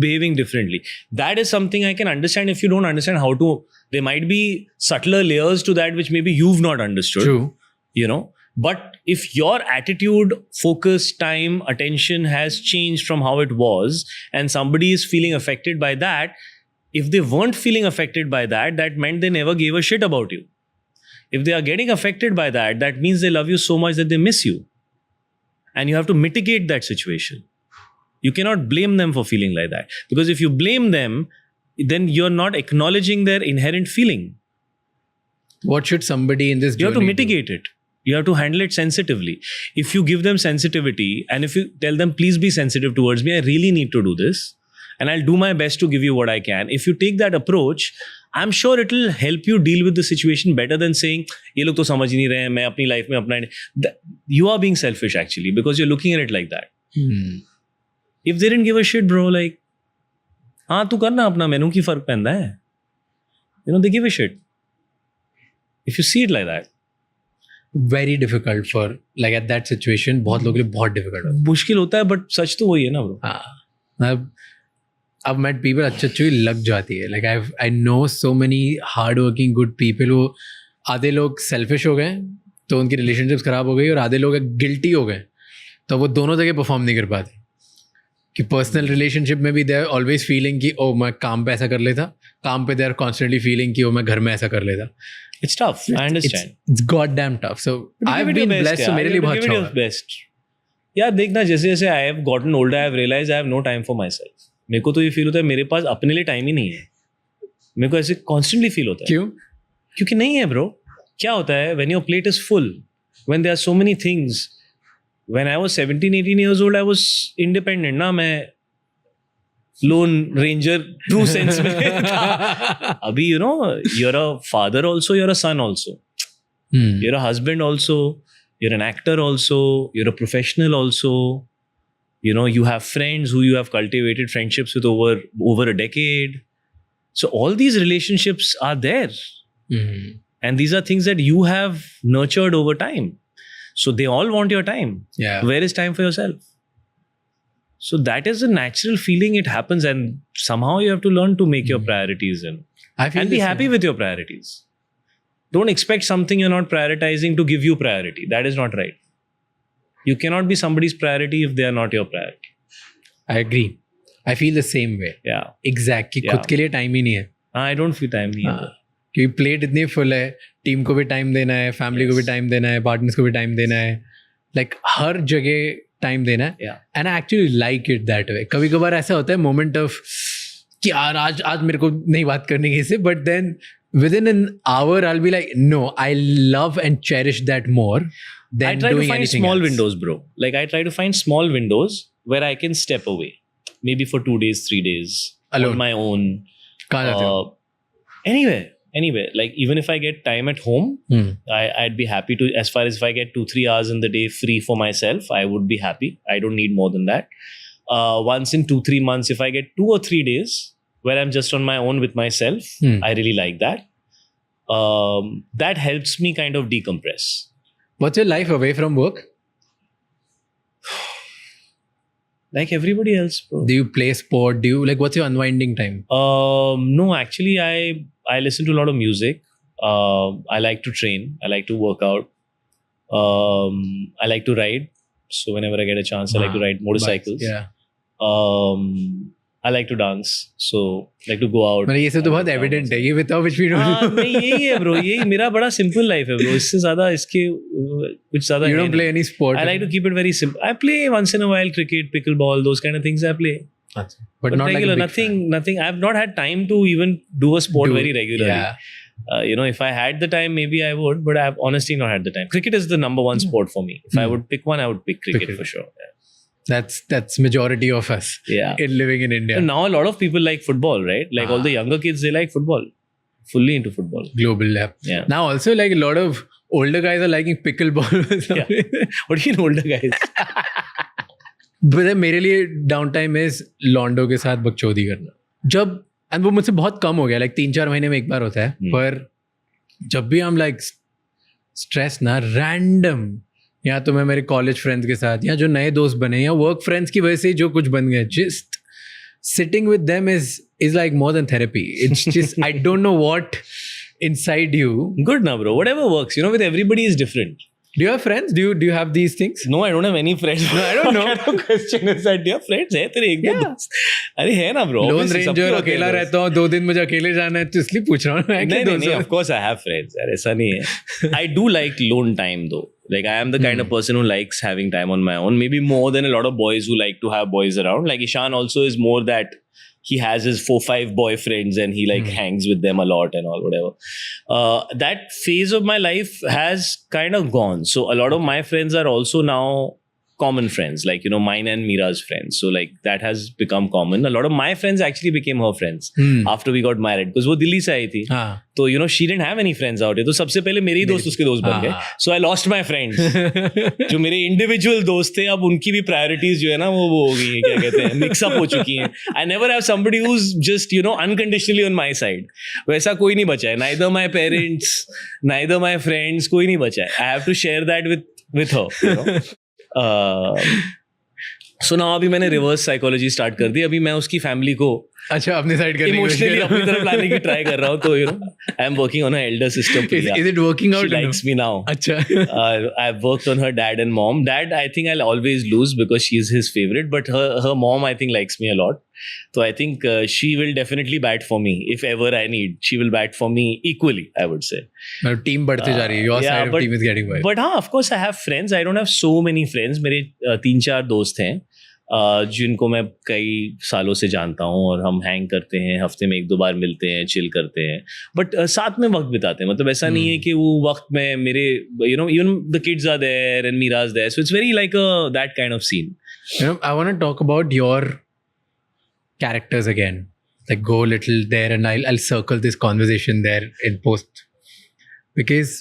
behaving differently. That is something I can understand if you don't understand how to. There might be subtler layers to that which maybe you've not understood. True. You know? But if your attitude, focus, time, attention has changed from how it was and somebody is feeling affected by that, if they weren't feeling affected by that, that meant they never gave a shit about you. If they are getting affected by that, that means they love you so much that they miss you. And you have to mitigate that situation. You cannot blame them for feeling like that. Because if you blame them, then you're not acknowledging their inherent feeling. What should somebody in this You have to journey mitigate it. You have to handle it sensitively. If you give them sensitivity and if you tell them, please be sensitive towards me, I really need to do this and I'll do my best to give you what I can. If you take that approach, I'm sure it will help you deal with the situation better than saying, ये लोग तो समझ ही नहीं रहे हैं, मैं अपनी life में अपना। You are being selfish actually because you're looking at it like that. If they didn't give a shit, bro, like, हाँ तू करना अपना, मैनू की फर्क पैंदा है, you know, they give a shit. If you see it like that. Very difficult for like at that situation, बहुत लोगों के लिए बहुत difficult होता है। मुश्किल होता है बट सच तो वही है ना ब्रो। हाँ, I've met people अच्छी लग जाती है। Like I know so many hardworking good people who आधे लोग selfish हो गए तो उनकी relationships खराब हो गई और आधे लोग guilty हो गए तो वो दोनों जगह perform नहीं कर पाते। कि पर्सनल रिलेशनशिप में भी दे आर ऑलवेज फीलिंग कि ओ मैं काम पे ऐसा कर लेता, काम पे दे आर कॉन्स्टेंटली फीलिंग कि ओ मैं घर में ऐसा कर लेता। It's tough. I understand. It's goddamn tough. So I've been blessed. So मेरे लिए बहुत अच्छा हुआ। Best. यार देखना जैसे जैसे I have gotten older, I have realized I have no time for myself. मेरे को तो ये फील होता है मेरे पास अपने लिए टाइम ही नहीं है। मेरे को ऐसे कॉन्स्टेंटली फील होता है। क्यों? क्योंकि नहीं है ब्रो। क्या होता है when your plate is full, when there are so many things. When I was 17-18 years old, I was independent. ना मैं lone ranger true sense में था। अभी you know, you're a father also, you're a son also. You're a husband also, you're an actor also, you're a professional also. You know, you have friends who you have cultivated friendships with over a decade. So all these relationships are there. And these are things that you have nurtured over time. So they all want your time. Yeah. Where is time for yourself? So that is a natural feeling. It happens, and somehow you have to learn to make your priorities and be happy with your priorities. Don't expect something you're not prioritizing to give you priority. That is not right. You cannot be somebody's priority if they are not your priority. I agree. I feel the same way. Yeah. Exactly. खुद के लिए time ही नहीं है। I don't feel time नहीं है। कि plate इतनी full है, टीम को भी टाइम देना है, फैमिली को भी टाइम देना है, पार्टनर्स को भी टाइम देना है, लाइक हर जगह टाइम देना है. And I actually like it that way. कभी कभार ऐसा होता है मोमेंट ऑफ कि यार आज मेरे को नहीं बात करनी किसी, but then within an hour I'll be like, no, I love and cherish that more than I try to doing find anything small else. windows, bro. Like I try to find small windows where I can step away, maybe for 2 days, 3 days, Alone. on my own. कहाँ जाते हो? Anywhere. Like even if I get time at home, I'd be happy to. As far as if I get 2-3 hours in the day free for myself, I would be happy. I don't need more than that. Once in 2-3 months, if I get 2 or 3 days where I'm just on my own with myself, I really like that. That helps me kind of decompress. What's your life away from work? Like everybody else, bro. Do you play sport? Do you like, what's your unwinding time? No, actually, I listen to a lot of music. I like to train. I like to work out. I like to ride. So whenever I get a chance, I like to ride motorcycles. Yeah. I like to dance. So like to go out. मतलब ये सब तो बहुत evident है. ये बताओ which we don't know. नहीं यही है bro. यही मेरा बड़ा simple life है bro. इससे ज़्यादा इसके कुछ ज़्यादा. You don't play any sport. I like to keep it very simple. I play once in a while cricket, pickleball, those kind of things I play. But not regular, like a big nothing. I've not had time to even do a sport very regularly. Yeah. If I had the time, maybe I would, but I've honestly not had the time. Cricket is the number one sport for me. If I would pick one, I would pick cricket for sure. Yeah. That's majority of us. Yeah. In living in India. And now a lot of people like football, right? Like all the younger kids, they like football. Fully into football. Global lab. Yeah. Now also like a lot of older guys are liking pickleball. Yeah. What do you mean older guys? But मेरे लिए down time is लॉन्डो के साथ बकचोदी करना. जब and वो मुझसे बहुत कम हो गया, लाइक 3-4 महीने में एक बार होता है, पर जब भी हम लाइक स्ट्रेस ना रैंडम, या तो मैं मेरे कॉलेज फ्रेंड्स के साथ, या जो नए दोस्त बने, या वर्क फ्रेंड्स की वजह से जो कुछ बन गए, just sitting with them is like more than therapy. It's just I don't know what inside you. Good now, bro. Whatever works. With everybody is different. Do you have friends? Do you have these things? No, I don't have any friends. No, I don't know. What kind of question is that? Do you have friends? है तेरे एक दो दोस्त? अरे है ना bro. Lone Ranger, अकेला रहता हूँ, 2 दिन मुझे अकेले जाना है, तो इसलिए पूछ रहा हूँ. नहीं, of course I have friends. यार ऐसा नहीं है. I do like lone time though. Like I am the kind of person who likes having time on my own. Maybe more than a lot of boys who like to have boys around. Like Ishan also is more that he has his 4-5 boyfriends and he like hangs with them a lot and all whatever. That phase of my life has kind of gone. So a lot of my friends are also now common friends, like mine and Mira's friends. So like that has become common. A lot of my friends actually became her friends after we got married, because वो दिल्ली से आई थी. तो she didn't have any friends out here. तो सबसे पहले मेरे ही दोस्त उसके दोस्त बन गए. So I lost my friends. जो मेरे individual दोस्त थे, अब उनकी भी priorities जो है ना वो हो गई हैं, क्या कहते हैं, mix up हो चुकी हैं. I never have somebody who's just unconditionally on my side. वैसा कोई नहीं बचा है. Neither my parents, neither my friends, कोई नहीं बचा है. I have to share that with her. So now अभी मैंने रिवर्स साइकोलॉजी स्टार्ट कर दी. अभी मैं उसकी फैमिली को अच्छा अपनी साइड करने की इमोशनली अपनी तरफ लाने की ट्राई कर रहा हूँ. तो I am working on Elder system. Is it working out? She likes me now. अच्छा. I've worked on her dad and mom. Dad, I think I'll always lose because she's his favorite, but her mom I think likes me a lot. So I think she will definitely bat for me if ever I need. She will bat for me equally, I would say. Team बढ़ते जा रही है. Your side of team is getting better. But हाँ, of course I have friends. I don't have so many friends. मेरे 3-4 दोस्त हैं जिनको मैं कई सालों से जानता हूँ, और हम हैंग करते हैं, हफ्ते में 1-2 बार मिलते हैं, चिल करते हैं, बट साथ में वक्त बिताते हैं. मतलब ऐसा नहीं है कि वो वक्त में मेरे even the kids are there and Mira's there, so it's very like that kind of scene. I want to talk about your characters again, like go a little there, and I'll circle this conversation there in post, because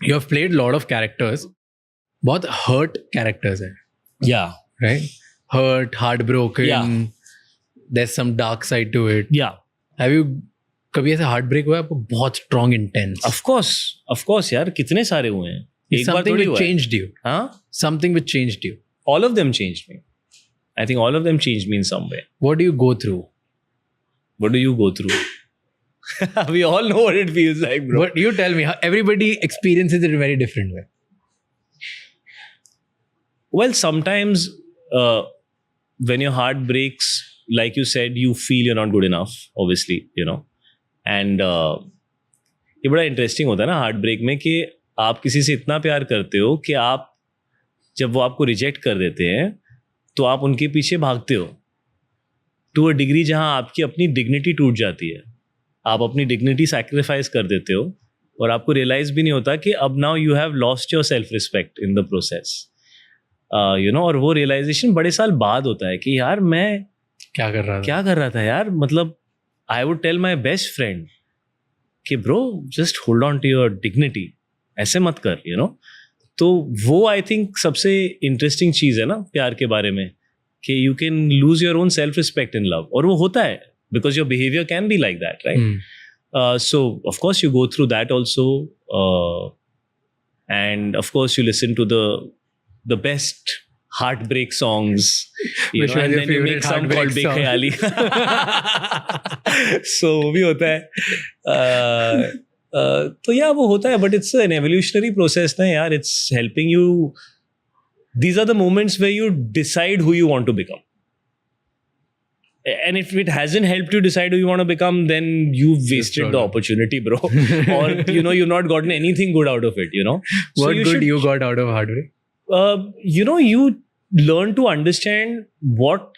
you have played a lot of characters. बहुत hurt characters हैं. Yeah. Right? Hurt, heartbroken. Yeah. There's some dark side to it. Yeah. Have you कभी ऐसा heartbreak हुआ है आपको बहुत strong, intense? Of course यार, कितने सारे हुए हैं. एक बार Something थोड़ी which हुआ है. changed you. हाँ? Something which changed you. All of them changed me. I think all of them changed me in some way. What do you go through? What do you go through? We all know what it feels like, bro. But you tell me, how everybody experiences it in a very different way. Well, sometimes when your heart breaks, like you said, you feel you're not good enough, obviously, and ये बड़ा interesting होता है ना heart break में कि आप किसी से इतना प्यार करते हो कि आप जब वो आपको रिजेक्ट कर देते हैं तो आप उनके पीछे भागते हो टू अ डिग्री जहां आपकी अपनी डिग्निटी टूट जाती है, आप अपनी डिग्निटी सैक्रिफाइस कर देते हो और आपको रियलाइज भी नहीं होता कि अब now you have lost your self respect in the process, you know. और वो रियलाइजेशन बड़े साल बाद होता है कि यार मैं क्या कर रहा था यार, मतलब I would tell my best friend कि bro just hold on to your dignity, ऐसे मत कर, यू नो। तो वो आई थिंक सबसे इंटरेस्टिंग चीज़ है ना प्यार के बारे में, कि you can lose your own self respect in love, और वो होता है because your behaviour can be like that, right? So of course you go through that also, end of course you listen to the best heartbreak songs, you know, and then you make some called Bekhayali. So वो भी होता है. तो या वो होता है, but it's an evolutionary process ना यार. It's helping you. These are the moments where you decide who you want to become. And if it hasn't helped you decide who you want to become, then you've wasted the opportunity, bro. Or, you know, you've not gotten anything good out of it, you know. What good you got out of heartbreak? You know, you learn to understand what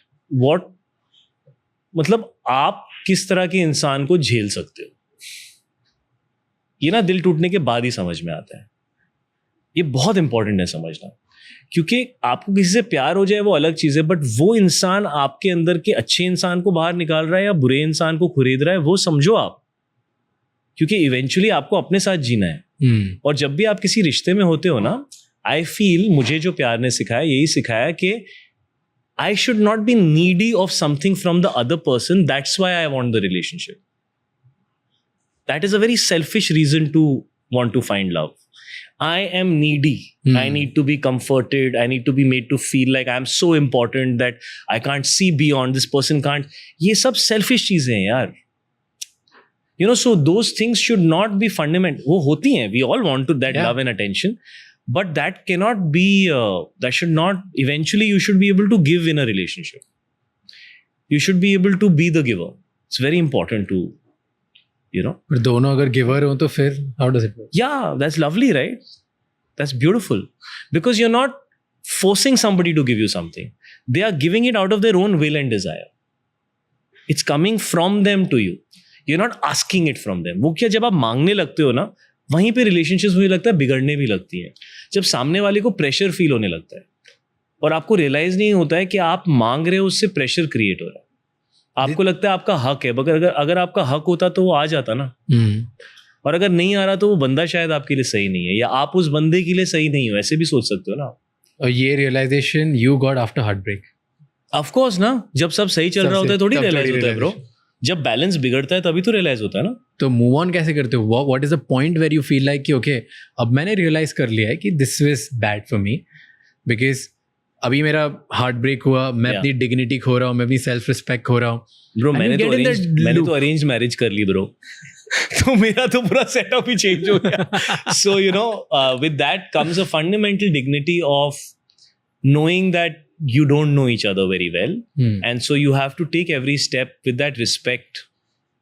मतलब आप किस तरह के इंसान को झेल सकते हो. ये ना दिल टूटने के बाद ही समझ में आता है. ये बहुत इंपॉर्टेंट है समझना, क्योंकि आपको किसी से प्यार हो जाए वो अलग चीज़ है, बट वो इंसान आपके अंदर के अच्छे इंसान को बाहर निकाल रहा है या बुरे इंसान को खरीद रहा है, वो समझो आप, क्योंकि इवेंचुअली आपको अपने साथ जीना है. और जब भी आप किसी रिश्ते में होते हो ना, आई फील, मुझे जो प्यार ने सिखाया यही सिखाया कि I should not be needy of something from the other person. That's why I want the relationship. That is a very selfish reason to want to find love. I am needy. I need to be comforted. I need to be made to feel like I'm so important that I can't see beyond. This person can't. ये सब selfish चीजें हैं यार. You know, so those things should not be fundamental. वो होती हैं. We all want to that love and attention, but that cannot be. That should not. Eventually, you should be able to give in a relationship. You should be able to be the giver. It's very important to. You know, पर दोनों अगर giver हो तो फिर how does it work? Yeah, that's lovely, right? That's beautiful, because you're not forcing somebody to give you something. They are giving it out of their own will and desire. It's coming from them to you. You're not asking it from them. वो क्या, जब आप मांगने लगते हो ना, वहीं पे relationships मुझे लगता है बिगड़ने भी लगती हैं. जब सामने वाले को प्रेशर फील होने लगता है और आपको रियलाइज नहीं होता है कि आप मांग रहे हो, उससे प्रेशर क्रिएट हो रहा है. आपको लगता है आपका हक है, मगर अगर आपका हक होता तो वो आ जाता ना. और अगर नहीं आ रहा तो वो बंदा शायद आपके लिए सही नहीं है, या आप उस बंदे के लिए सही नहीं हो, ऐसे भी सोच सकते हो ना. और ये realization you got after heartbreak. Of course ना, जब सब सही चल रहा होता है थोड़ी रियलाइज होता है ब्रो. जब बैलेंस बिगड़ता है तभी तो रियलाइज होता है ना. तो मूव ऑन कैसे करते हो? What is the point where you feel like कि ओके, अब मैंने रियलाइज कर लिया है कि this was bad for me, because अभी मेरा हार्ट ब्रेक हुआ, मैं अपनी डिग्निटी खो रहा हूँ, मैं अपनी सेल्फ रिस्पेक्ट खो रहा हूँ. ब्रो मैंने तो अरेंज मैरिज कर ली ब्रो. तो मेरा तो पूरा सेटअप ही चेंज हो गया. So you know, with that comes a fundamental dignity of knowing that you don't know each other very well, and so you have to take every step with that respect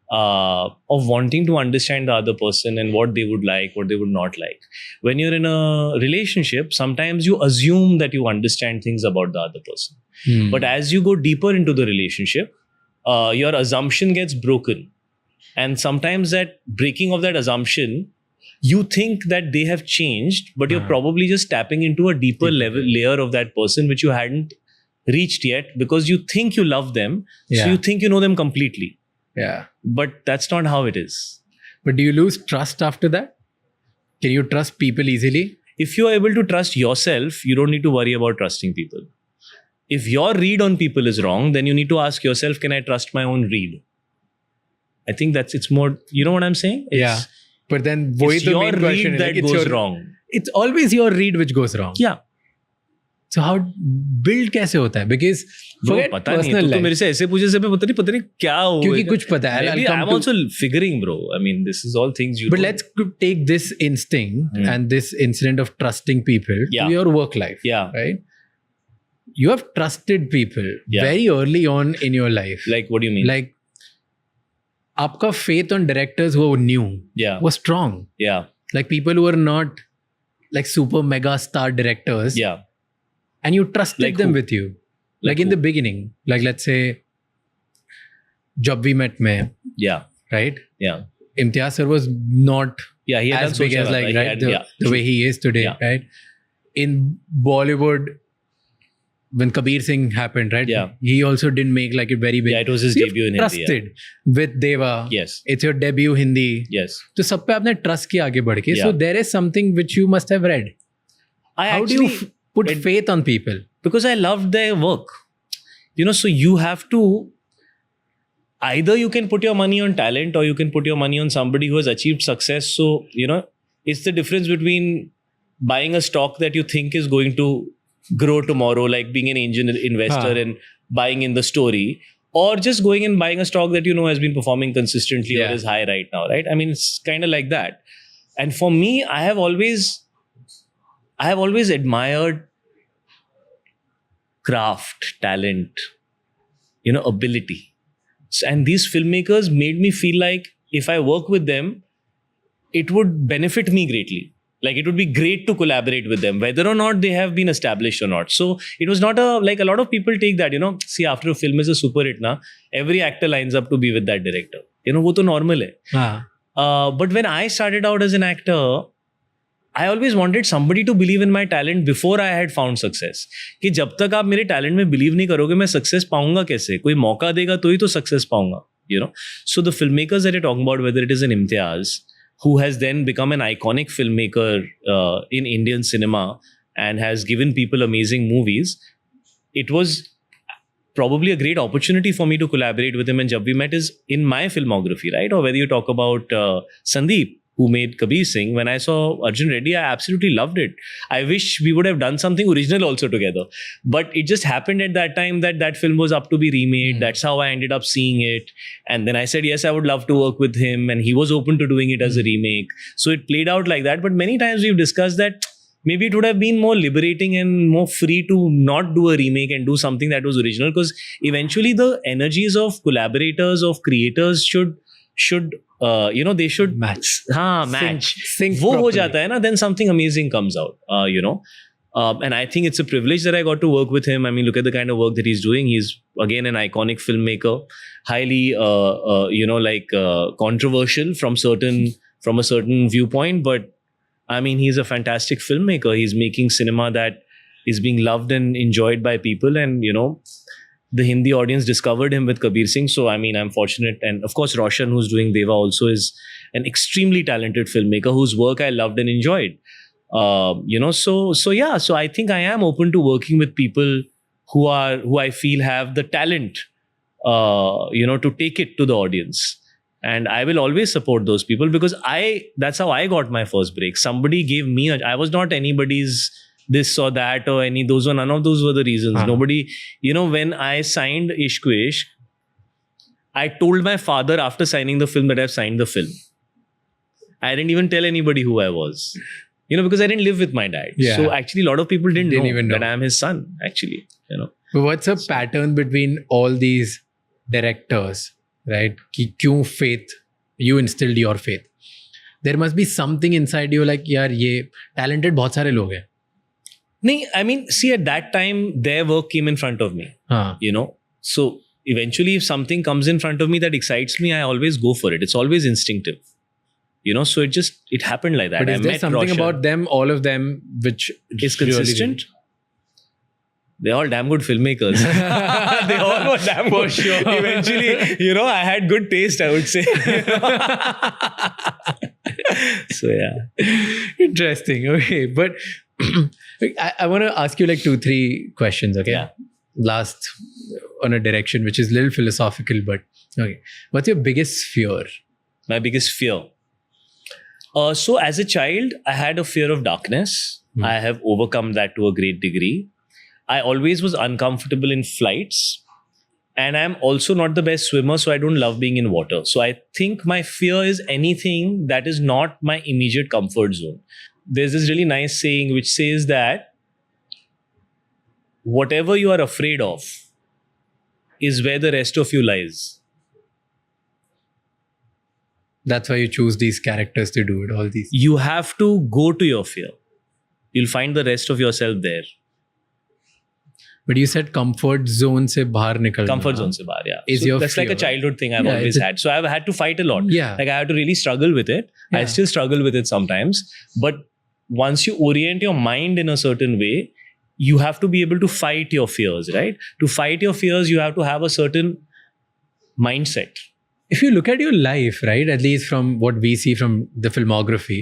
of wanting to understand the other person and what they would like, what they would not like. When you're in a relationship, sometimes you assume that you understand things about the other person, but as you go deeper into the relationship, your assumption gets broken, and sometimes that breaking of that assumption, you think that they have changed, but you're probably just tapping into a deeper layer of that person which you hadn't reached yet, because you think you love them, so you think you know them completely. Yeah. But that's not how it is. But do you lose trust after that? Can you trust people easily? If you're able to trust yourself, you don't need to worry about trusting people. If your read on people is wrong, then you need to ask yourself, can I trust my own read? I think it's more, you know what I'm saying? Yeah. But then it's your read that goes wrong. It's always your read which goes wrong. Yeah. So how build कैसे होता है? Because पता नहीं, तो मेरे से ऐसे पूछे से पता नहीं क्या हो, क्योंकि कुछ पता है. I'm also figuring, bro. I mean, this is all things you. But let's take this instinct and this incident of trusting people to your work life. Yeah. Right. You have trusted people very early on in your life. Like, what do you mean? Like, आपका faith on directors who are new Yeah. was strong. Yeah. Like people who are not like super mega star directors, Yeah. and you trusted Like them who? with you. Like in who? the beginning, like let's say Jab We Met mein, Yeah. right? Yeah. Imtiaz sir was not Yeah. He had as done big as Socha like Wala. He right had- the, yeah, the true. way he is today, Yeah. right? In Bollywood, when Kabir Singh happened, right? Yeah. He also didn't make like a very big. Yeah, it was his So you've debut in Hindi. Yeah. trusted with Deva. Yes. It's your debut Hindi. Yes. तो सब पे आपने trust किया आगे बढ़ के. Yeah. So there is something which you must have read. I How actually, do you put faith on people? because I loved their work. You know, so you have to, either you can put your money on talent or you can put your money on somebody who has achieved success. So, you know, it's the difference between buying a stock that you think is going to grow tomorrow, like being an angel investor and buying in the story, or just going and buying a stock that you know has been performing consistently Yeah. or is high right now, right? I mean, it's kind of like that. And for me, I have always admired craft, talent, you know, ability. And these filmmakers made me feel like if I work with them, it would benefit me greatly. Like it would be great to collaborate with them, whether or not they have been established or not. So it was not like a lot of people take that, you know, see, after a film is a super hit, na, every actor lines up to be with that director. You know, wo to normal hai. But when I started out as an actor, I always wanted somebody to believe in my talent before I had found success. कि जब तक आप मेरे talent में believe नहीं करोगे, मैं success पाऊंगा कैसे? कोई मौका देगा तो ही तो success पाऊंगा. You know. So the filmmakers that you're talking about, whether it is an Imtiaz, who has then become an iconic filmmaker in Indian cinema and has given people amazing movies, it was probably a great opportunity for me to collaborate with him. And Jab We Met is in my filmography, right? Or whether you talk about Sandeep, who made Kabir Singh, when I saw Arjun Reddy, I absolutely loved it. I wish we would have done something original also together. But it just happened at that time that that film was up to be remade. That's how I ended up seeing it. And then I said, yes, I would love to work with him. And he was open to doing it as a remake. So it played out like that. But many times we've discussed that maybe it would have been more liberating and more free to not do a remake and do something that was original. Because eventually the energies of collaborators, of creators should you know, they should match. Match. Sync वो हो properly. जाता है ना, then something amazing comes out. You know, and I think it's a privilege that I got to work with him. I mean, look at the kind of work that he's doing. He's again an iconic filmmaker, highly you know, like controversial from a certain viewpoint. But I mean, he's a fantastic filmmaker. He's making cinema that is being loved and enjoyed by people, and you know, the Hindi audience discovered him with Kabir Singh. So, I mean, I'm fortunate. And of course, Roshan, who's doing Deva, also is an extremely talented filmmaker whose work I loved and enjoyed. You know, so yeah. So I think I am open to working with people who I feel have the talent, you know, to take it to the audience. And I will always support those people because that's how I got my first break. Somebody gave me I was not anybody's this or that or none of those were the reasons. Nobody, you know, when I signed Ishq Ishq, I told my father after signing the film that I've signed the film. I didn't even tell anybody who I was, you know, because I didn't live with my dad. Yeah. So actually a lot of people didn't even know that I'm his son, actually, you know. But what's a pattern between all these directors, right? कि क्यों faith, you instilled your faith. There must be something inside you like, यार ये talented बहुत सारे लोग हैं. I mean, see, at that time, their work came in front of me, you know. So eventually, if something comes in front of me that excites me, I always go for it. It's always instinctive, you know. So it happened like that. But is there something Roshan. about them, all of them, which is consistent? They're all damn good filmmakers. They all were damn For good. sure. Eventually, you know, I had good taste, I would say. So, yeah. Interesting. Okay. But I want to ask you like 2-3 questions. Okay. Yeah. Last on a direction, which is a little philosophical, but okay. What's your biggest fear? My biggest fear. So, as a child, I had a fear of darkness. I have overcome that to a great degree. I always was uncomfortable in flights. And I'm also not the best swimmer, so I don't love being in water. So I think my fear is anything that is not my immediate comfort zone. There's this really nice saying which says that whatever you are afraid of is where the rest of you lies. That's why you choose these characters to do it, all these. You have to go to your fear. You'll find the rest of yourself there. But you said comfort zone se bahar nikalna. Comfort zone se bahar, yeah. Is your that's like a fear. childhood thing I've always had. So I've had to fight a lot. Yeah. Like I have to really struggle with it. I Yeah. still struggle with it sometimes. But once you orient your mind in a certain way, you have to be able to fight your fears, right? To fight your fears, you have to have a certain mindset. If you look at your life, right, at least from what we see from the filmography,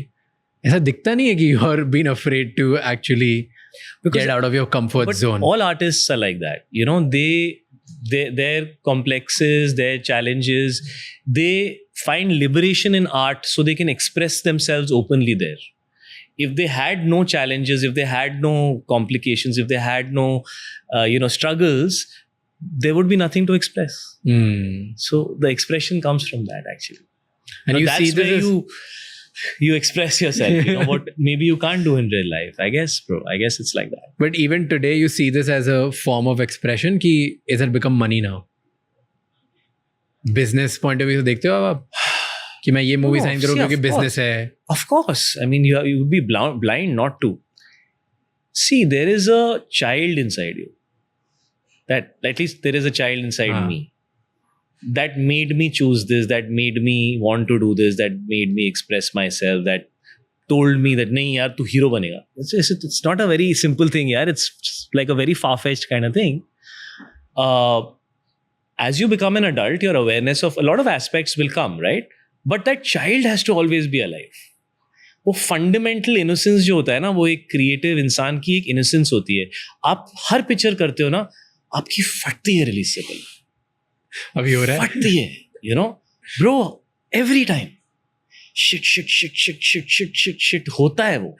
ऐसा दिखता नहीं है कि you're been afraid to actually Because- get out of your comfort But zone. all artists are like that. You know, their complexes, their challenges, they find liberation in art so they can express themselves openly there. If they had no challenges, if they had no complications, if they had no, struggles, there would be nothing to express. Hmm. So the expression comes from that, actually. And Now you that's see this where as- you express yourself. You know what maybe you can't do in real life. I guess, bro. I guess it's like that. But even today, you see this as a form of expression कि is it become money now? Business point of view से देखते हो आप कि मैं ये movie No, sign करूँ see, क्योंकि of business course. है. Of course. I mean, you would be blind not to. See, there is a child inside you. That at least there is a child inside Ah. me. That made me choose this, that made me want to do this, that made me express myself, that told me that nahi yaar tu hero banega. It's not a very simple thing yaar. It's just like a very far-fetched kind of thing. As you become an adult, your awareness of a lot of aspects will come, right? But that child has to always be alive. वो fundamental innocence जो होता है ना, वो एक creative इंसान की एक इनोसेंस होती है. आप हर पिक्चर करते हो ना, आपकी फटती है रिलीज से पहले. अभी हो रहा है. फटती है, you know, bro, every time. shit होता है वो.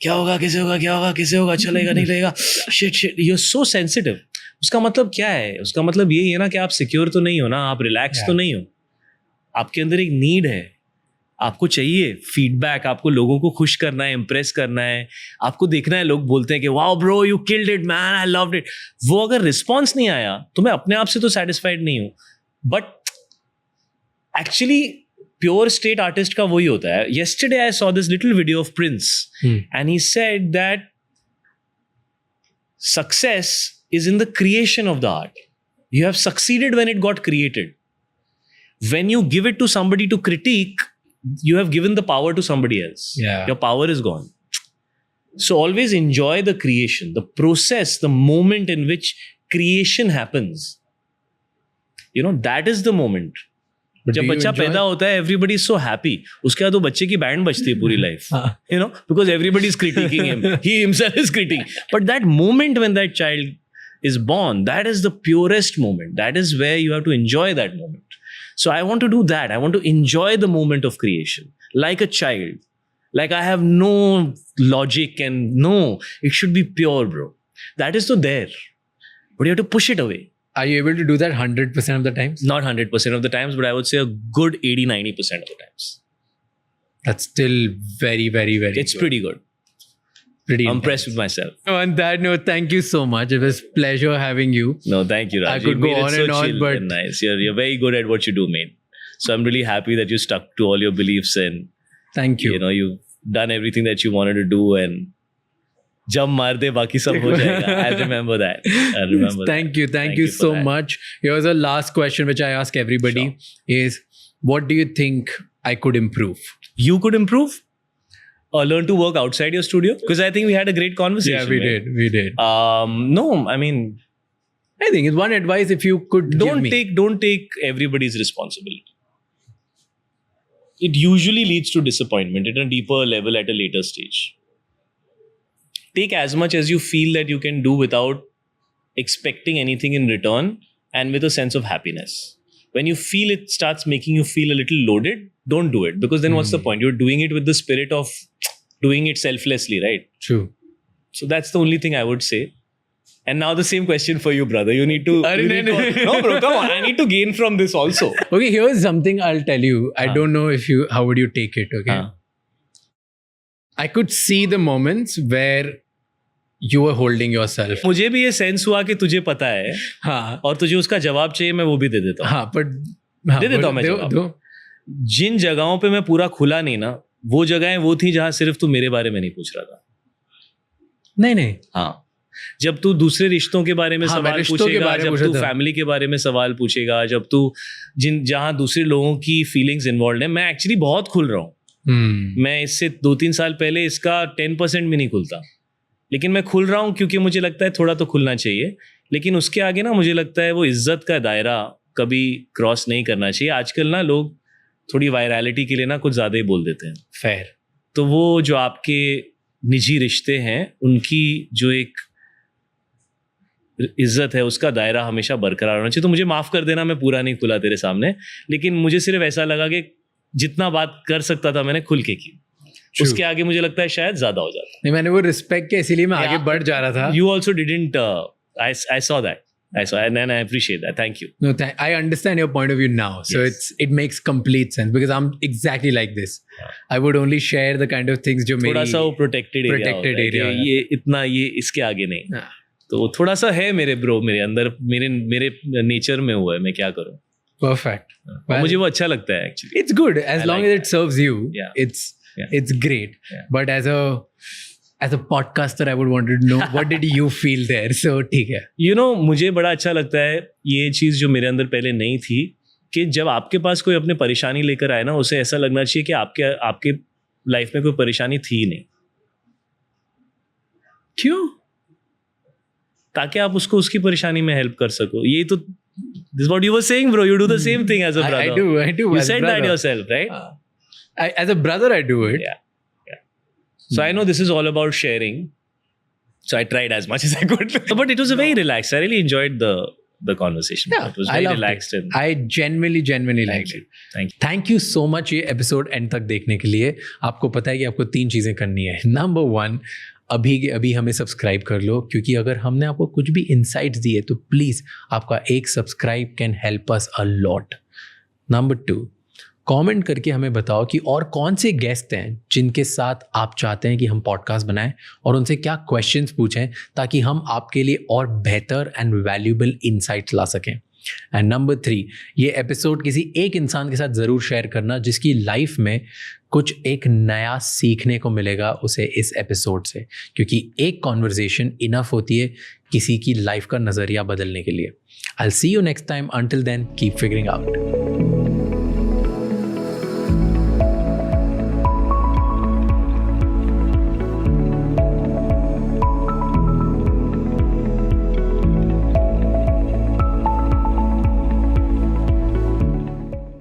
क्या होगा, कैसे होगा, क्या होगा, कैसे होगा, चलेगा, नहीं लगेगा. shit, you're so sensitive. उसका मतलब क्या है? उसका मतलब यही है ना कि आप सिक्योर तो नहीं हो ना, आप रिलैक्स तो नहीं हो. आपके अंदर एक नीड है. आपको चाहिए फीडबैक, आपको लोगों को खुश करना है, इम्प्रेस करना है, आपको देखना है लोग बोलते हैं कि wow bro you killed it man, I loved it. वो अगर रिस्पॉन्स नहीं आया तो मैं अपने आप से तो सेटिस्फाइड नहीं हूं. But actually pure state artist का वही होता है. Yesterday I saw this little video of Prince and he said that success is in the creation of the art. You have succeeded when it got created. When you give it to somebody to critique, you have given the power to somebody else. Yeah. Your power is gone. So always enjoy the creation, the process, the moment in which creation happens. You know, that is the moment. But जब do you बच्चा enjoy- पैदा होता है, everybody is so happy. उसके बाद वो बच्चे की बैंड बजती है पूरी life. You know, because everybody is critiquing him. He himself is critiquing. But that moment when that child is born, that is the purest moment. That is where you have to enjoy that moment. So I want to do that. I want to enjoy the moment of creation like a child. Like I have no logic and no, it should be pure, bro. That is so there. But you have to push it away. Are you able to do that 100% of the times? Not 100% of the times, but I would say a good 80-90% of the times. That's still very, very, very It's good. pretty good. Pretty I'm intense. impressed with myself. On that note, thank you so much. It was pleasure having you. No, thank you, Raj. I You could go made it on so and on, chill but- and nice. You're very good at what you do, mate. So I'm really happy that you stuck to all your beliefs and Thank you. you know you've done everything that you wanted to do and jump maar de baki sab ho jayega. I remember that. I remember Thank that. you. Thank you for so that. much. Here's a last question which I ask everybody is what do you think I could improve? You could improve or learn to work outside your studio because I think we had a great conversation. Yeah, we mate. did. We did. No, I mean, I think it's one advice if you could give me. don't take everybody's responsibility. It usually leads to disappointment at a deeper level at a later stage. Take as much as you feel that you can do without expecting anything in return and with a sense of happiness. When you feel it starts making you feel a little loaded, don't do it because then what's the point? You're doing it with the spirit of doing it selflessly, right? True. So that's the only thing I would say. And now the same question for you, brother. You need to... No, bro, come on. I need to gain from this also. Okay, here's something I'll tell you. I don't know if you how would you take it, okay? I could see the moments where you were holding yourself. मुझे भी ये sense हुआ कि तुझे पता है हाँ, और तुझे उसका जवाब चाहिए, मैं वो भी दे देता हूँ. हाँ, but दे देता हूँ मैं जवाब. जिन जगहों पे मैं पूरा खुला नहीं ना, वो जगहें वो थी जहां सिर्फ तू मेरे बारे में नहीं पूछ रहा था। नहीं हाँ, जब तू दूसरे रिश्तों के बारे में हाँ, सवाल रिश्तों के पूछेगा, बारे में जब तू पूछा था। फैमिली के बारे में सवाल पूछेगा, जब तू जहां दूसरे लोगों की फीलिंग्स इन्वॉल्व है, मैं एक्चुअली बहुत खुल रहा हूँ। मैं इससे 2-3 साल पहले इसका 10% भी नहीं खुलता, लेकिन मैं खुल रहा हूँ क्योंकि मुझे लगता है थोड़ा तो खुलना चाहिए। लेकिन उसके आगे ना मुझे लगता है वो इज्जत का दायरा कभी क्रॉस नहीं करना चाहिए। आजकल ना लोग थोड़ी वायरलिटी के लिए ना कुछ ज़्यादा ही बोल देते हैं। फेयर। तो वो जो आपके निजी रिश्ते हैं उनकी जो एक इज्जत है उसका दायरा हमेशा बरकरार होना चाहिए। तो मुझे माफ़ कर देना, मैं पूरा नहीं खुला तेरे सामने, लेकिन मुझे सिर्फ ऐसा लगा कि जितना बात कर सकता था मैंने खुल के की। उसके आगे मुझे लगता है शायद ज़्यादा हो जाता। नहीं, मैंने वो रिस्पेक्ट किया, इसीलिए मैं आगे बढ़ जा रहा था। You also didn't. I saw that. I saw, and I appreciate that. Thank you. No, I understand your point of view now. So Yes. it makes complete sense because I'm exactly like this. I would only share the kind of things जो मेरी थोड़ा सा वो protected area होता है area कि ये इतना ये इसके आगे नहीं। हाँ। तो थोड़ा सा है मेरे ब्रो, मेरे अंदर, मेरे नेचर में हुआ है, मैं क्या करूँ। Perfect. और मुझे वो अच्छा लगता है actually. It's good as I long like as it serves you. Yeah. It's great. Yeah. But as a podcaster, I would want to know what did you feel there? So ठीक है। You know, मुझे बड़ा अच्छा लगता है ये चीज़ जो मेरे अंदर पहले नहीं थी, कि जब आपके पास कोई अपनी परेशानी लेकर आए ना, उसे ऐसा लगना चाहिए कि आपके लाइफ में कोई परेशानी थी नहीं। क्यों? ताकि आप उसको उसकी परेशानी में हेल्प कर सको। यही तो this is what you were saying, bro. You do the same thing as a brother. I do. You as a said that brother. yourself, right? As a brother, I do it. Yeah. So I know this is all about sharing. So I tried as much as I could. But it was a very relaxed. I really enjoyed the conversation. Yeah, It was I very loved relaxed. it. I genuinely liked it. Thank you. Thank you so much ये episode and तक देखने के लिए। आपको पता है कि आपको 3 चीज़ें करनी है। नंबर 1, अभी के अभी हमें सब्सक्राइब कर लो, क्योंकि अगर हमने आपको कुछ भी इनसाइट्स दिए तो प्लीज़ आपका एक subscribe can help us a lot. Number 2, comment करके हमें बताओ कि और कौन से गेस्ट हैं जिनके साथ आप चाहते हैं कि हम पॉडकास्ट बनाएं, और उनसे क्या क्वेश्चंस पूछें ताकि हम आपके लिए और बेहतर एंड वैल्यूएबल इनसाइट्स ला सकें। एंड नंबर 3, ये एपिसोड किसी एक इंसान के साथ ज़रूर शेयर करना जिसकी लाइफ में कुछ एक नया सीखने को मिलेगा उसे इस एपिसोड से, क्योंकि एक कॉन्वर्जेशन इनफ होती है किसी की लाइफ का नज़रिया बदलने के लिए। I will see you next time. Until then keep figuring out.